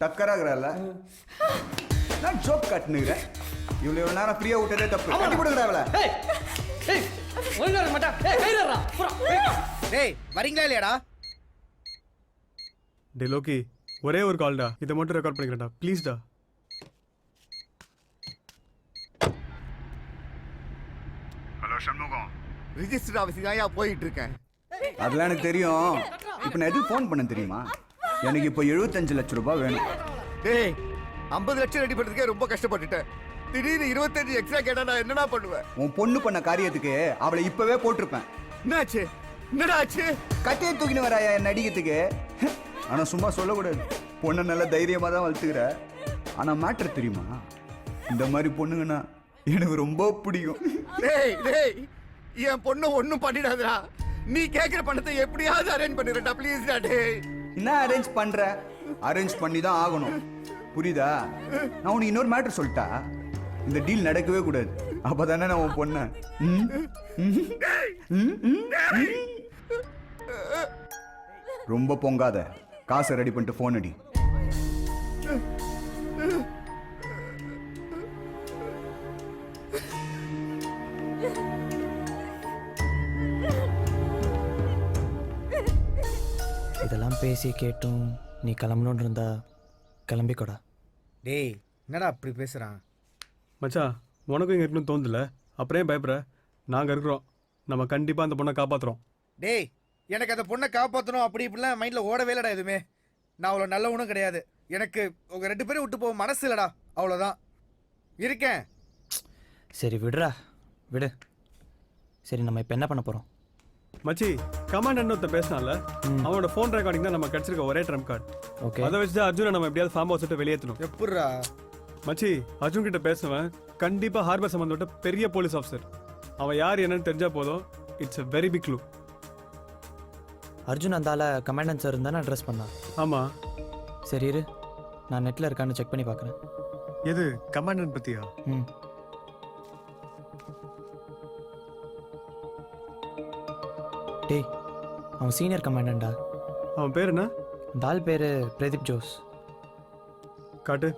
[SPEAKER 11] டக்கராகிறால நான் ஜோக் கட்டுனுக்கிறேன். இவ்வளோ நேரம் ஃப்ரீயாக விட்டதே தப்பு. கட்டி கொடுக்குறாங்கள.
[SPEAKER 7] டேய் வரீங்களா இல்லையாடா?
[SPEAKER 3] டே லோகி, ஒரே ஒரு கால்டா, இதை மட்டும் ரெக்கார்ட் பண்ணிக்கிறேன்டா ப்ளீஸ்டா.
[SPEAKER 11] ஹலோ சண்முகம்,
[SPEAKER 7] ரிஜிஸ்டர் ஆஃபீஸ் தான் போயிட்டு இருக்கேன்.
[SPEAKER 11] அதெல்லாம் எனக்கு தெரியும். இப்போ நான் எதுவும் ஃபோன் பண்ண தெரியுமா? எனக்கு இப்போ 75 லட்சம் ரூபாய் வேணும்.
[SPEAKER 7] டேய் 50 லட்சம் ரெடி பண்ணுறதுக்கே ரொம்ப கஷ்டப்பட்டுட்டேன். திடீர்னு 25 எக்ஸ்ட்ரா கேட்டா நான் என்னடா பண்ணுவேன்?
[SPEAKER 11] உன் பொண்ணு பண்ண காரியத்துக்கு அவளை இப்பவே போட்டிருப்பேன்.
[SPEAKER 7] என்னாச்சு? என்னடா ஆச்சு?
[SPEAKER 11] கட்டையை தூக்கின்னு வராயா என் நடிக்கிறதுக்கு? ஆனால் சும்மா சொல்லக்கூடாது. பொண்ணை நல்லா தைரியமாக தான் வளர்த்துக்கிற. ஆனால் மேட்ரு தெரியுமா? இந்த மாதிரி பொண்ணுங்கன்னா எனக்கு ரொம்ப பிடிக்கும்.
[SPEAKER 7] டேய் டேய் என் பொண்ணு ஒன்றும் பண்ணிடாதடா. நீ கேட்குற பணத்தை எப்படியாவது அரேஞ்ச் பண்ணிடுறா ப்ளீஸ்டா. டேய்
[SPEAKER 11] என்ன அரேஞ்ச் பண்ற? அரேஞ்ச் பண்ணி தான் ஆகணும், புரியுதா? நான் உனக்கு இன்னொரு மேட்ரு சொல்லிட்டா, இந்த டீல் நடக்கவே கூடாது. அப்பதானே நான் உன் பொண்ண. ரொம்ப பொங்காத, காசை ரெடி பண்ணிட்டு ஃபோன் அடி.
[SPEAKER 6] இதெல்லாம் பேசி கேட்டும் நீ கிளம்பணுன்னு இருந்தா கிளம்பிக்கூடா.
[SPEAKER 7] டேய் என்னடா அப்படி பேசுகிறான்?
[SPEAKER 3] மச்சான் உனக்கும் இங்கே இருக்கணும்னு தோணுதில்ல, அப்புறம் ஏன் பயப்படுற? நாங்கள் இருக்கிறோம், நம்ம கண்டிப்பாக அந்த பொண்ணை காப்பாற்றுறோம்.
[SPEAKER 7] டேய் எனக்கு அந்த பொண்ணை காப்பாற்றணும் அப்படி இப்படிலாம் மைண்டில் ஓடவே இல்லைடா எதுவுமே. நான் அவ்வளோ நல்லவனும் கிடையாது. எனக்கு உங்கள் 2 பேரும் விட்டு போக மனசு இல்லைடா, அவ்வளோதான். இருக்கேன்.
[SPEAKER 6] சரி விடுறா, விடு. சரி நம்ம இப்போ என்ன பண்ண போகிறோம்?
[SPEAKER 3] மச்சி, கமாண்டன்ட் ஒருத்த பேசினால, அவனோட ஃபோன் ரெக்கார்டிங் தான் நம்ம கிடச்சிருக்க ஒரே ட்ரம்ப் கார்டு.
[SPEAKER 6] ஓகே,
[SPEAKER 3] அதை வச்சு தான் அர்ஜுனை நம்ம எப்படியாவது ஃபார்ம் ஹவுஸ் விட்டு வெளியேற்றணும்.
[SPEAKER 7] எப்பட்றா?
[SPEAKER 3] மச்சி, அர்ஜுன் கிட்ட பேசுவேன், கண்டிப்பாக ஹார்பர் சம்மந்தப்பட்ட பெரிய போலீஸ் ஆஃபீஸர். அவன் யார் என்னன்னு தெரிஞ்சா போதும். It's a very big clue.
[SPEAKER 6] Arjun அந்தால கமாண்டன்ட் சார் இருந்தானே அட்ரஸ் பண்ணா.
[SPEAKER 3] ஆமாம்.
[SPEAKER 6] சரி இரு, நான் நெட்டில் இருக்கான்னு செக் பண்ணி பார்க்குறேன்.
[SPEAKER 3] எது கமாண்டன்ட் பற்றியா?
[SPEAKER 6] டேய் அவன் சீனியர் கமாண்டண்டா.
[SPEAKER 3] அவன் பேர் என்ன?
[SPEAKER 6] இந்த ஆள் பேர் பிரதீப் ஜோஸ்.
[SPEAKER 3] காட்டு.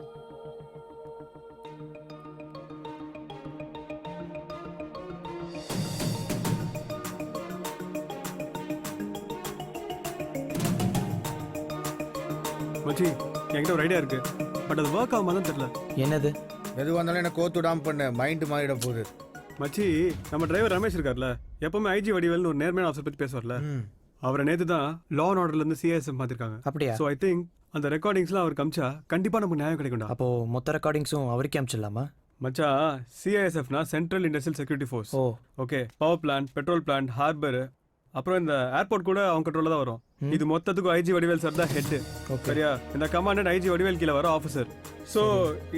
[SPEAKER 3] மச்சி என்கிட்ட ஒரு ஐடியா இருக்கு, பட் அது ஒர்க் ஆகுமா தான் தெரியல.
[SPEAKER 6] என்னது?
[SPEAKER 7] எதுவாக இருந்தாலும் என்ன கோத்து விடாம பண்ண, மைண்டு மாறிட போகுது.
[SPEAKER 3] மச்சி நம்ம டிரைவர் ரமேஷ் இருக்கார்ல, எப்பவுமே ஐஜி வடிவேல்னு ஒரு நேர்மையான ஆஃபீஸர் பற்றி பேசுவார்ல, அவரை நேற்று தான் லா அண்ட் ஆர்டர்லேருந்து சிஐஎஸ்எஃப் மாற்றிருக்காங்க.
[SPEAKER 6] அப்படியா?
[SPEAKER 3] ஸோ ஐ திங்க் அந்த ரெக்கார்டிங்ஸ்லாம் அவர் காமிச்சா கண்டிப்பாக நமக்கு நியாயம் கிடைக்கும்டா.
[SPEAKER 6] அப்போ மொத்த ரெக்கார்டிங்ஸும் அவருக்கே அனுப்பிச்சிடலாமா?
[SPEAKER 3] மச்சா, சிஐஎஸ்எஃப்னா central industrial security force. Okay, power plant, petrol plant, harbour, அப்புறம் இந்த ஏர்போர்ட் கூட அவங்க கண்ட்ரோலில் தான் வரும். இது மொத்தத்துக்கும் ஐஜி வடிவேல் சார் தான் ஹெட். சரியா? இந்த கமாண்டன்ட் ஐஜி வடிவேல் கீழே வர ஆஃபீஸர். ஸோ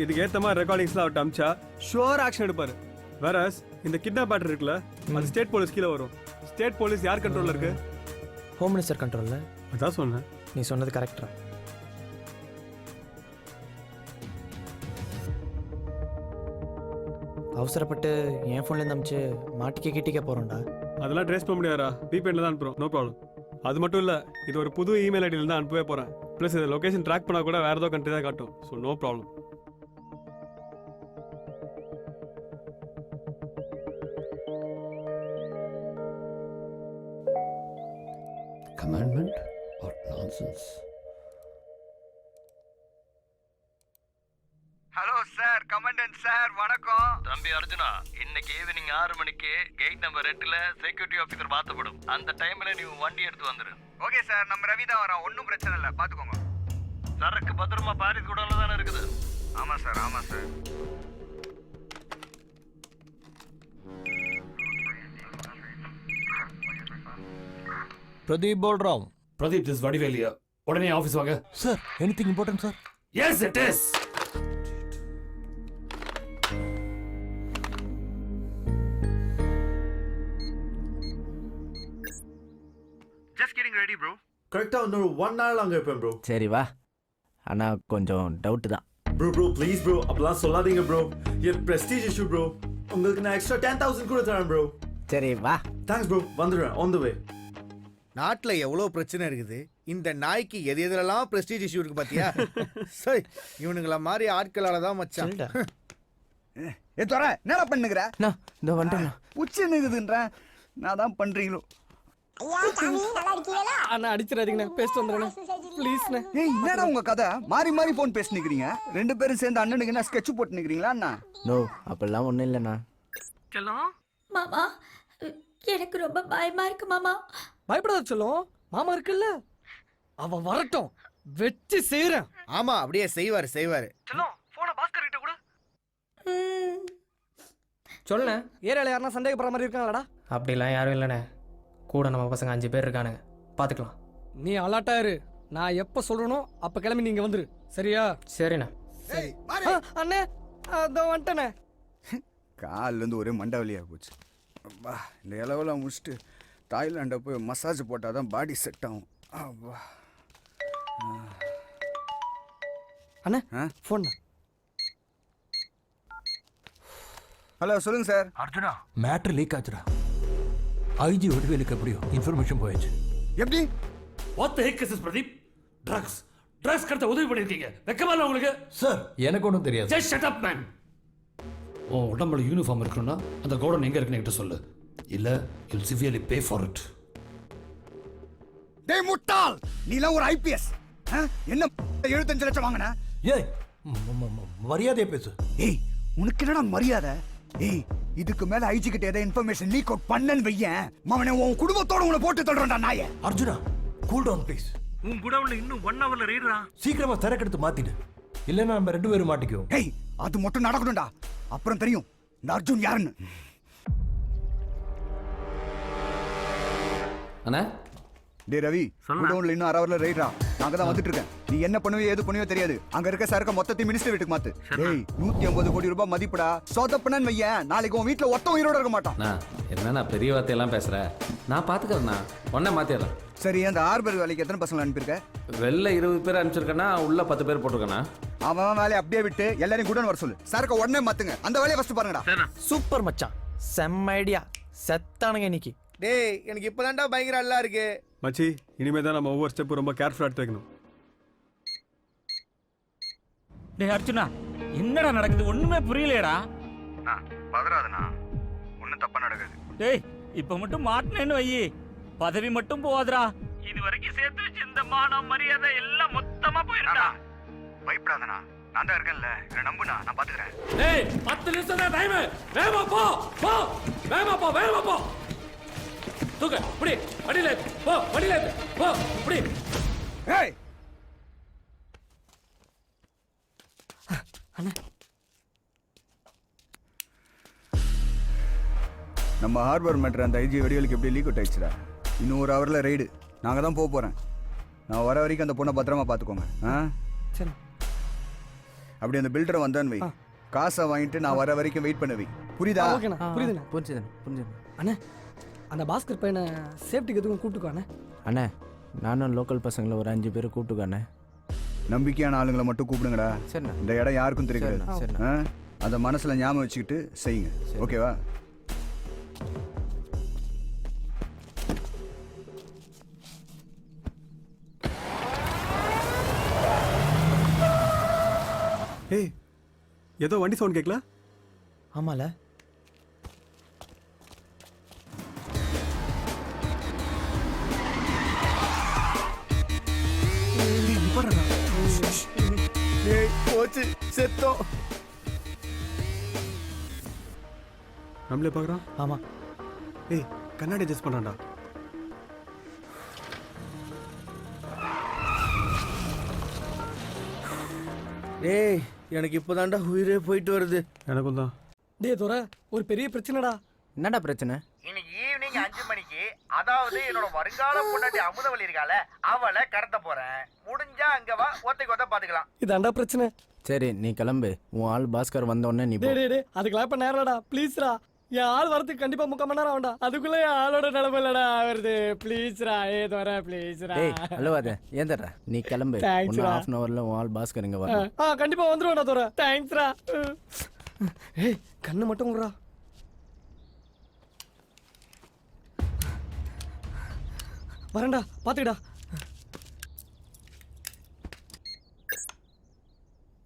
[SPEAKER 3] இதுக்கு ஏற்ற மாதிரி ரெக்கார்டிங்ஸ்லாம் அவர்கிட்ட அமிச்சா ஷுவர் ஆக்ஷன் எடுப்பார். வேற இந்த கிட்னாப் பேட்டர் இருக்குல்ல, அது ஸ்டேட் போலீஸ் கீழே வரும். ஸ்டேட் போலீஸ் யார் கண்ட்ரோலில் இருக்கு?
[SPEAKER 6] ஹோம் மினிஸ்டர் கண்ட்ரோலில்.
[SPEAKER 3] அதான் சொன்னேன்.
[SPEAKER 6] நீ சொன்னது கரெக்டா? அவசரப்பட்டு என் ஃபோன்லேருந்து அனுப்பிச்சு மாட்டிக்க கிட்டிக்க போகிறோம்டா.
[SPEAKER 3] அதெல்லாம் ட்ரேஸ் பண்ண முடியாதா? VPNல தான் அனுப்புகிறோம், நோ ப்ராப்ளம். அது மட்டும் இல்லை, இது ஒரு புது இமெயில் ஐடியில் தான் அனுப்பவே போகிறேன். ப்ளஸ் இது லொக்கேஷன் ட்ராக் பண்ணால் கூட வேறு ஏதோ கண்ட்ரி தான் காட்டும். So no problem.
[SPEAKER 10] Commandment or nonsense?
[SPEAKER 11] Hello sir, commandant sir, வணக்கம்.
[SPEAKER 4] தம்பி அர்ஜுனா, இன்னைக்கு ஈவினிங் 6 மணிக்கு கேட் நம்பர் 8ல செக்யூரிட்டி ஆஃபீஸர் மாற்றப்படும். அந்த டைம்ல நீ வண்டி எடுத்து வந்துரு.
[SPEAKER 11] ஓகே சார், நம்ம ரவி தான் வரோம், ஒன்றும் பிரச்சனை இல்லை, பார்த்துக்கோங்க.
[SPEAKER 4] சரக்கு பத்திரமா பாரிஸ் கூடல தானே இருக்குது?
[SPEAKER 11] ஆமாம் சார், ஆமாம் சார்.
[SPEAKER 4] பிரதீப் போல்றாம்.
[SPEAKER 13] பிரதீப், திஸ் வடிவேலியா, உடனே ஆஃபீஸ் வாங்க.
[SPEAKER 4] Sir, anything important sir?
[SPEAKER 13] S it is.
[SPEAKER 11] Just getting ready, bro.
[SPEAKER 23] கரெக்டாக இன்னொரு 1 hour அங்கே இருப்பேன் ப்ரோ.
[SPEAKER 22] சரி வா. ஆனால் கொஞ்சம் டவுட்டு தான்.
[SPEAKER 23] ப்ரோ ப்ளீஸ் ப்ரோ, அப்படிலாம் சொல்லாதீங்க ப்ரோ. என் ப்ரெஸ்டீஜ் இஷ்யூ ப்ரோ. உங்களுக்கு நான் எக்ஸ்ட்ரா 10,000 கூட தரேன் ப்ரோ.
[SPEAKER 22] சரி வா.
[SPEAKER 23] தேங்க்ஸ் ப்ரோ, வந்துடுறேன், ஆன் த வே.
[SPEAKER 7] நாட்டில் எவ்வளோ பிரச்சனை இருக்குது, இந்த நாய்க்கு எது எதுலலாம் ப்ரெஸ்டீஜ் இஷ்யூ இருக்கு பார்த்தியா? சரி, இவனுங்கள மாதிரி ஆட்களால தான் மச்சான்.
[SPEAKER 11] ஏ தோற, என்னடா பண்ணுகிற?
[SPEAKER 22] நான் இந்த வந்துட்டேன்.
[SPEAKER 11] உச்சி நிக்குதுன்றேன், நான் தான் பண்றீங்களோ?
[SPEAKER 1] அண்ணா அடிச்சிடாதீங்கண்ணே, பேசிட்டு வந்துடுறேண்ணே ப்ளீஸ்ண்ணே.
[SPEAKER 11] ஏய், என்னடா உங்க கதை? மாறி மாறி ஃபோன் பேசினுக்கிறீங்க ரெண்டு பேரும் சேர்ந்து. அண்ணனுக்கு என்ன ஸ்கெட்ச் போட்டு நிக்கிறீங்களா அண்ணா?
[SPEAKER 22] நோ, அப்படிலாம் ஒன்றும் இல்லைண்ணா.
[SPEAKER 5] மாமா, எனக்கு ரொம்ப பயமா இருக்கு மாமா.
[SPEAKER 1] பயப்படாத சொல்லும், மாமா இருக்குல்ல, அவ வரட்டும், வெச்சு செய்யறேன்.
[SPEAKER 7] ஆமா, அப்படியே செய்வாரு செய்வாரு.
[SPEAKER 1] சொல்லும், போன பாஸ்கர் கிட்ட கூட சொல்லுண்ணே. ஏரியால யாருன்னா சந்தேகப்படுற மாதிரி இருக்காங்களாடா?
[SPEAKER 8] அப்படிலாம் யாரும் இல்லைண்ணே. கூட நம்ம பசங்க 5 பேர் இருக்கானுங்க, பார்த்துக்கலாம்.
[SPEAKER 1] நீ அலாட்டா இரு, நான் எப்போ சொல்றேனோ அப்போ கிளம்பி நீங்க வந்துரு, சரியா?
[SPEAKER 8] சரிண்ணே.
[SPEAKER 1] சரி அண்ணே, அதோ வந்துட்டேண்ணே.
[SPEAKER 11] காலிலேருந்து ஒரே மண்டவலியாக போச்சு. அப்பா, இந்த இளவெல்லாம் முடிச்சுட்டு தாய்லாண்டை போய் மசாஜ் போட்டால் தான் பாடி செட் ஆகும். அப்பா.
[SPEAKER 1] அண்ணே ஃபோன்.
[SPEAKER 11] ஹலோ, சொல்லுங்க சார்.
[SPEAKER 4] அர்ஜுனா, மேட்ரு லீக் ஆச்சுடா. ஐஜி வடிவேலுக்கு எப்படியோ இன்ஃபர்மேஷன் போயிடுச்சு.
[SPEAKER 11] எப்படி?
[SPEAKER 13] What the heck is this Pradeep? Drugs கடத்த உதவி பண்ணிருக்கீங்க, வெக்கமா இல்ல உங்களுக்கு?
[SPEAKER 4] சார், எனக்கு ஒன்றும் தெரியாது.
[SPEAKER 13] Just shut up man. Oh உடம்புல யூனிஃபார்ம் இருக்கணும்னா அந்த கோடன் எங்க இருக்குன்னு என்கிட்ட சொல்லு, இல்ல you will severely pay for it.
[SPEAKER 11] டேய் முட்டாள், நீலாம் ஒரு ஐபிஎஸ். என்ன 75 லட்சம் வாங்கின?
[SPEAKER 4] ஏய், மரியாதையா பேசு.
[SPEAKER 11] ஏய், உனக்கு என்னடா மரியாதை? ஏய், இதுக்கு மேல ஐஜி கிட்ட ஏதாவது இன்ஃபர்மேஷன் லீக் அவுட் பண்ணன்னு வையேன், அவனை உன் குடும்பத்தோட உன்னை போட்டு தள்ளுறா நாயே.
[SPEAKER 4] அர்ஜுனா, கூல் டவுன் ப்ளீஸ்.
[SPEAKER 1] உன் குடவுன்ல இன்னும் 1 hourல ரீடுடா.
[SPEAKER 4] சீக்கிரமா திறக்கெடுத்து மாத்திடு, இல்லைன்னா நம்ம 2 பேரும் மாட்டிக்குவோம்.
[SPEAKER 11] ஏய், அது மட்டும் நடக்கணும்டா, அப்புறம் தெரியும் இந்த அர்ஜுன் யாருன்னு.
[SPEAKER 22] அண்ணா,
[SPEAKER 11] டே ரவி, குடவுன்ல இன்னும் 1 hourல ரைடா. நாங்க தான் வந்துட்டு இருக்கேன். நீ என்ன பண்ணுவே ஏது பண்ணுவே தெரியாது. அங்க இருக்க சரக்க மொத்தத்தையும் மினிஸ்டர் வீட்டுக்கு மாத்து. டேய், 150 கோடி ரூபாய் மதிப்புடா. சொதப்பனன்னு வையேன், நாளைக்கு உன் வீட்டுல ஒத்த உயிரோட இருக்க மாட்டான்.
[SPEAKER 22] என்னண்ணா பெரிய வார்த்தையெல்லாம் பேசுற? நான் பாத்துக்கிறேண்ணா, உடனே மாத்திடலாம்.
[SPEAKER 11] சரி, அந்த ஹார்பர் வேலைக்கு எத்தனை பசங்களை அனுப்பியிருக்க?
[SPEAKER 22] வெளில 20 பேர் அனுப்பிச்சிருக்கேன்னா உள்ள 10 பேர் போட்டிருக்கேண்ணா.
[SPEAKER 11] அவன் வேலையை அப்படியே விட்டு எல்லாரையும் குடன் வர சொல்லு. சரக்க உடனே மாத்துங்க. அந்த வேலையை ஃபர்ஸ்ட் பாருங்கடா.
[SPEAKER 6] சூப்பர் மச்சான், செம்ம ஐடியா. செத்தானுங்க இன்னைக்கு.
[SPEAKER 7] டேய், எனக்கு இப்பதான்டா பயங்கர நல்லா இருக்கு.
[SPEAKER 3] மச்சி, இனிமே தான் நம்ம ஒவ்வொரு ஸ்டெப்பும் ரொம்ப கேர்ஃபுல்லாக எடுத்து வைக்கணும்.
[SPEAKER 8] டேய் அர்ஜுனா, என்னடா நடக்குது? ஒண்ணுமே புரியலையடா.
[SPEAKER 11] பதறாதண்ணா, ஒன்றும் தப்பா நடக்காது.
[SPEAKER 8] டேய், இப்ப மட்டும் மாட்டினேன்னு வையி, பதவி மட்டும் போவாதுடா,
[SPEAKER 9] இது வரைக்கும் சேர்த்து வச்சு இந்த மானம் மரியாதை எல்லாம் மொத்தமா போயிருக்கா.
[SPEAKER 11] பயப்படாதண்ணா, நான் தான் இருக்கேன்ல, என்ன நம்புண்ணா, நான் பாத்துக்கிறேன்.
[SPEAKER 13] டேய் 10 நிமிஷம் தான் டைம். வேகமா போ போ வேகமா போ வேகமா போ. தூக்கு புடி வண்டியில போ வண்டியில போ புடி.
[SPEAKER 11] ஏய்
[SPEAKER 1] அண்ணா
[SPEAKER 11] நம்ம ஹார்பர் மேட்ரு அந்த ஐஜி வெடிகளுக்கு எப்படி லீக் அவுட் ஆயிடுச்சுடா. இன்னும் ஒரு ஹவரில் ரைடு. நாங்கள் தான் போக போகிறேன். நான் வர வரைக்கும் அந்த பொண்ணை பத்திரமா பார்த்துக்கோங்க. ஆ
[SPEAKER 1] சரி.
[SPEAKER 11] அப்படி அந்த பில்டரை வந்தான்னு வை, காசை வாங்கிட்டு நான் வர வரைக்கும் வெயிட் பண்ண வை. புரியுதா?
[SPEAKER 1] ஓகேண்ணா, புரியுதுண்ணா.
[SPEAKER 22] புரிஞ்சுது.
[SPEAKER 1] அண்ணே அந்த பாஸ்கர் பையனை சேஃப்டிக்கு எதுவும் கூப்பிட்டுக்கோ அண்ணே.
[SPEAKER 22] அண்ணே நானும் லோக்கல் பசங்களை ஒரு 5 பேர் கூப்பிட்டுக்கோ அண்ணே.
[SPEAKER 11] நம்பிக்கையான ஆளுங்களை மட்டும் கூப்பிடுங்கடா.
[SPEAKER 22] சரிண்ணா.
[SPEAKER 11] இந்த இடம் யாருக்கும் தெரியாது.
[SPEAKER 22] சரிண்ணா.
[SPEAKER 11] அதை மனசில் ஞாபகம் வச்சுக்கிட்டு செய்யுங்க. ஓகேவா?
[SPEAKER 3] ஏய் ஏதோ வண்டி சவுண்ட் கேட்கல?
[SPEAKER 6] ஆமால.
[SPEAKER 7] போச்சு, செத்தோம்.
[SPEAKER 3] நம்மளே பார்க்குறோம்.
[SPEAKER 6] ஆமாம்.
[SPEAKER 3] ஏய் கண்ணாடி அட்ஜஸ்ட் பண்ணாண்டா.
[SPEAKER 7] டேய் எனக்கு இப்போதான்டா உயிரே போயிட்டு வருது.
[SPEAKER 3] எனக்கும் தான்.
[SPEAKER 1] டேய் தோற ஒரு பெரிய பிரச்சனைடா.
[SPEAKER 22] என்னடா பிரச்சனை?
[SPEAKER 7] இன்னைக்கு ஈவினிங் 5 மணிக்கு, அதாவது என்னோட வருங்கால பொண்டாட்டி அமுதவள்ளி இருக்கால, அவளை கடத்த போறேன். முடிஞ்சா அங்க வா, ஒத்தைக்கு ஒத்த பாத்துக்கலாம்.
[SPEAKER 1] இதாண்டா பிரச்சனை.
[SPEAKER 22] சரி நீ கிளம்பு. உன் ஆள் பாஸ்கர் வந்த உடனே நீ போ.
[SPEAKER 1] டேய் டேய் அதுக்கெல்லாம் இப்ப நேரம்டா. ப்ளீஸ்ரா, என் ஆள் வரதுக்கு கண்டிப்பா 3/4 மணி நேரம் ஆகும்டா. அதுக்குள்ள என் ஆளோட நிலைமை இல்லடா வருது. ப்ளீஸ்ரா தோற ப்ளீஸ்ரா.
[SPEAKER 22] டேய் அழுவாத, ஏந்தடா நீ கிளம்பு.
[SPEAKER 1] Thanks
[SPEAKER 22] இன்னும்
[SPEAKER 1] ரா.
[SPEAKER 22] 1/2 hourல உன் ஆள் பாஸ்கர் இங்க வரும்.
[SPEAKER 1] கண்டிப்பா வந்துருவாடா தோற. தேங்க்ஸ்ரா. ஏய் கண்ணு மட்டும் விடுறா. வரேன்டா, பாத்துக்கடா.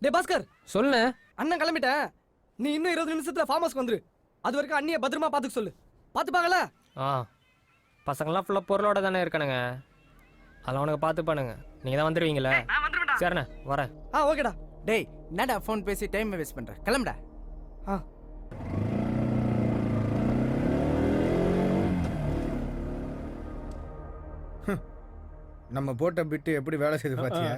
[SPEAKER 1] டேய் பாஸ்கர்
[SPEAKER 8] சொல்லு.
[SPEAKER 1] அண்ணன் கிளம்பிட்டேன். நீ இன்னும் 20 நிமிஷத்துல ஃபார்ம் ஹவுஸ்க்கு வந்துரு. அது வரைக்கும் அண்ணியை பத்திரமா பாத்துக்க சொல்லு. பாத்துப்பாங்கல?
[SPEAKER 8] பசங்களாம் ஃபுல்லாக பொருளோட தானே இருக்கானுங்க. அதெல்லாம் உனக்கு பார்த்துப்பானுங்க. நீங்கள் தான் வந்துடுவீங்களே? சரிண்ணே வரேன்.
[SPEAKER 1] ஓகேடா.
[SPEAKER 22] டேய் என்னடா ஃபோன் பேசி டைம் வேஸ்ட் பண்ற? கிளம்புடா.
[SPEAKER 7] நம்ம போட்ட பிட்டு எப்படி வேலை செய்து பாத்தியா?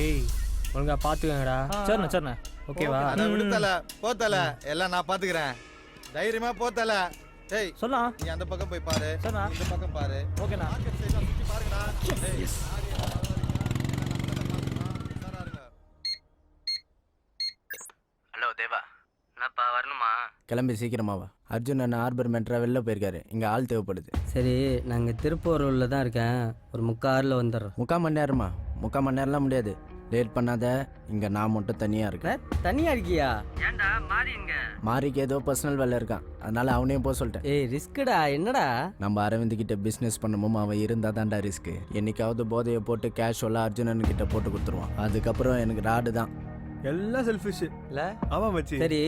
[SPEAKER 8] ஏய் ஒழுங்கா பார்த்துக்கங்கடா. சரிண்ணே ஓகேவா?
[SPEAKER 15] விடுத்தல போத்தல எல்லாம் நான் பாத்துக்கிறேன். தைரியமா போத்தல. டேய்
[SPEAKER 8] சொல்லலாம்.
[SPEAKER 15] நீ அந்த பக்கம் போய் பாரு. இந்த பக்கம் பாரு.
[SPEAKER 8] ஓகேண்ணா.
[SPEAKER 15] சுத்தி பாருங்கடா.
[SPEAKER 22] ஹலோ தேவா. என்னப்பா வரணுமா? கிளம்பி சீக்கிரமா வா. அர்ஜுன் அண்ணன் ஹார்பர் மெட்ரா வெளில போயிருக்காரு. இங்கே ஆள் தேவைப்படுது.
[SPEAKER 16] சரி நாங்கள் திருப்பூரில் தான் இருக்கேன். ஒரு 3/4 ஹவரில் வந்துடுறோம்.
[SPEAKER 22] 3/4 மணி நேரமா? 3/4 மணி நேரம்லாம் முடியாது. லேட் பண்ணாத. இங்கே நான் மட்டும் தனியாக இருக்கேன்.
[SPEAKER 16] தனியாக இருக்கியா? ஏன்டா மாறிங்க?
[SPEAKER 22] மாறிக்கு ஏதோ பர்சனல் வேலை இருக்கான், அதனால அவனையும் போக சொல்லிட்டேன்.
[SPEAKER 16] ஏய் ரிஸ்க்குடா. என்னடா?
[SPEAKER 22] நம்ம அரவிந்த் கிட்ட பிஸ்னஸ் பண்ணுமோ அவன் இருந்தால் தான்டா ரிஸ்க்கு. என்னைக்காவது போதையை போட்டு கேஷுவலாக அர்ஜுனன் கிட்ட போட்டு கொடுத்துருவான். அதுக்கப்புறம் எனக்கு ராடு தான்.
[SPEAKER 3] எல்லாம் செல்ஃபிஷ் இல்ல? ஆமா மச்சி.
[SPEAKER 16] சரி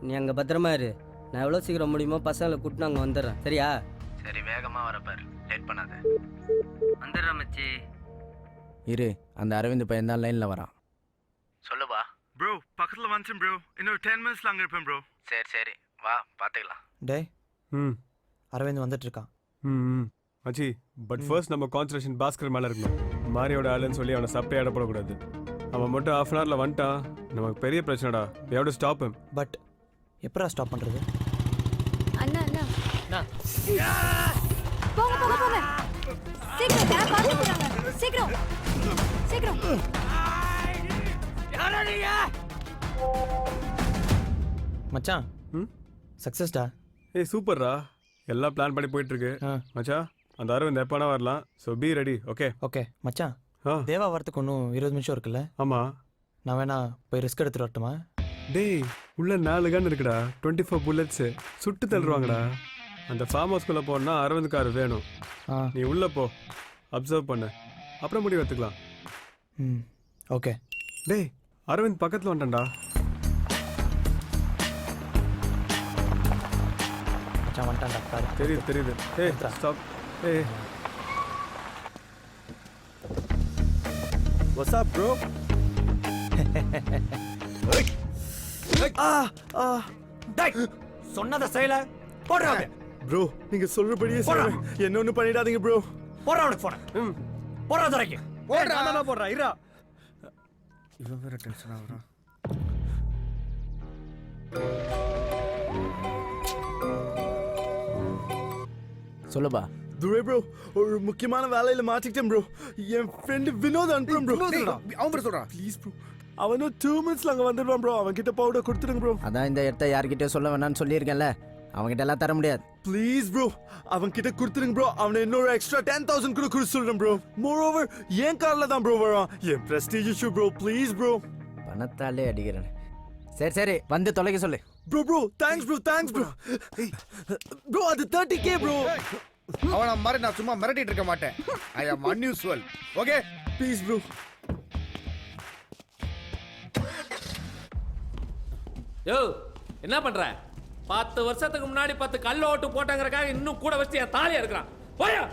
[SPEAKER 16] நீ அங்கே பத்திரமா இரு. நான் எவ்வளோ சீக்கிரம் முடியுமோ பசங்களை கூட்டிட்டு அங்கே வந்துடுறேன். சரியா?
[SPEAKER 22] சரி வேகமாக வரப்பாரு. லேட் பண்ணாத.
[SPEAKER 16] வந்துடுறேன் மச்சி.
[SPEAKER 22] இரு, அந்த அரவிந்த் பையன் தான் லைனில் வரான். சொல்லுவா.
[SPEAKER 17] ப்ரோ பக்கத்தில் வந்துச்சேன் ப்ரோ. இன்னொரு 10 மினிட்ஸ்ல அங்கே இருப்பேன் ப்ரோ.
[SPEAKER 22] சரி வா பார்த்துக்கலாம்.
[SPEAKER 6] டேய் அரவிந்த் வந்துட்டு இருக்கான்.
[SPEAKER 3] மச்சி பட் ஃபர்ஸ்ட் நம்ம கான்சன்ட்ரேஷன் பாஸ்கர் மேலே இருக்கணும். மாரியோட ஆளுன்னு சொல்லி அவனை சப்பையை இடப்படக்கூடாது. அவன் மட்டும் 1/2 hourல வந்துட்டான், நமக்கு பெரிய பிரச்சனைடா. எவ்வளோ ஸ்டாப் ஹிம்.
[SPEAKER 6] பட் எப்படா ஸ்டாப் பண்ணுறது?
[SPEAKER 5] அண்ணா போங்க. சீக்கிரம் யார் பாத்து போறாங்க? சீக்கிரம்.
[SPEAKER 6] மச்சான் சக்ஸஸ்டா.
[SPEAKER 3] ஏய் சூப்பர்ரா, எல்லாம் பிளான் பண்ணி போயிட்டு இருக்கு. மச்சான் அந்த அரவிந்த் எப்போனா வரலாம். So be ready.
[SPEAKER 6] ஓகே மச்சான். தேவா வரத்துக்கு இன்னும் 20 நிமிஷம் இருக்குல்ல?
[SPEAKER 3] ஆமாம்.
[SPEAKER 6] நான் வேணா போய் ரிஸ்க் எடுத்துட்டு வரட்டுமா?
[SPEAKER 3] டேய் உள்ள 4 கன் இருக்குடா. 24 புல்லட்ஸு சுட்டு தள்ளுவாங்கடா. அந்த ஃபார்ம் ஹவுஸ்குள்ளே போனா அரவிந்த் கார் வேணும். நீ உள்ளே போ, அப்சர்வ் பண்ண, அப்புறம் முடிவு எடுத்துக்கலாம்.
[SPEAKER 6] ஓகே.
[SPEAKER 3] டேய் அரவிந்த் பக்கத்தில் வந்துட்டான்டா.
[SPEAKER 6] மச்சான் வந்துட்டான்டா.
[SPEAKER 3] தெரியுது. ஏய் ஸ்டாப். ஏய்
[SPEAKER 23] What's up, bro?
[SPEAKER 6] சொன்னதை செய்யல போடுறாங்க
[SPEAKER 23] ப்ரோ நீங்க சொல்றபடியே செய்றேன். என்ன ஒண்ணு பண்ணிடாதீங்க ப்ரோ.
[SPEAKER 6] போடுறா அவனுக்கு போன போடுறா துறைக்கு
[SPEAKER 1] போடுறா போடுறா இருடா.
[SPEAKER 7] இவன் வேற டென்ஷன் ஆகுறான்.
[SPEAKER 22] சொல்லுப்பா.
[SPEAKER 23] துரை ப்ரோ ஒரு முக்கியமான வேலையில மாட்டிக்கிட்டேன் ப்ரோ. என் ஃப்ரெண்ட் வினோத் அனுப்புறேன் ப்ரோ.
[SPEAKER 7] அவன் பேர் சொல்றான்.
[SPEAKER 23] Please bro. அவனும் 2 மினிட்ஸ்ல அங்க வந்துடுவான் ப்ரோ. அவன் கிட்ட பவுடர் கொடுத்துடுங்க ப்ரோ.
[SPEAKER 22] அதான் இந்த இடத்த யார்கிட்டயும் சொல்ல வேணாம்னு சொல்லியிருக்கேன்ல, அவன்கிட்ட எல்லாம் தர முடியாது.
[SPEAKER 23] ப்ளீஸ் ப்ரோ அவன் கிட்ட கொடுத்துடுங்க ப்ரோ. அவனை இன்னொரு எக்ஸ்ட்ரா 10,000 கூட கொடுத்து சொல்றேன் ப்ரோ. மோர் ஓவர் என் கார்ல தான் ப்ரோ வரான். என் prestige issue bro. Please bro.
[SPEAKER 22] பணத்தாலே அடிக்கிறேன். சரி சரி வந்து தொலைக்க சொல்லு.
[SPEAKER 23] Bro bro thanks bro thanks bro. Bro அது 30K ப்ரோ.
[SPEAKER 7] அவன மாதிரி நான் சும்மா மிரட்டிட்டு இருக்க மாட்டேன். I am unusual. Okay
[SPEAKER 23] please bro.
[SPEAKER 9] Yo என்ன பண்ற? 10 வருஷத்துக்கு முன்னாடி 10 கல்ல ஓட்டு போட்டாங்கறக்காக இன்னும் கூட வச்சு என் தாலியா இருக்கிறான். போயா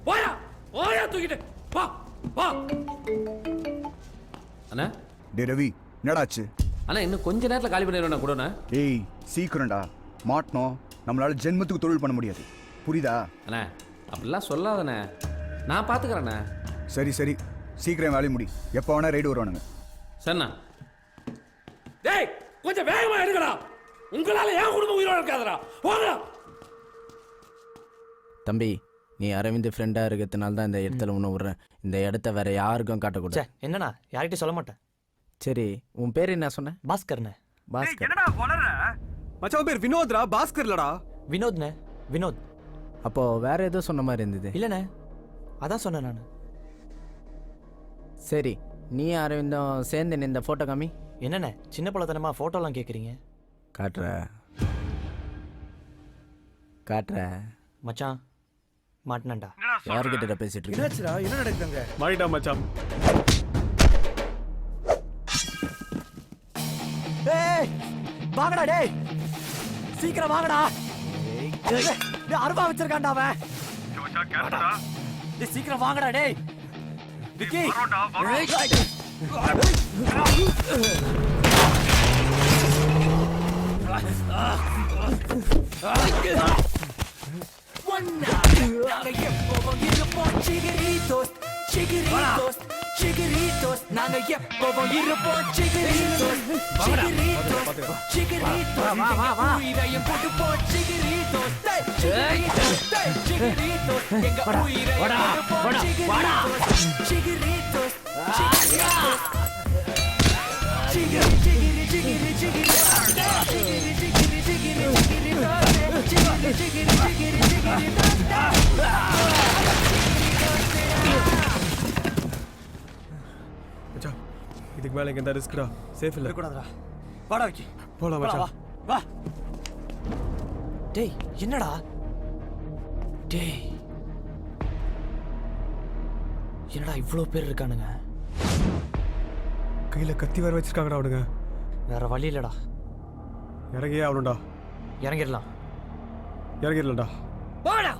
[SPEAKER 9] போயா போயா தூக்கிட்டு வா வா. அண்ணா
[SPEAKER 11] டேய் ரவி என்னடாச்சு?
[SPEAKER 9] அண்ணா இன்னும் கொஞ்ச நேரத்துல காலி பண்ணிடுவேன் கூடண்ணா.
[SPEAKER 11] ஏய் சீக்கிரம்டா மாட்டணும். நம்மளால ஜென்மத்துக்கு தொழில் பண்ண முடியாது புரியுதா?
[SPEAKER 9] அண்ணா அப்படிலாம் சொல்லாதண்ணே, நான் பாத்துக்கிறேண்ணே.
[SPEAKER 11] சரி சரி சீக்கிரம் வேலையை முடி. எப்போ வேணா ரைடு வருவானுங்க.
[SPEAKER 9] சரிண்ணா. டேய் கொஞ்சம் வேகமா எடுங்கடா. உங்களால ஏன் குடும்பம் உயிரோட இருக்காதடா. போங்கடா.
[SPEAKER 22] தம்பி நீ அரவிந்த் ஃப்ரெண்டா இருக்கிறதுனால தான் இந்த இடத்துல உன்னை விடுறேன். இந்த இடத்த வேற யாருக்கும் காட்டக்கூடாது.
[SPEAKER 6] என்னண்ணா யார்கிட்டயும் சொல்ல மாட்டேன்.
[SPEAKER 22] சரி உன் பேர் என்ன சொன்ன?
[SPEAKER 6] பாஸ்கர்ண்ணே.
[SPEAKER 22] பாஸ்கர்.
[SPEAKER 23] என்னடா வளர? மச்சான் பேர் வினோத்ரா. பாஸ்கர்லடா.
[SPEAKER 6] வினோத்ண்ணே வினோத்.
[SPEAKER 22] அப்போ வேற ஏதோ சொன்ன மாதிரி இருந்தது.
[SPEAKER 6] இல்லைண்ணே அதான் சொன்னேன் நான்.
[SPEAKER 22] சரி நீ அரவிந்தும் சேர்ந்து இந்த ஃபோட்டோ காமி.
[SPEAKER 6] என்னண்ணே சின்ன பழத்தனமா ஃபோட்டோலாம் கேட்குறீங்க?
[SPEAKER 22] காட்டுற காட்டுற
[SPEAKER 6] மச்சான் மாட்டினண்டா.
[SPEAKER 22] யாருக்கிட்ட பேசிட்டு இருக்க?
[SPEAKER 7] என்னாச்சுடா? என்ன நடக்குதுங்க?
[SPEAKER 23] மாறிட்டா மச்சான்.
[SPEAKER 6] ஏய் வாங்கடா டேய் சீக்கிரம் வாங்கடா. டேய் அருவா வச்சிருக்கான்டா அவன்.
[SPEAKER 23] மச்சான் கேட்டடா.
[SPEAKER 6] டேய் சீக்கிரம் வாங்கடா டேய். விக்கி
[SPEAKER 23] வரோடா வரோம்.
[SPEAKER 6] Chiquiritos, நாங்க எப்பவும் இருப்போம். Chiquiritos, Chiquiritos, Chiquiritos, உயிரையும் போட்டுப்போம். Chiquiritos, Chiquiritos, Chiquiritos, எங்க உயிரையும் போட்டுப்போம். Chiquiritos, Chiquiritos, Chiquiritos, Chiquiri, chiquiri, chiquiri, chiquiri, chiquiri, chiquiri, chiquiri, chiquiri, chiquiri, chiquiri,
[SPEAKER 23] மச்சான் இதுக்கு மேல எங்க ரிஸ்க்டா. சேஃப் இல்ல.
[SPEAKER 6] கூடாதுடா. வாடா விக்கி.
[SPEAKER 23] போலாம் மச்சான்.
[SPEAKER 6] வா. டேய் என்னடா? டேய் என்னடா இவ்ளோ பேர் இருக்கானுங்க?
[SPEAKER 23] கையில கத்தி வேற வச்சிருக்காங்கடா அவனுங்க.
[SPEAKER 6] வேற வழி இல்லடா.
[SPEAKER 23] இறங்கியே ஆகணும்டா.
[SPEAKER 6] இறங்கிடலாம்.
[SPEAKER 23] இறங்கிடலாம்டா.
[SPEAKER 6] வாடா.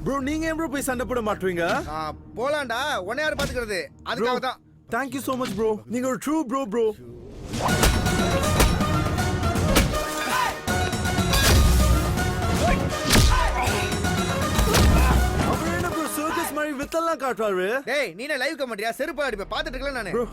[SPEAKER 23] ப்ரோ நீங்க ஏன் ப்ரோ போய் சண்டை போட மாட்டீங்க?
[SPEAKER 7] போலாம்டா. உன்னை யார் பாத்துக்கிறது? அதுக்காக தான்.
[SPEAKER 23] Thank you so much bro. நீங்க ஒரு ட்ரூ bro. அவர் என்ன ப்ரோ சர்க்கஸ் மாதிரி வித்தெல்லாம் காட்டுறாரு?
[SPEAKER 7] டேய் நீ என்ன லைவ் கமெண்ட்ரியா? செருப்பு அடிப்ப பாத்துட்டு இருக்கல நானு.
[SPEAKER 23] ப்ரோ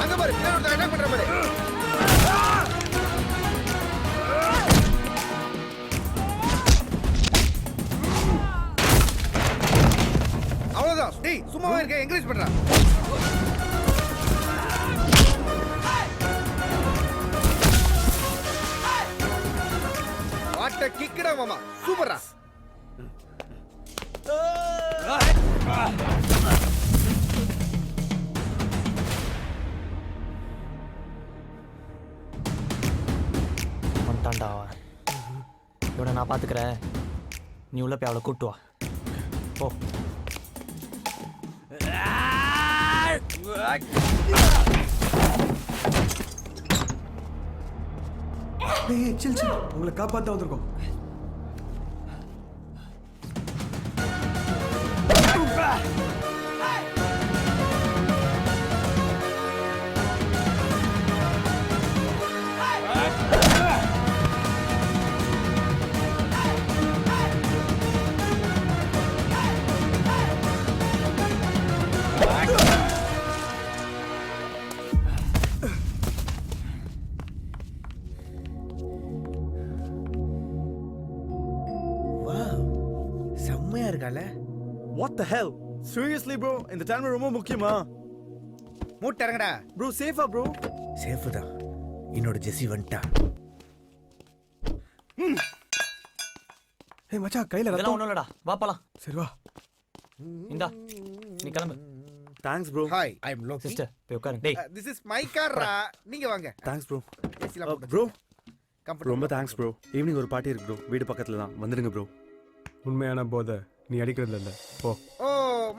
[SPEAKER 7] அங்க பாரு பின்னாடி அட்டாக் பண்ற பாரு. அவ்வளவுதான். டேய் சும்மாவே இருக்க என்கரேஜ் பண்றா. அதான் மாமா சூப்பரா.
[SPEAKER 6] வந்துட்டான்டா அவன். இவனை நான் பார்த்துக்கிறேன், நீ உள்ள போய் அவளை கூட்டு வா. போ.
[SPEAKER 3] சில் சில், உங்களை காப்பாற்ற வந்திருக்கோம்.
[SPEAKER 7] செம்மையா இருக்கால.
[SPEAKER 23] What the hell? Seriously bro, இந்த டைம் ரொம்ப முக்கியமா?
[SPEAKER 7] மூட்டை இறங்கடா.
[SPEAKER 23] Bro சேஃபா bro?
[SPEAKER 7] சேஃப் தான். என்னோட ஜெசி வந்துட்டா.
[SPEAKER 3] ஏய் மச்சான், கையில
[SPEAKER 6] இதெல்லாம்
[SPEAKER 3] ரத்தம்.
[SPEAKER 6] ஒன்றும் இல்லடா, வா போலாம்.
[SPEAKER 3] சரி வா.
[SPEAKER 6] இந்தா நீ கிளம்பு.
[SPEAKER 23] Thanks bro.
[SPEAKER 7] Hi, I am Loki.
[SPEAKER 6] Sister போய் உட்காரு. டேய்
[SPEAKER 7] திஸ் இஸ் மை கார். நீங்க வாங்க.
[SPEAKER 23] Thanks bro.
[SPEAKER 7] ஏசில
[SPEAKER 23] ப்ரோ
[SPEAKER 7] கம்ஃபர்ட்.
[SPEAKER 23] ரொம்ப தேங்க்ஸ் ப்ரோ. ஈவினிங் ஒரு பார்ட்டி இருக்கு ப்ரோ, வீடு பக்கத்துல தான், வந்துடுங்க ப்ரோ.
[SPEAKER 3] உண்மையான போதை நீ அடிக்கிறதுல இல்ல. போ.
[SPEAKER 7] ஓ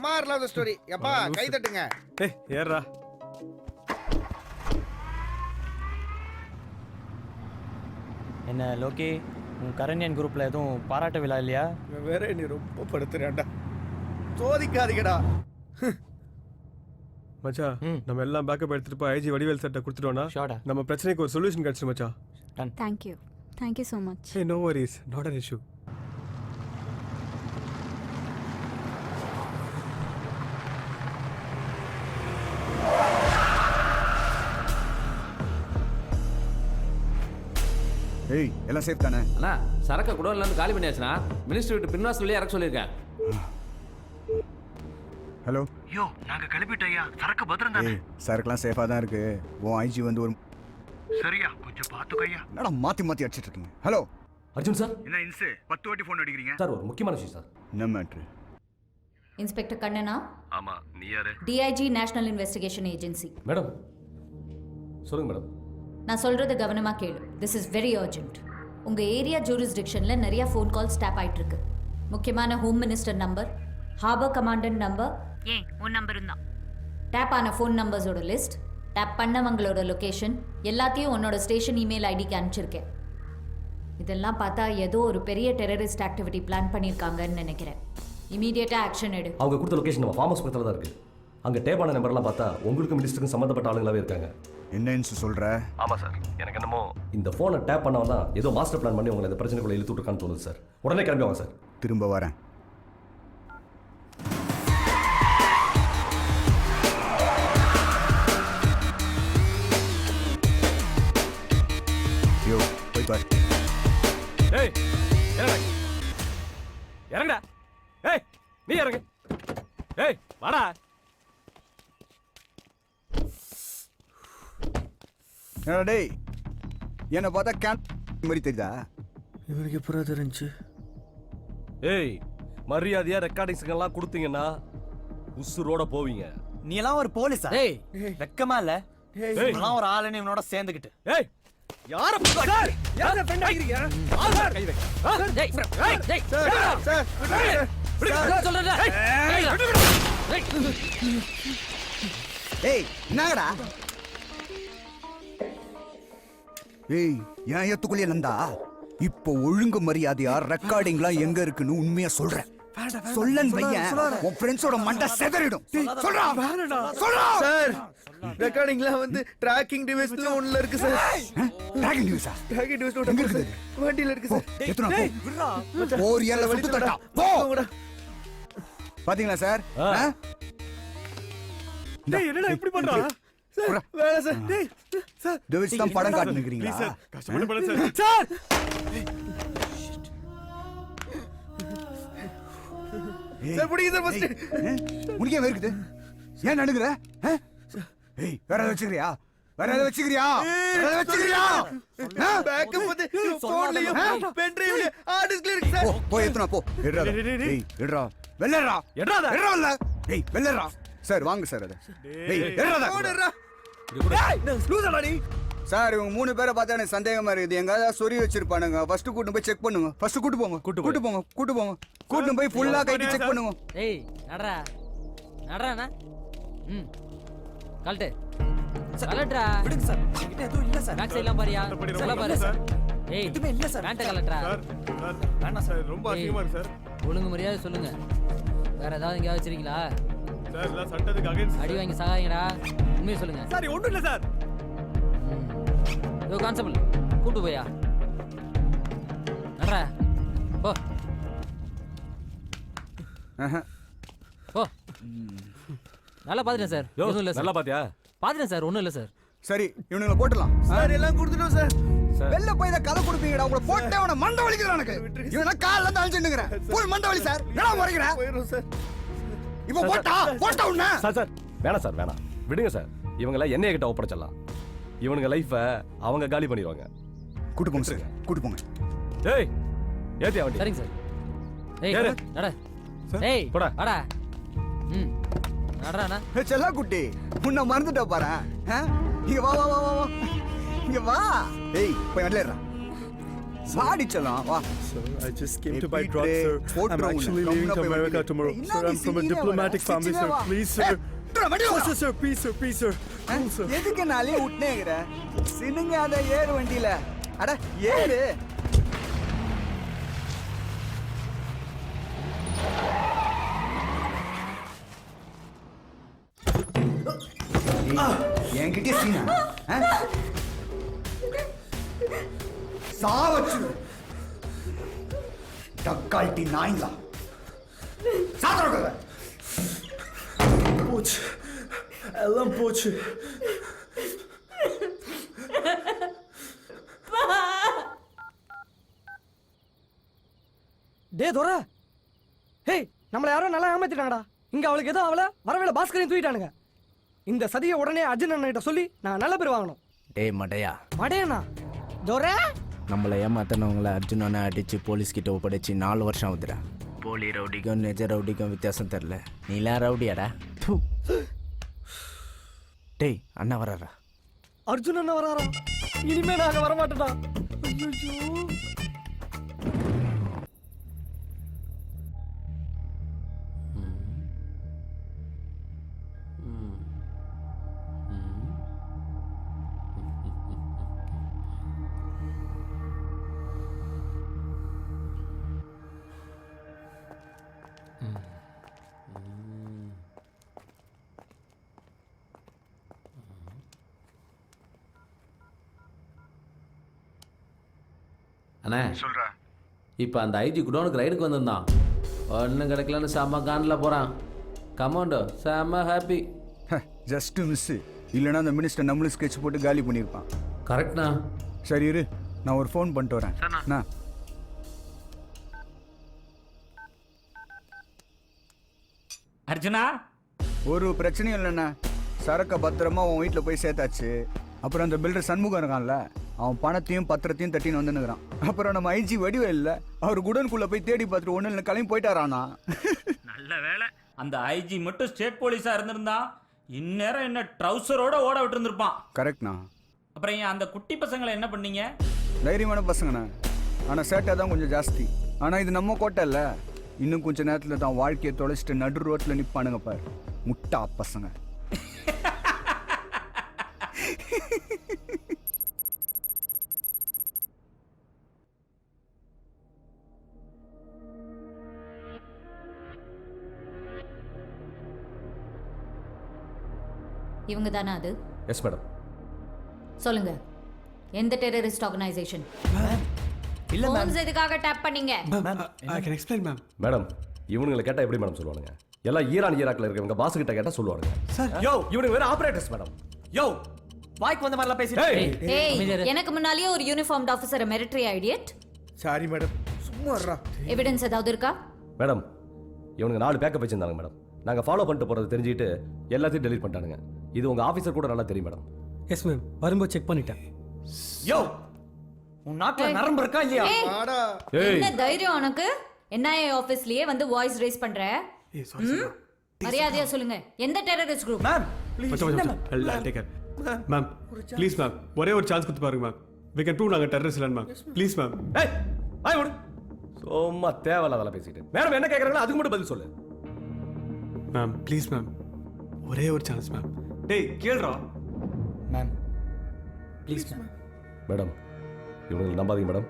[SPEAKER 7] மார் லவ் தி ஸ்டோரி. யப்பா கை தட்டுங்க.
[SPEAKER 3] ஏய் ஏறா.
[SPEAKER 6] என்ன லோகி, உன் கரண்யன் குரூப்ல எதுவும் பாராட்டு விழா இல்லையா?
[SPEAKER 7] வேற நீ ரொம்ப படுத்துறேன்டா. சோதிக்காதீங்கடா.
[SPEAKER 3] மச்சான், நம்ம எல்லாம் பேக்கப் எடுத்துட்டு போய் ஐஜி வடிவேல் சட்டை கொடுத்துட்டோம்னா நம்ம பிரச்சனைக்கு ஒரு சொல்யூஷன் கிடைச்சிடும் மச்சான்.
[SPEAKER 5] Thank you, thank you so much.
[SPEAKER 3] Hey, no worries, not an issue.
[SPEAKER 11] ஏய் எல்லாம் சேஃப் தானே?
[SPEAKER 9] அண்ணா சரக்கு குடோன்ல இருந்து காலி பண்ணியாச்சுனா மினிஸ்டர் விட்டு பின்வாசல்லே இறக்க சொல்லியிருக்கேன்.
[SPEAKER 11] ஹலோ.
[SPEAKER 17] யோ நாங்க கிளம்பிட்டோம்யா. சரக்கு பத்திரம் தானே?
[SPEAKER 11] சரக்குலாம் சேஃபா தான் இருக்கு. உன் ஐஜி வந்து ஒரு
[SPEAKER 17] சரியா கொஞ்சம் பாத்துக்கோயா.
[SPEAKER 11] என்னடா மாத்தி மாத்தி அடிச்சிட்டு இருக்கீங்க? Hello
[SPEAKER 13] Arjun sir.
[SPEAKER 17] என்ன இன்ஸ் 10 வாட்டி ஃபோன் அடிக்கிறீங்க?
[SPEAKER 13] சார் ஒரு முக்கியமான விஷயம் சார்.
[SPEAKER 11] என்ன மேட்ரு?
[SPEAKER 2] இன்ஸ்பெக்டர் கண்ணனா?
[SPEAKER 13] ஆமா, நீ யாரு?
[SPEAKER 2] DIG national investigation agency.
[SPEAKER 13] Madam சொல்லுங்க மேடம்.
[SPEAKER 2] நான் சொல்றது கவனமா கேளு. This is very urgent. உங்க ஏரியா ஜூரிஸ்டிக்ஷன்ல நிறைய ஃபோன் கால்ஸ் டேப் ஆயிட்டு இருக்கு. முக்கியமான home minister number, harbour commandant number, ஏன் உன் நம்பரும் தான். டேப் ஆன ஃபோன் நம்பர்ஸோட லிஸ்ட், டேப் பண்ணவங்களோட லொகேஷன் எல்லாத்தையும் உன்னோட ஸ்டேஷன் இமெயில் ஐடிக்கு அனுப்பிச்சிருக்கேன். இதெல்லாம் பார்த்தா ஏதோ ஒரு பெரிய டெரரிஸ்ட் ஆக்டிவிட்டி பிளான் பண்ணியிருக்காங்கன்னு நினைக்கிறேன். இமீடியட்டாக ஆக்ஷன் எடு.
[SPEAKER 13] அவங்க கொடுத்த லொகேஷன் நம்ம ஃபார்ம் ஹவுஸ் பக்கத்தில் தான் இருக்கு. அங்கே டேபான நம்பர்லாம் பார்த்தா உங்களுக்கும் மினிஸ்டருக்கும் சம்மந்தப்பட்ட ஆளுங்களாவே இருக்காங்க.
[SPEAKER 11] என்னன்னு சொல்ற?
[SPEAKER 13] ஆமாம் சார், எனக்கு என்னமோ இந்த ஃபோனை டேப் பண்ணவன் தான் ஏதோ மாஸ்டர் பிளான் பண்ணி உங்களை இந்த பிரச்சனைக்குள்ள இழுத்து விட்டுருக்கான்னு தோணுது சார். உடனே கிளம்பி வாங்க சார்.
[SPEAKER 11] திரும்ப வரேன். யோ போய் பாரு.
[SPEAKER 13] ஏய் இறங்க. இறங்கடா. ஏய் நீ இறங்க. ஏய் வாடா.
[SPEAKER 11] என்னடா டேய், என்னை பார்த்தா கேன் மாதிரி தெரியுதா?
[SPEAKER 23] இவனுக்கு எப்பறம் தெரிஞ்சு?
[SPEAKER 13] ஏய் மரியாதையா ரெக்கார்டிங்ஸ்க்கெல்லாம் கொடுத்தீங்கன்னா உசுரோட போவீங்க.
[SPEAKER 6] நீ எல்லாம் ஒரு போலீஸா? ஏய் வெக்கமா இல்ல? நான் ஒரு ஆளுன்னு இவனோட சேர்ந்துக்கிட்டு.
[SPEAKER 13] ஏய் யார
[SPEAKER 1] சார் யார ஃப்ரெண்ட் ஆகிறீங்க?
[SPEAKER 13] சார் கை வை.
[SPEAKER 6] டேய் டேய்
[SPEAKER 7] சார் சார்
[SPEAKER 6] விடு சொல்றேன்.
[SPEAKER 11] ஏய் என்னங்கடா? ஏய் ஏன் எத்துக்குள்ளே நந்தா? இப்போ ஒழுங்கு மரியாதையா ரெக்கார்டிங்லாம் எங்க இருக்குன்னு உண்மையா சொல்றேன். சொல்லன் பையன் உன் ஃப்ரெண்ட்ஸோட மண்டை செதறிடும். சொல்றா சொல்றா.
[SPEAKER 7] சார் ரெக்கார்டிங்ல வந்து ட்ராக்கிங் டிவைஸ்ல ஒண்ணுல இருக்கு சார்.
[SPEAKER 11] ட்ராக்கிங் டிவைஸா?
[SPEAKER 7] ட்ராக்கிங் டிவைஸ்
[SPEAKER 11] எங்க இருக்குது?
[SPEAKER 7] வண்டியில இருக்கு சார்.
[SPEAKER 11] எத்தனை போ? ஒரு ஏல சுத்து தட்டா போ. பாத்தீங்களா சார்?
[SPEAKER 3] டேய் என்னடா இப்படி பண்றா?
[SPEAKER 7] சார் வேற சார். டேய் சார்
[SPEAKER 11] டிவைஸ் தான் படம் காட்டுனீங்களா?
[SPEAKER 3] சார் கஷ்டப்பட்டு பண்ணு சார். சார்
[SPEAKER 7] சார் புடிங்க சார் ஃபர்ஸ்ட்.
[SPEAKER 11] உனக்கே வேர்க்குது? ஏன் நடுங்குற? ஏய் வேற ஏதாவது வச்சுக்கிறியா? வேற எதை வச்சுக்கிறியா வேற எதை வச்சுக்கிறியா
[SPEAKER 7] பேக்கப் வந்து போன்லயும் பென் டிரைவ்ல ஹார்ட் டிஸ்க்ல இருக்கு சார்.
[SPEAKER 11] போய் எத்தனா போ எடுறா டேய் எடுறா வெள்ளறா எடுறா இல்ல டேய் வெள்ளறா சார் வாங்க சார் அத டேய் எடுறா
[SPEAKER 7] போடுறா.
[SPEAKER 11] டேய் லூசடா நீ சார் இவங்க 3 பேரை பார்த்தா எனக்கு சந்தேகமா இருக்குது எங்கயாவது சொறி வச்சிருப்பானுங்க ஃபர்ஸ்ட் கூட்டு போய் செக் பண்ணுங்க ஃபர்ஸ்ட் கூட்டு போங்க கூட்டு போய் ஃபுல்லா கைட்டி செக் பண்ணுங்க
[SPEAKER 16] ஏய் நடடா நடறானா ம் கழட்டு கலட்ரா
[SPEAKER 1] விடுங்க சார் என்கிட்ட எதுவும் இல்ல சார்
[SPEAKER 16] பேக் சைடுலாம் பாரியா சொல்ல பாரு
[SPEAKER 3] சார்.
[SPEAKER 16] ஏய்
[SPEAKER 1] எதுவுமே இல்ல சார்
[SPEAKER 16] பேண்ட கலட்ரா
[SPEAKER 3] வேண்டாம் சார் ரொம்ப அதிகமா இருக்கு சார்
[SPEAKER 16] ஒழுங்கு மரியாதை சொல்லுங்க வேற ஏதாவது எங்கேயாவது வச்சிருக்கீங்களா
[SPEAKER 3] சார் இதெல்லாம் சட்டத்துக்கு அகைன்ஸ்ட்
[SPEAKER 16] அடி வாங்கி சாகாதீங்கடா உண்மையை சொல்லுங்க
[SPEAKER 1] சார் ஒண்ணும் இல்ல சார்
[SPEAKER 16] யோ கான்ஸ்டபிள் கூட்டு போயா நடறா போ போ நல்லா பாத்துட்டேன் சார் எதுவும் இல்ல சார்
[SPEAKER 13] நல்லா பாத்தியா
[SPEAKER 16] பாத்துட்டேன் சார் ஒண்ணும் இல்ல சார்
[SPEAKER 11] சரி இவனுங்களை போட்டுலாம்
[SPEAKER 7] சார் எல்லாம் கொடுத்துட்டோம் சார்.
[SPEAKER 11] வெளில போய் இத கதை கொடுப்பீங்கடா உங்களை போட்டே அவன மண்டை வலிக்குது எனக்கு இவன கால்ல இருந்து அழிச்சிட்டுங்கறேன் போய் மண்டை வலி சார் என்ன முறைங்கற
[SPEAKER 7] போயிரும் சார்.
[SPEAKER 11] இப்போ போட்டா உன்ன
[SPEAKER 13] சார் வேணாம் சார் வேணாம் விடுங்க சார் இவங்கள என்னைய கிட்ட ஒப்படைச்சிடலாம் இவனுங்க லைஃபை அவங்க காலி பண்ணிடுவாங்க
[SPEAKER 11] கூட்டு போங்க சார் கூட்டு போங்க
[SPEAKER 13] ஏய் ஏத்தியா வண்டி
[SPEAKER 16] சரிங்க சார் ஏய்
[SPEAKER 13] ஏறு.
[SPEAKER 16] நட ஏய்
[SPEAKER 13] போடா.
[SPEAKER 16] வாடா ம் நடறானா
[SPEAKER 11] செல்லா குட்டி உன்னை மறந்துட்ட பாரு இங்க வா வா வா வா வா இங்க வா ஏய் போய் வரலடா சாடி செல்லாம் வா
[SPEAKER 3] Sir, I just came to buy drugs, sir. I'm actually leaving to America tomorrow. Sir, I'm from a diplomatic family, sir. Please, sir. Sir, please, sir. Cool, sir.
[SPEAKER 11] எதுக்கு நாளே விட்டுனேங்கற சினுங்க அத ஏறு வண்டியில அட ஏறு என்கிட்ட சீனா சாவச்சு டக்கால்ட்டி நாய்ங்களா சாத்திர
[SPEAKER 3] போச்சு எல்லாம் போச்சு
[SPEAKER 1] டே தோரா ஹேய் நம்மள யாரோ நல்லா ஏமாத்திட்டாங்கடா இங்க அவளுக்கு ஏதோ அவளை வரவேல பாஸ்கரையும் தூக்கிட்டானுங்க இந்த சதியை உடனே அர்ஜுன் அண்ணன் சொல்லி நான் நல்ல பேர் வாங்கணும்
[SPEAKER 22] டேய் மடையா
[SPEAKER 1] மடையண்ணா தோரா
[SPEAKER 22] நம்மளை ஏமாத்தினவங்கள அர்ஜுனனை அடிச்சு போலீஸ் கிட்ட ஒப்படைச்சு 4 வருஷம் ஆகுதுடா போலி ரவுடிக்கும் நிஜ ரவுடிக்கும் வித்தியாசம் தெரில நீலாம் ரவுடியாடா து. டேய் அண்ணா வராரா
[SPEAKER 1] அர்ஜுன் அண்ணன் வராரா இனிமே நாங்க வர மாட்டோம்டா ஐயோ
[SPEAKER 9] அண்ணே
[SPEAKER 17] சொல்றா
[SPEAKER 9] இப்போ அந்த ஐஜி குடோனுக்கு ரைடுக்கு வந்திருந்தான் ஒன்றும் கிடைக்கலன்னு செம்ம காண்டில் போகிறான் கமாண்டோ செம்ம ஹாப்பி
[SPEAKER 11] ஜஸ்ட் மிஸ் இல்லைன்னா அந்த மினிஸ்டர் நம்மளும் ஸ்கெட்ச் போட்டு காலி பண்ணியிருப்பான்
[SPEAKER 9] கரெக்ட்ண்ணா
[SPEAKER 11] சரி இரு நான் ஒரு ஃபோன் பண்ணிட்டு வரேன் நான்
[SPEAKER 12] அர்ஜுனா
[SPEAKER 11] ஒரு பிரச்சனையும் இல்லைண்ணா சரக்கை பத்திரமா உன் வீட்டில் போய் சேர்த்தாச்சு அப்புறம் அந்த பில்டர் சண்முகம் இருக்கான்ல அவன் பணத்தையும் பத்திரத்தையும் தட்டின்னு வந்துன்னுக்குறான் அப்புறம் நம்ம ஐஜி வடிவே இல்லை அவர் குடனுக்குள்ளே போய் தேடி பார்த்துட்டு ஒன்றும் இல்லை கிளம்பி போயிட்டாரானா
[SPEAKER 12] நல்ல வேலை அந்த ஐஜி மட்டும் ஸ்டேட் போலீஸா இருந்திருந்தா இந்நேரம் என்ன ட்ரௌசரோட ஓட விட்டு இருந்திருப்பான்
[SPEAKER 11] கரெக்ட்ண்ணா
[SPEAKER 12] அப்புறம் ஏன் அந்த குட்டி பசங்களை என்ன பண்ணீங்க
[SPEAKER 11] தைரியமான பசங்கண்ணா ஆனால் சேட்டை தான் கொஞ்சம் ஜாஸ்தி ஆனால் இது நம்ம கோட்டை இல்லை இன்னும் கொஞ்சம் நேரத்தில் தான் வாழ்க்கையை தொலைச்சிட்டு நடு ரோட்டில் நிற்பானுங்க பாரு முட்டா பசங்க
[SPEAKER 2] இவங்க தானே அது
[SPEAKER 13] எஸ் மேடம்
[SPEAKER 2] சொல்லுங்க எந்த டெரரிஸ்ட் ஆர்கனைசேஷன்
[SPEAKER 1] இல்ல மேம்
[SPEAKER 2] ஃபோன்ஸ் எதுக்காக டேப் பண்ணீங்க
[SPEAKER 3] I can explain, ma'am.
[SPEAKER 13] Madam இவனுங்களை கேட்டால் எப்படி மேடம் சொல்லுவானுங்க எல்லாம் ஈராக்ல இருக்கவங்க பாஸ் கிட்ட கேட்டால் சொல்லுவாங்க
[SPEAKER 3] சார்
[SPEAKER 13] யோ இவனுக்கு வேற ஆபரேட்டர்ஸ் மேடம்
[SPEAKER 1] யோ வாய்க்கு வந்த மாதிரிலாம் பேசிட்டு
[SPEAKER 2] ஏய் எனக்கு முன்னாலேயே ஒரு uniformed officer military idiot
[SPEAKER 7] sorry madam சும்மா இருடா.
[SPEAKER 2] எவிடன்ஸ் ஏதாவது இருக்கா
[SPEAKER 13] மேடம் இவனுங்க 4 பேக்கப் வச்சிருந்தாங்க மேடம் நாங்கள் ஃபாலோ பண்ணிட்டு போகிறது தெரிஞ்சுக்கிட்டு எல்லாத்தையும் டெலீட் பண்ணிட்டானுங்க இது உங்கள் ஆஃபீஸர் கூட நல்லா தெரியும் மேடம்
[SPEAKER 1] எஸ் மேம் வரும்போது செக் பண்ணிட்டேன்.
[SPEAKER 6] யோ உன் நாக்குல நரம்பு இருக்கா இல்லையா?
[SPEAKER 2] ஏய், என்ன தைரியம் உனக்கு? என்ஐஏ ஆபீஸ்லயே வந்து வாய்ஸ் ரைஸ் பண்ற? மரியாதையா சொல்லுங்க, எந்த terrorist group?
[SPEAKER 6] Ma'am
[SPEAKER 3] ma'am please ma'am ஒரே ஒரு சான்ஸ் கொடுத்து பாருங்க மேம். we can prove நாங்க டெரரிஸ்ட் இல்லைன்னு மேம். Please ma'am.
[SPEAKER 13] ஏய் வாய் மூடு. சும்மா தேவையில்லாதெல்லாம் பேசிட்டு மேடம் என்ன கேட்குறாங்களோ அதுக்கு மட்டும் பதில் சொல்லு.
[SPEAKER 3] மேம் ப்ளீஸ் மேம் ஒரே ஒரு சான்ஸ் மேம். டேய் கேளுடா
[SPEAKER 6] மேம் ப்ளீஸ் மேம்.
[SPEAKER 13] மேடம் இவனுங்களை நம்பாதீங்க மேடம்,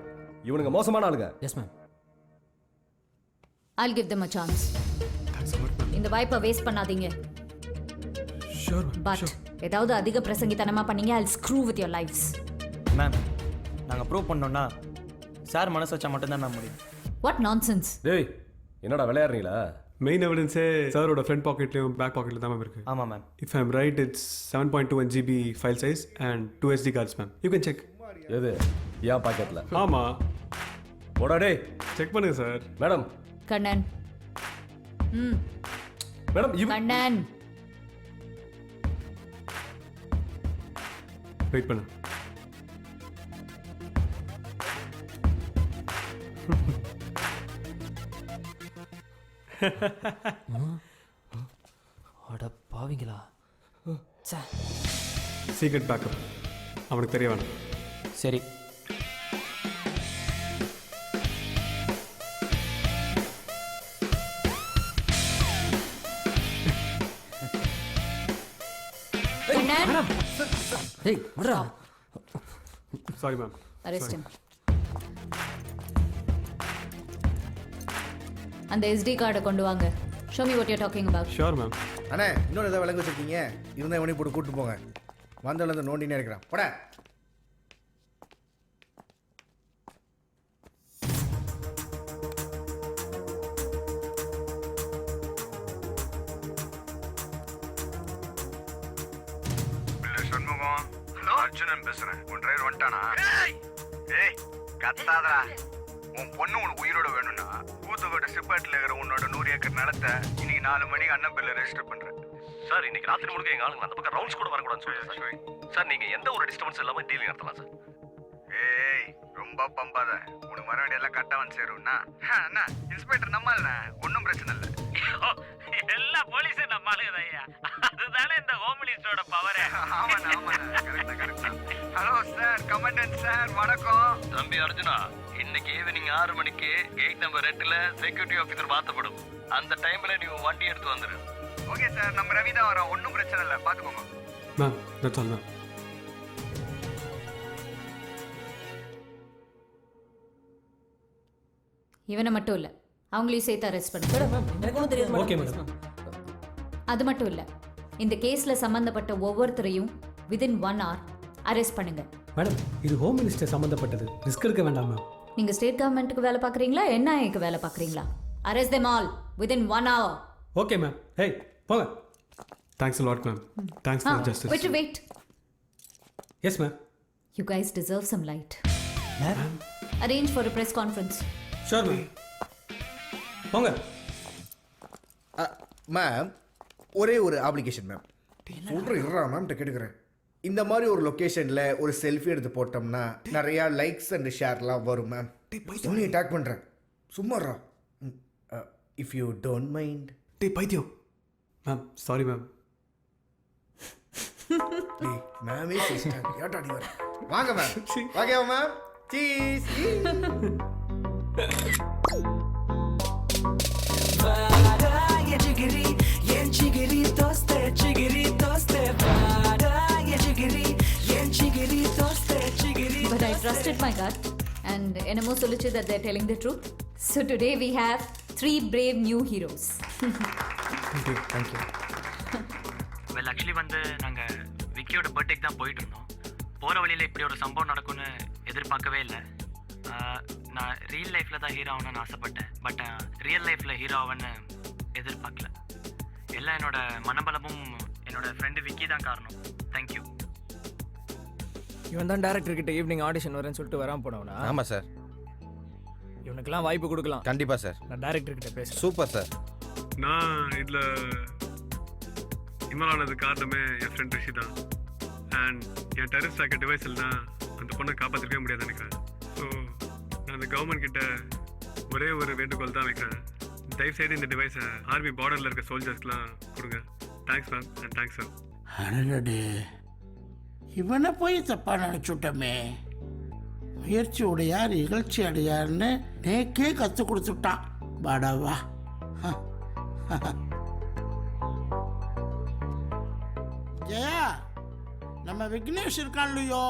[SPEAKER 13] இவனுங்க மோசமான ஆளுங்க.
[SPEAKER 6] Yes ma'am.
[SPEAKER 2] I'll give them a chance. இந்த வாய்ப்பை வேஸ்ட் பண்ணாதீங்க.
[SPEAKER 3] ஷூர்
[SPEAKER 2] பட் ஏதாவது அதிக பிரசங்கித்தனமா பண்ணீங்க, I'll screw with your lives.
[SPEAKER 6] Ma'am நாங்கள் ப்ரூவ் பண்ணோம்னா சார் மனசு வச்சா மட்டும்தான் மேம் முடியும்.
[SPEAKER 2] What nonsense.
[SPEAKER 13] டேய் என்னடா விளையாடுறீங்களா?
[SPEAKER 3] மெயின் எவிடன்ஸே சாரோட ஃப்ரண்ட் பாக்கெட்லையும் பேக் பாக்கெட்டில் தான் மேம் இருக்கு.
[SPEAKER 6] ஆமாம் ma'am.
[SPEAKER 3] If I'm right it's 7.21 GB file size and 2 SD cards ma'am. You can check.
[SPEAKER 13] எது ஏன் பாக்கெட்டில்?
[SPEAKER 3] ஆமாம்
[SPEAKER 13] போடா டேய்
[SPEAKER 3] செக் பண்ணுங்க சார்.
[SPEAKER 13] Madam
[SPEAKER 2] Kannan.
[SPEAKER 3] Madam
[SPEAKER 2] Kannan
[SPEAKER 3] wait பண்ணு.
[SPEAKER 6] அட பாவிங்களா.
[SPEAKER 3] சீக்ரெட் பேக்கப் அவனுக்கு தெரிய வேணாம்.
[SPEAKER 6] சரி
[SPEAKER 2] கண்ணன்
[SPEAKER 6] டேய் விட்றா.
[SPEAKER 3] Sorry ma'am.
[SPEAKER 2] arrest him. அந்த SD கார்டை கொண்டு வாங்க. Show me what you're talking about.
[SPEAKER 3] Sure ma'am.
[SPEAKER 7] அண்ணே இன்னொரு ஏதாவது விளங்க வச்சிருக்கீங்க இருந்தால் இவனையும் போட்டு கூப்பிட்டு போங்க. வந்தவளை நோண்டினே இருக்கிறான் போட.
[SPEAKER 17] சண்முகம் ஹலோ அர்ஜுனன் பேசுறேன். உன் டிரைவர் வந்துட்டானா? ஏய் கத்தாதடா. உன் பொண்ணு உனக்கு உயிரோட வேணும்னா கூத்துக்கோட்டை சிப்பாட்டில் இருக்கிற உன்னோட 100 ஏக்கர் நிலத்தை இன்னைக்கு 4 மணிக்கு அண்ணன் பேர்ல ரெஜிஸ்டர் பண்றேன்.
[SPEAKER 13] சார் இன்னைக்கு ராத்திரி முழுக்க எங்க ஆளுங்க அந்த பக்கம் ரவுண்ட்ஸ் கூட வரக்கூடாதுன்னு சொல்லுங்க சார். சார் நீங்க எந்த ஒரு டிஸ்டர்பன்ஸ் இல்லாம டீலிங் நடத்தலாம் சார்.
[SPEAKER 17] ஏய் ரொம்ப பம்பாத. உனக்கு வர வேண்டியெல்லாம் கரெக்டாக வந்து சேரும்னா அண்ணா இன்ஸ்பெக்டர் நம்மள ஒன்றும் பிரச்சனை இல்லை.
[SPEAKER 12] எல்லா போலீஸும் நம்ம ஆளுங்க ஐயா. அதுதானே இந்த ஹோம் மினிஸ்டரோட பவரே.
[SPEAKER 17] ஆமாண்ணா ஆமாண்ணா கரெக்டா கரெக்டா. ஹலோ சார் கமாண்டன்ட் சார் வணக்கம்.
[SPEAKER 4] தம்பி அர்ஜுனா, இன்னைக்கு ஈவினிங் 6 மணிக்கு கேட் நம்பர் 8ல செக்யூரிட்டி ஆஃபீஸர் மாத்தப்படும். அந்த டைம்ல நீ வண்டி எடுத்து வந்துரு.
[SPEAKER 17] ஓகே சார் நம்ம ரவி தான் வரோம். ஒன்றும் பிரச்சனை இல்லை பார்த்துக்கோங்க.
[SPEAKER 3] Ma'am that's all ma'am.
[SPEAKER 2] இவனை மட்டும் இல்ல, அவங்களையும் சேர்த்து அரெஸ்ட் பண்ணுங்க.
[SPEAKER 1] Okay madam.
[SPEAKER 2] அது மட்டும் இல்ல, இந்த கேஸ்ல சம்பந்தப்பட்ட ஒவ்வொருத்தரையும் within 1 hour அரெஸ்ட் பண்ணுங்க.
[SPEAKER 1] மேடம் இது ஹோம் மினிஸ்டர் சம்மந்தப்பட்டது, ரிஸ்க் எடுக்க வேண்டாம் மேம்.
[SPEAKER 2] நீங்க ஸ்டேட் கவர்மெண்ட்டுக்கு வேலை பார்க்குறீங்களா என்ஐஏக்கு வேலை பார்க்குறீங்களா? Arrest them all within 1 hour.
[SPEAKER 1] Okay ma'am. Hey போங்க.
[SPEAKER 3] Thanks a lot ma'am. Thanks for justice.
[SPEAKER 2] Wait.
[SPEAKER 1] Yes ma'am.
[SPEAKER 2] You guys deserve some light.
[SPEAKER 6] Ma'am
[SPEAKER 2] Arrange for a press conference.
[SPEAKER 1] Sure ma'am. போங்க.
[SPEAKER 7] Ma'am ஒரே ஒரு application ma'am. சொல்கிறேன் இருறா ma'am கேட்டுக்கிறேன். இந்த மாதிரி ஒரு லொக்கேஷனில் ஒரு செல்ஃபி எடுத்து போட்டோம்னா நிறையா லைக்ஸ் அண்ட் ஷேர்லாம் வரும் மேம். உன்னை டேக் பண்ணுறேன் சும்மாறா. If you don't mind.
[SPEAKER 3] டேய் பைத்தியம். Ma'am sorry ma'am.
[SPEAKER 7] மேமே ஏட்டாடி வர வாங்க மேம். ஓகேவா ma'am? Cheese.
[SPEAKER 2] But I trusted my gut and என்னமோ சொல்லுச்சு that they're telling the truth. So today we have 3 brave new heroes.
[SPEAKER 6] Thank you.
[SPEAKER 19] Well actually வந்து நாங்கள் விக்கியோட பர்த்டேக்கு தான் போயிட்டு இருந்தோம். போகிற வழியில் இப்படி ஒரு சம்பவம் நடக்கும்னு எதிர்பார்க்கவே இல்லை. நான் ரியல் லைஃப்பில் தான் ஹீரோ ஆகணும்னு ஆசைப்பட்டேன். பட் ரியல் லைஃப்பில் ஹீரோ ஆகணும்னு எதிர்பார்க்கல. எல்லாம் என்னோட மனபலமும் என்னோட ஃப்ரெண்டு விக்கி தான் காரணம். தேங்க்யூ.
[SPEAKER 8] இவன் தான் டேரக்டர் கிட்ட ஈவினிங் ஆடிஷன் வரேன்னு சொல்லிட்டு வராமல் போனவனா?
[SPEAKER 15] ஆமாம் சார்.
[SPEAKER 8] இவனுக்கெல்லாம் வாய்ப்பு கொடுக்கலாம்.
[SPEAKER 15] கண்டிப்பாக சார்.
[SPEAKER 8] நான் டேரக்டர் கிட்ட பேசுகிறேன்.
[SPEAKER 15] Super sir.
[SPEAKER 3] நான் இதில் இன்வால்வ் ஆனது காரணமே என் ஃப்ரெண்ட் ரிஷி தான். அண்ட் என் டெரரிஸ்ட் ட்ராக்கர் டிவைஸில் தான் அந்த பொண்ணை காப்பாற்றிருக்கவே முடியாது நினைக்கிறேன். ஸோ நான் அந்த கவர்மெண்ட் கிட்ட ஒரே ஒரு வேண்டுகோள் தான் வைக்கிறேன். தயவுசெய்து இந்த டிவைஸை ஆர்மி பார்டரில் இருக்க சோல்ஜர்ஸ்க்குலாம் கொடுங்க. Thanks ma'am and thanks sir.
[SPEAKER 18] அடடே, இவனை போய் தப்பா நினைச்சுட்டமே. முயற்சி உடையார் இகழ்ச்சி அடையார்னு நேக்கே கற்றுக் கொடுத்துட்டான். பாடாவா. ஜெயா, நம்ம விக்னேஷ் இருக்கான் இல்லையோ,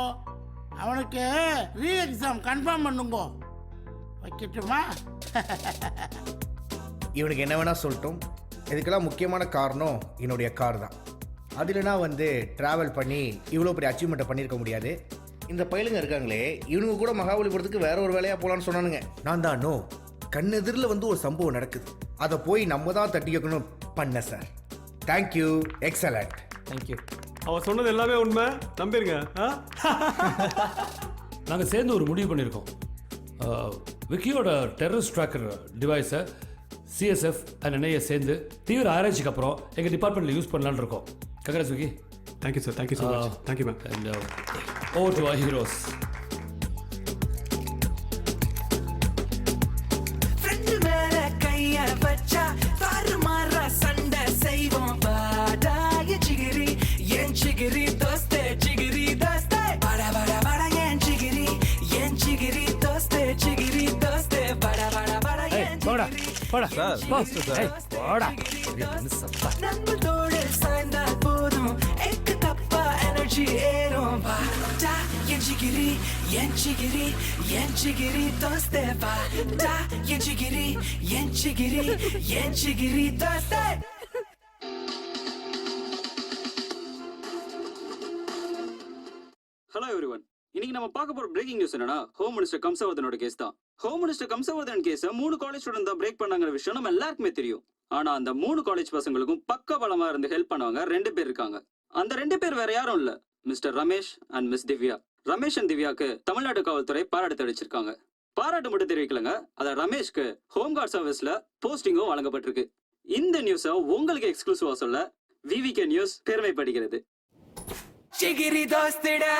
[SPEAKER 18] அவனுக்கு ரீ எக்ஸாம் கன்ஃபார்ம் பண்ணுங்க. வைக்கட்டுமா?
[SPEAKER 7] இவனுக்கு என்ன வேணா சொல்லட்டும். இதுக்கெல்லாம் முக்கியமான காரணம் என்னுடைய கார் தான். அதுலனா வந்து ட்ராவல் பண்ணி இவ்வளோ பெரிய அச்சீவ்மெண்ட்டை பண்ணியிருக்க முடியாது. இந்த பயிலுங்க இருக்காங்களே, இவனுங்க கூட மகாபலிபுரத்துக்கு வேற ஒரு வேலையாக போகலான்னு சொன்னானுங்க. நான் தான் நோ, கண்ணெதிரில் வந்து ஒரு சம்பவம் நடக்குது, அதை போய் நம்ம தான் தட்டி வைக்கணும் பண்ண சார். Thank you, excellent.
[SPEAKER 6] தேங்க்யூ.
[SPEAKER 3] அவன் சொன்னது எல்லாமே உண்மை, நம்பிருங்க.
[SPEAKER 9] நாங்கள் சேர்ந்து ஒரு முடிவு பண்ணியிருக்கோம். விக்கியோட டெரரிஸ்ட் ட்ராக்கர் டிவைஸை சிஎஸ்எஃப் அண்ட் என்ஐஏ சேர்ந்து தீவிர ஆராய்ச்சிக்கு அப்புறம் எங்கள் டிபார்ட்மெண்ட்டில் யூஸ் பண்ணலான்னு இருக்கோம். Congrats Vicky.
[SPEAKER 3] Thank you sir. Thank you so much. Thank you ma'am.
[SPEAKER 9] And over to our heroes.
[SPEAKER 14] போடா போடா
[SPEAKER 15] சார்.
[SPEAKER 14] போடா.
[SPEAKER 20] Hello everyone. இன்னைக்கு நம்ம பார்க்க போற பிரேக்கிங் நியூஸ் என்னன்னா, ஹோம் மினிஸ்டர் கம்சவர்தனோட கேஸ் தான். ஹோம் மினிஸ்டர் கம்சவர்தன் கேஸை 3 காலேஜ் ஸ்டூடெண்ட் தான் பிரேக் பண்ணாங்கிற விஷயம் நம்ம எல்லாருக்குமே தெரியும். ஆனா அந்த 3 காலேஜ் பசங்களுக்கும் பக்க பலமா இருந்து ஹெல்ப் பண்ணவங்க 2 பேர் இருக்காங்க. அந்த 2 பேர் வேற யாரும் இல்ல, mister Ramesh and miss Divya. Ramesh and திவ்யாக்கு Tamil Nadu காவல்துறை பாராட்டு தெரிவிச்சிருக்காங்க. பாராட்டு மட்டும் தெரிவிக்கலங்க, அத ரமேஷ்க்கு ஹோம் கார்டு சர்வீஸ்ல போஸ்டிங்கும் வழங்கப்பட்டிருக்கு. இந்த நியூஸை உங்களுக்கு எக்ஸ்க்ளூசிவா சொல்ல விவிகே நியூஸ் பெருமைப்படுகிறது.
[SPEAKER 21] சிகிரி தோஸ்திடா